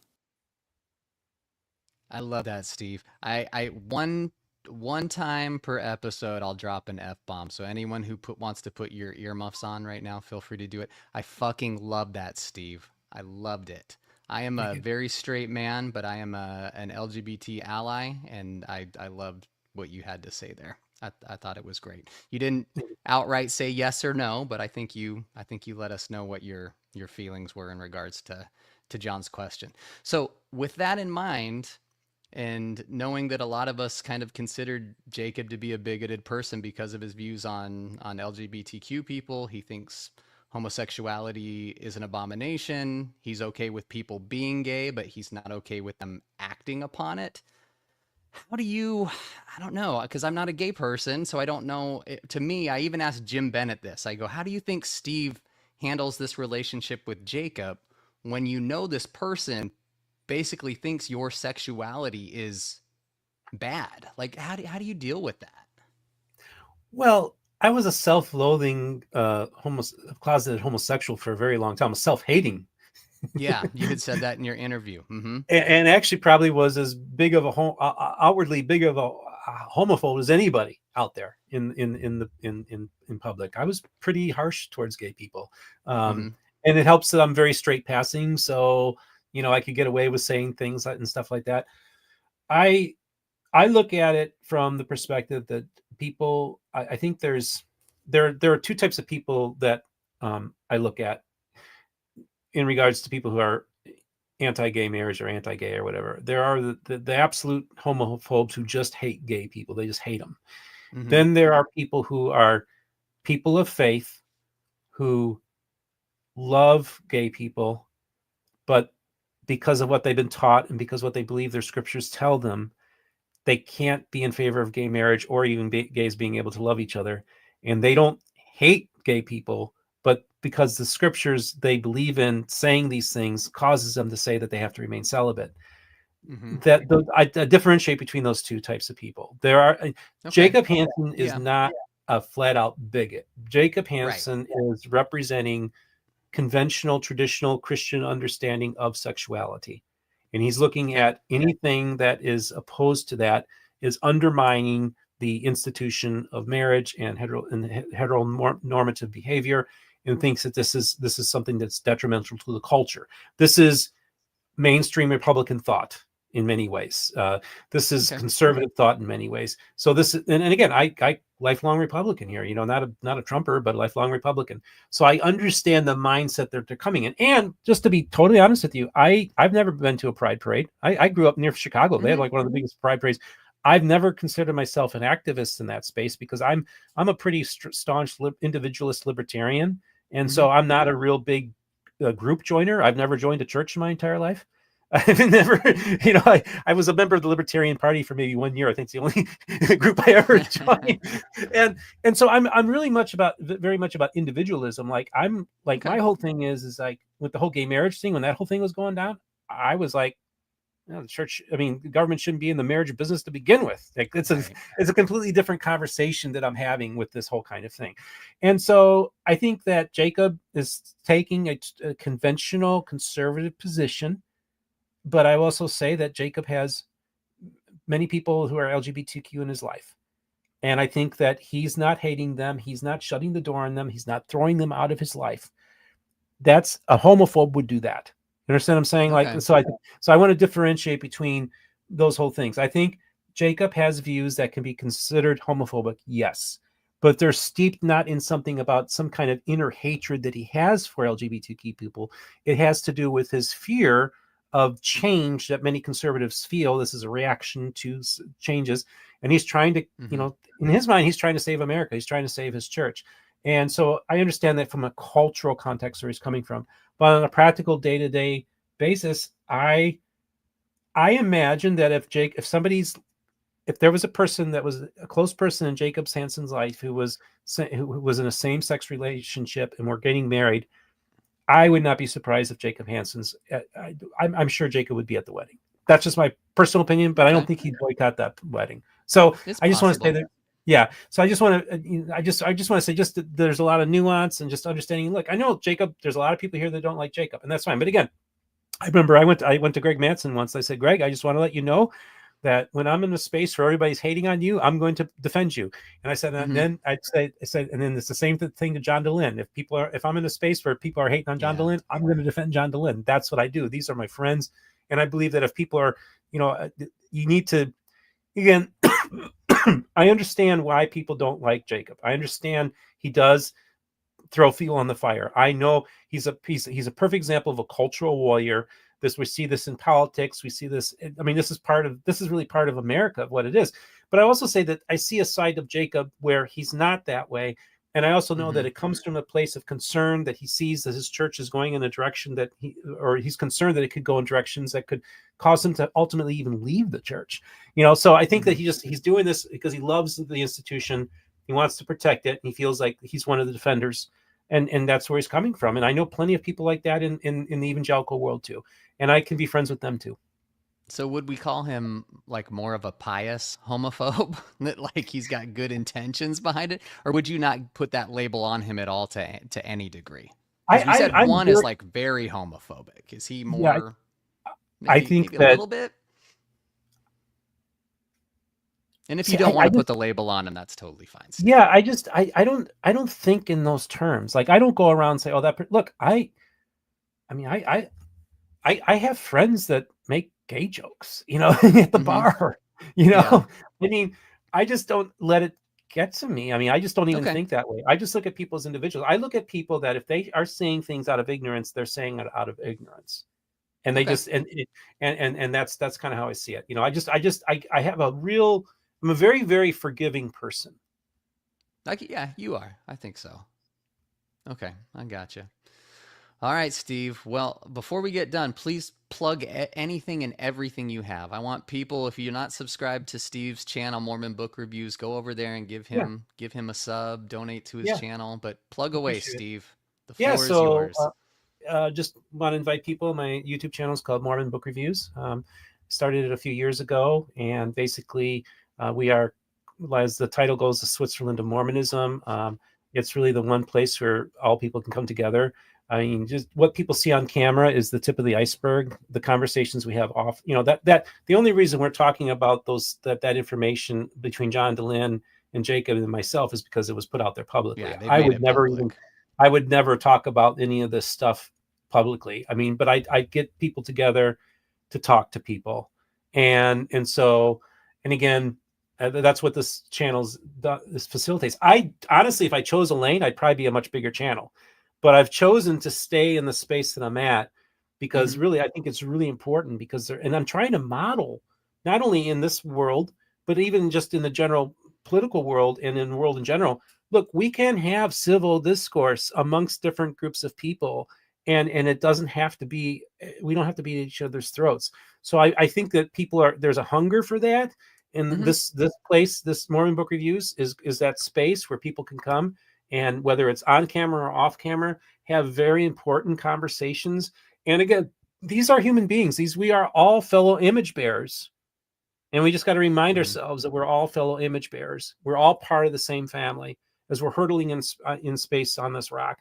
[SPEAKER 1] I love that, Steve. I one time per episode, I'll drop an F-bomb. So anyone who wants to put your earmuffs on right now, feel free to do it. I fucking love that, Steve. I loved it. I am a very straight man, but I am an LGBT ally, and I loved what you had to say there. I thought it was great. You didn't outright say yes or no, but I think you let us know what your feelings were in regards to John's question. So with that in mind, and knowing that a lot of us kind of considered Jacob to be a bigoted person because of his views on LGBTQ people, he thinks homosexuality is an abomination. He's okay with people being gay, but he's not okay with them acting upon it. How do you, I don't know, because I'm not a gay person, so I don't know. To me, I even asked Jim Bennett this. I go, how do you think Steve handles this relationship with Jacob when you know this person basically thinks your sexuality is bad. Like, how do you deal with that?
[SPEAKER 2] Well, I was a self-loathing, closeted homosexual for a very long time, a self-hating,
[SPEAKER 1] Yeah, you had said that in your interview. Mm-hmm.
[SPEAKER 2] and actually probably was as big of a outwardly big of a homophobe as anybody out there in public. I was pretty harsh towards gay people,
[SPEAKER 1] Mm-hmm.
[SPEAKER 2] and it helps that I'm very straight passing, so I could get away with saying things and stuff like that. I look at it from the perspective that people, I think there are two types of people that I look at in regards to people who are anti-gay marriage or anti-gay or whatever. There are the absolute homophobes who just hate gay people. They just hate them.
[SPEAKER 1] Mm-hmm.
[SPEAKER 2] Then there are people who are people of faith who love gay people, but because of what they've been taught and because what they believe their scriptures tell them, they can't be in favor of gay marriage or even gays being able to love each other. And they don't hate gay people, but because the scriptures they believe in saying these things causes them to say that they have to remain celibate.
[SPEAKER 1] Mm-hmm.
[SPEAKER 2] I differentiate between those two types of people. There are Jacob Hansen is
[SPEAKER 1] Yeah.
[SPEAKER 2] not a flat out bigot. Jacob Hansen is representing conventional, traditional Christian understanding of sexuality. And he's looking at anything that is opposed to that is undermining the institution of marriage and heteronormative behavior, and thinks that this is something that's detrimental to the culture. This is mainstream Republican thought in many ways. This is conservative thought in many ways. So this, and again, I lifelong Republican here, not a Trumper, but a lifelong Republican. So I understand the mindset that they're coming in. And just to be totally honest with you, I've never been to a pride parade. I grew up near Chicago. They have like one of the biggest pride parades. I've never considered myself an activist in that space because I'm a pretty staunch individualist libertarian. And so I'm not a real big group joiner. I've never joined a church in my entire life. I've never, I was a member of the Libertarian Party for maybe 1 year. I think it's the only group I ever joined. And so I'm really very much about individualism. Like my whole thing is like with the whole gay marriage thing, when that whole thing was going down, I was like, the church, the government shouldn't be in the marriage business to begin with. Like it's a completely different conversation that I'm having with this whole kind of thing. And so I think that Jacob is taking a conventional conservative position. But I also say that Jacob has many people who are LGBTQ in his life. And I think that he's not hating them. He's not shutting the door on them. He's not throwing them out of his life. That's a homophobe would do that. You understand what I'm saying?
[SPEAKER 1] Okay.
[SPEAKER 2] Like, so I want to differentiate between those whole things. I think Jacob has views that can be considered homophobic. Yes. But they're steeped not in something about some kind of inner hatred that he has for LGBTQ people. It has to do with his fear of change that many conservatives feel. This is a reaction to changes. And he's trying to, in his mind, he's trying to save America. He's trying to save his church. And so I understand that from a cultural context where he's coming from. But on a practical day-to-day basis, I imagine that if there was a person that was a close person in Jacob Hansen's life who was in a same-sex relationship and were getting married, I would not be surprised if Jacob Hansen's. I'm sure Jacob would be at the wedding. That's just my personal opinion, but I don't think he'd boycott that wedding. So I just want to say that. Yeah. So I just want to say just that there's a lot of nuance and just understanding. Look, I know Jacob. There's a lot of people here that don't like Jacob, and that's fine. But again, I remember I went to Greg Manson once. I said, Greg, I just want to let you know that when I'm in a space where everybody's hating on you, I'm going to defend you. And I said, and then I said, and then it's the same thing to John Dehlin. If I'm in a space where people are hating on John Dehlin, I'm going to defend John Dehlin. That's what I do. These are my friends. And I believe that if people are, you need to, again, I understand why people don't like Jacob. I understand he does throw fuel on the fire. I know he's a perfect example of a cultural warrior. We see this in politics. We see this. This is really part of America, of what it is. But I also say that I see a side of Jacob where he's not that way. And I also know that it comes from a place of concern that he sees that his church is going in a direction that he's concerned that it could go in directions that could cause him to ultimately even leave the church. So I think that he's doing this because he loves the institution. He wants to protect it. And he feels like he's one of the defenders. and that's where he's coming from. And I know plenty of people like that in the evangelical world too, and I can be friends with them too.
[SPEAKER 1] So would we call him like more of a pious homophobe that like he's got good intentions behind it, or would you not put that label on him at all to any degree? Because we said
[SPEAKER 2] I'm
[SPEAKER 1] one
[SPEAKER 2] very,
[SPEAKER 1] is like very homophobic. Is he
[SPEAKER 2] yeah,
[SPEAKER 1] more?
[SPEAKER 2] I
[SPEAKER 1] Maybe
[SPEAKER 2] think
[SPEAKER 1] a
[SPEAKER 2] that,
[SPEAKER 1] little bit. And if you don't want to put the label on him, that's totally fine, Steve.
[SPEAKER 2] yeah, I don't think in those terms. Like I don't go around and say, oh, look, I mean, I have friends that make gay jokes, you know, at the bar, you know.
[SPEAKER 1] Yeah.
[SPEAKER 2] I mean, I just don't let it get to me. I mean, I just don't even
[SPEAKER 1] Okay.
[SPEAKER 2] think that way. I just look at people as individuals. I look at people that if they are saying things out of ignorance, they're saying it out of ignorance. And they
[SPEAKER 1] Okay.
[SPEAKER 2] just and that's kind of how I see it. You know, I have a real, I'm a very, very forgiving person.
[SPEAKER 1] Like, yeah, you are. I think so. Okay, I gotcha. All right, Steve. Well, before we get done, please plug anything and everything you have. I want people, if you're not subscribed to Steve's channel, Mormon Book Reviews, go over there and give him a sub, donate to his
[SPEAKER 2] Yeah.
[SPEAKER 1] channel. But plug away,
[SPEAKER 2] Appreciate it.
[SPEAKER 1] Steve. The
[SPEAKER 2] Yeah,
[SPEAKER 1] floor is
[SPEAKER 2] so
[SPEAKER 1] yours.
[SPEAKER 2] just want to invite people. My YouTube channel is called Mormon Book Reviews. Started it a few years ago, and basically we are, as the title goes, the Switzerland of Mormonism. It's really the one place where all people can come together. I mean, just what people see on camera is the tip of the iceberg. The conversations we have off, you know, that the only reason we're talking about that information between John Dehlin and Jacob and myself is because it was put out there publicly.
[SPEAKER 1] Yeah, they
[SPEAKER 2] I
[SPEAKER 1] made
[SPEAKER 2] would
[SPEAKER 1] it
[SPEAKER 2] never
[SPEAKER 1] public.
[SPEAKER 2] I would never talk about any of this stuff publicly. I mean, but I get people together to talk to people, and so, and again, that's what this this facilitates. I honestly, if I chose a lane, I'd probably be a much bigger channel, but I've chosen to stay in the space that I'm at because really, I think it's really important because and I'm trying to model not only in this world, but even just in the general political world and in the world in general. Look, we can have civil discourse amongst different groups of people, and it doesn't have to be, we don't have to be at each other's throats. So I think that there's a hunger for that. And this place, this Mormon Book Reviews is that space where people can come and, whether it's on camera or off camera, have very important conversations. And again, these are human beings. We are all fellow image bearers. And we just got to remind ourselves that we're all fellow image bearers. We're all part of the same family as we're hurtling in space on this rock.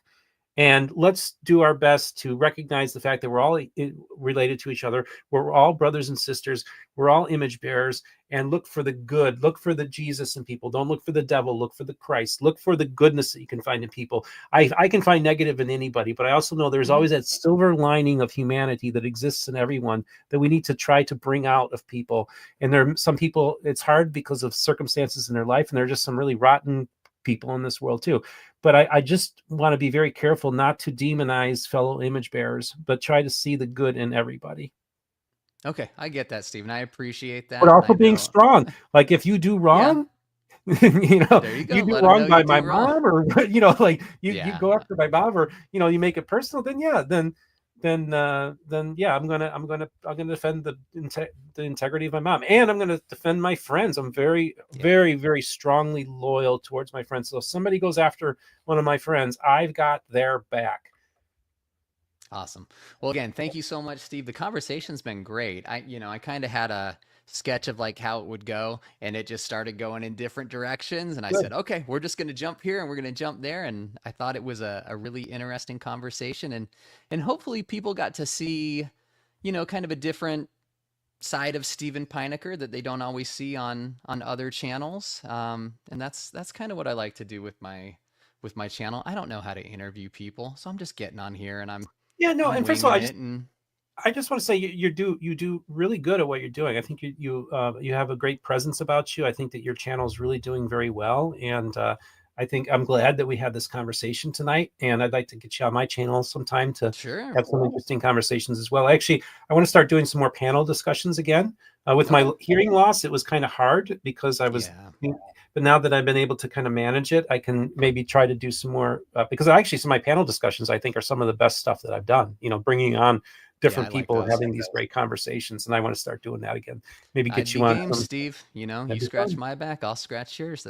[SPEAKER 2] And let's do our best to recognize the fact that we're all related to each other. We're all brothers and sisters. We're all image bearers, and look for the good. Look for the Jesus in people. Don't look for the devil. Look for the Christ. Look for the goodness that you can find in people. I can find negative in anybody, but I also know there's always that silver lining of humanity that exists in everyone that we need to try to bring out of people. And there are some people, it's hard because of circumstances in their life, and there are just some really rotten people in this world too. But I just want to be very careful not to demonize fellow image bearers, but try to see the good in everybody.
[SPEAKER 1] Okay, I get that, Stephen. I appreciate that.
[SPEAKER 2] But also
[SPEAKER 1] I
[SPEAKER 2] being
[SPEAKER 1] know.
[SPEAKER 2] strong. Like if you do wrong, you know,
[SPEAKER 1] There you go.
[SPEAKER 2] you do
[SPEAKER 1] Let 'em
[SPEAKER 2] wrong
[SPEAKER 1] know
[SPEAKER 2] by
[SPEAKER 1] you
[SPEAKER 2] my
[SPEAKER 1] do wrong.
[SPEAKER 2] mom, or you know, like you
[SPEAKER 1] Yeah.
[SPEAKER 2] go after my mom, or you know, you make it personal. Then yeah, then yeah, I'm gonna defend the integrity of my mom, and I'm gonna defend my friends. I'm very, very, very strongly loyal towards my friends. So if somebody goes after one of my friends, I've got their back.
[SPEAKER 1] Awesome. Well, again, thank you so much, Steve. The conversation's been great. I kind of had a sketch of like how it would go, and it just started going in different directions. And I said, okay, we're just going to jump here and we're going to jump there. And I thought it was a really interesting conversation, and hopefully people got to see, kind of a different side of Stephen Pynakker that they don't always see on other channels. And that's kind of what I like to do with my channel. I don't know how to interview people, so I'm just getting on here and I'm
[SPEAKER 2] And first of all,
[SPEAKER 1] winging
[SPEAKER 2] I just want to say you do really good at what you're doing. I think you have a great presence about you. I think that your channel is really doing very well, and I think I'm glad that we had this conversation tonight. And I'd like to get you on my channel sometime to have some interesting conversations as well. Actually, I want to start doing some more panel discussions again. With my hearing loss, it was kind of hard because I was. But now that I've been able to kind of manage it, I can maybe try to do some more because actually some of my panel discussions I think are some of the best stuff that I've done. Bringing on different people and having these great conversations, and I want to start doing that again. Maybe get you on
[SPEAKER 1] game, Steve. You scratch my back, I'll scratch yours.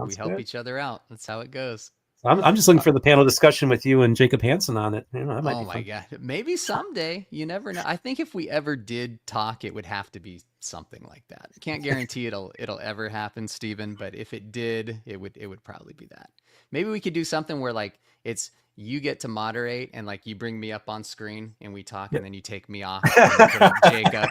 [SPEAKER 1] We help each other out. That's how it goes.
[SPEAKER 2] I'm just looking for the panel discussion with you and Jacob Hansen on it. You know, that might
[SPEAKER 1] Oh
[SPEAKER 2] be
[SPEAKER 1] my
[SPEAKER 2] fun.
[SPEAKER 1] God. Maybe someday. You never know. I think if we ever did talk, it would have to be something like that. I can't guarantee it'll ever happen, Stephen, but if it did, it would probably be that. Maybe we could do something where like it's you get to moderate and like you bring me up on screen and we talk and then you take me off and you put up Jacob.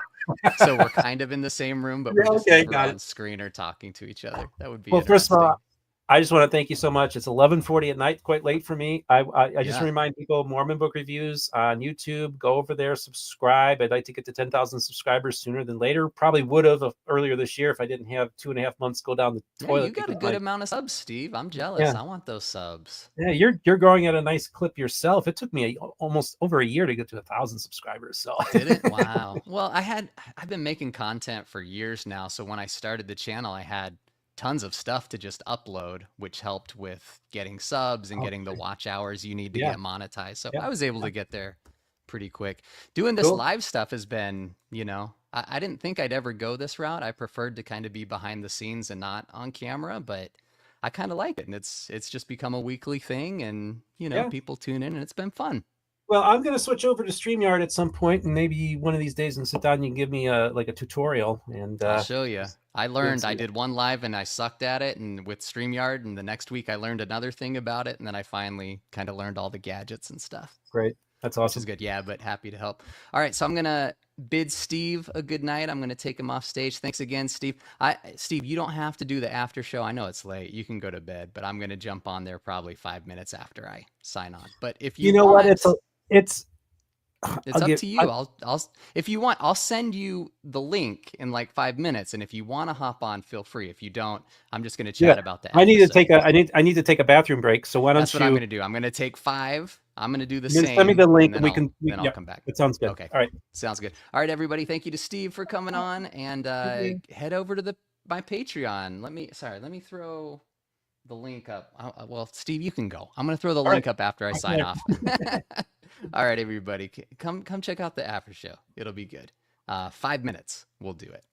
[SPEAKER 1] So we're kind of in the same room, but we're just
[SPEAKER 2] okay,
[SPEAKER 1] never
[SPEAKER 2] got
[SPEAKER 1] on
[SPEAKER 2] it.
[SPEAKER 1] screen or talking to each other. That would be
[SPEAKER 2] Well, first of
[SPEAKER 1] interesting.
[SPEAKER 2] all, I just want to thank you so much. It's 11:40 at night, quite late for me. I just
[SPEAKER 1] Yeah.
[SPEAKER 2] remind people, Mormon Book Reviews on YouTube. Go over there, subscribe. I'd like to get to 10,000 subscribers sooner than later. Probably would have earlier this year if I didn't have 2.5 months go down the
[SPEAKER 1] Yeah,
[SPEAKER 2] toilet.
[SPEAKER 1] you got a
[SPEAKER 2] because
[SPEAKER 1] good
[SPEAKER 2] my-
[SPEAKER 1] amount of subs, Steve. I'm jealous.
[SPEAKER 2] Yeah.
[SPEAKER 1] I want those subs.
[SPEAKER 2] Yeah, you're growing at a nice clip yourself. It took me almost over a year to get to 1,000 subscribers. So
[SPEAKER 1] Did it? Wow. Well, I've been making content for years now. So when I started the channel, I had tons of stuff to just upload, which helped with getting subs and getting the watch hours you need to
[SPEAKER 2] Yeah.
[SPEAKER 1] get monetized. So
[SPEAKER 2] Yeah.
[SPEAKER 1] I was able to get there pretty quick. Doing this
[SPEAKER 2] Cool.
[SPEAKER 1] live stuff has been, I didn't think I'd ever go this route. I preferred to kind of be behind the scenes and not on camera, but I kind of like it. And it's just become a weekly thing and,
[SPEAKER 2] Yeah.
[SPEAKER 1] people tune in and it's been fun.
[SPEAKER 2] Well, I'm going to switch over to StreamYard at some point, and maybe one of these days and sit down and you can give me a tutorial. And
[SPEAKER 1] I'll show you. I learned, I
[SPEAKER 2] see.
[SPEAKER 1] did one live and I sucked at it and with StreamYard and the next week I learned another thing about it and then I finally kind of learned all the gadgets and stuff.
[SPEAKER 2] Great. That's
[SPEAKER 1] Which
[SPEAKER 2] awesome.
[SPEAKER 1] is good. Yeah, but happy to help. All right, so I'm going to bid Steve a good night. I'm going to take him off stage. Thanks again, Steve. Steve, you don't have to do the after show. I know it's late. You can go to bed, but I'm going to jump on there probably 5 minutes after I sign on. But if you
[SPEAKER 2] know
[SPEAKER 1] want,
[SPEAKER 2] what? It's
[SPEAKER 1] it's up to you. I'll if you want, I'll send you the link in like 5 minutes, and if you want to hop on, feel free. If you don't, I'm just going to chat about that.
[SPEAKER 2] I need to take a bathroom break. So why don't
[SPEAKER 1] That's what I'm going to do. I'm going to take 5. I'm going to do the same.
[SPEAKER 2] Send me the link,
[SPEAKER 1] and
[SPEAKER 2] and
[SPEAKER 1] then I'll come back.
[SPEAKER 2] It sounds good.
[SPEAKER 1] Okay.
[SPEAKER 2] All right.
[SPEAKER 1] Sounds good. All right, everybody. Thank you to Steve for coming on, and head over to my Patreon. Let me throw the link up. Well, Steve, you can go. I'm going to throw the link up after I sign off. All right, everybody. Come check out the after show. It'll be good. 5 minutes. We'll do it.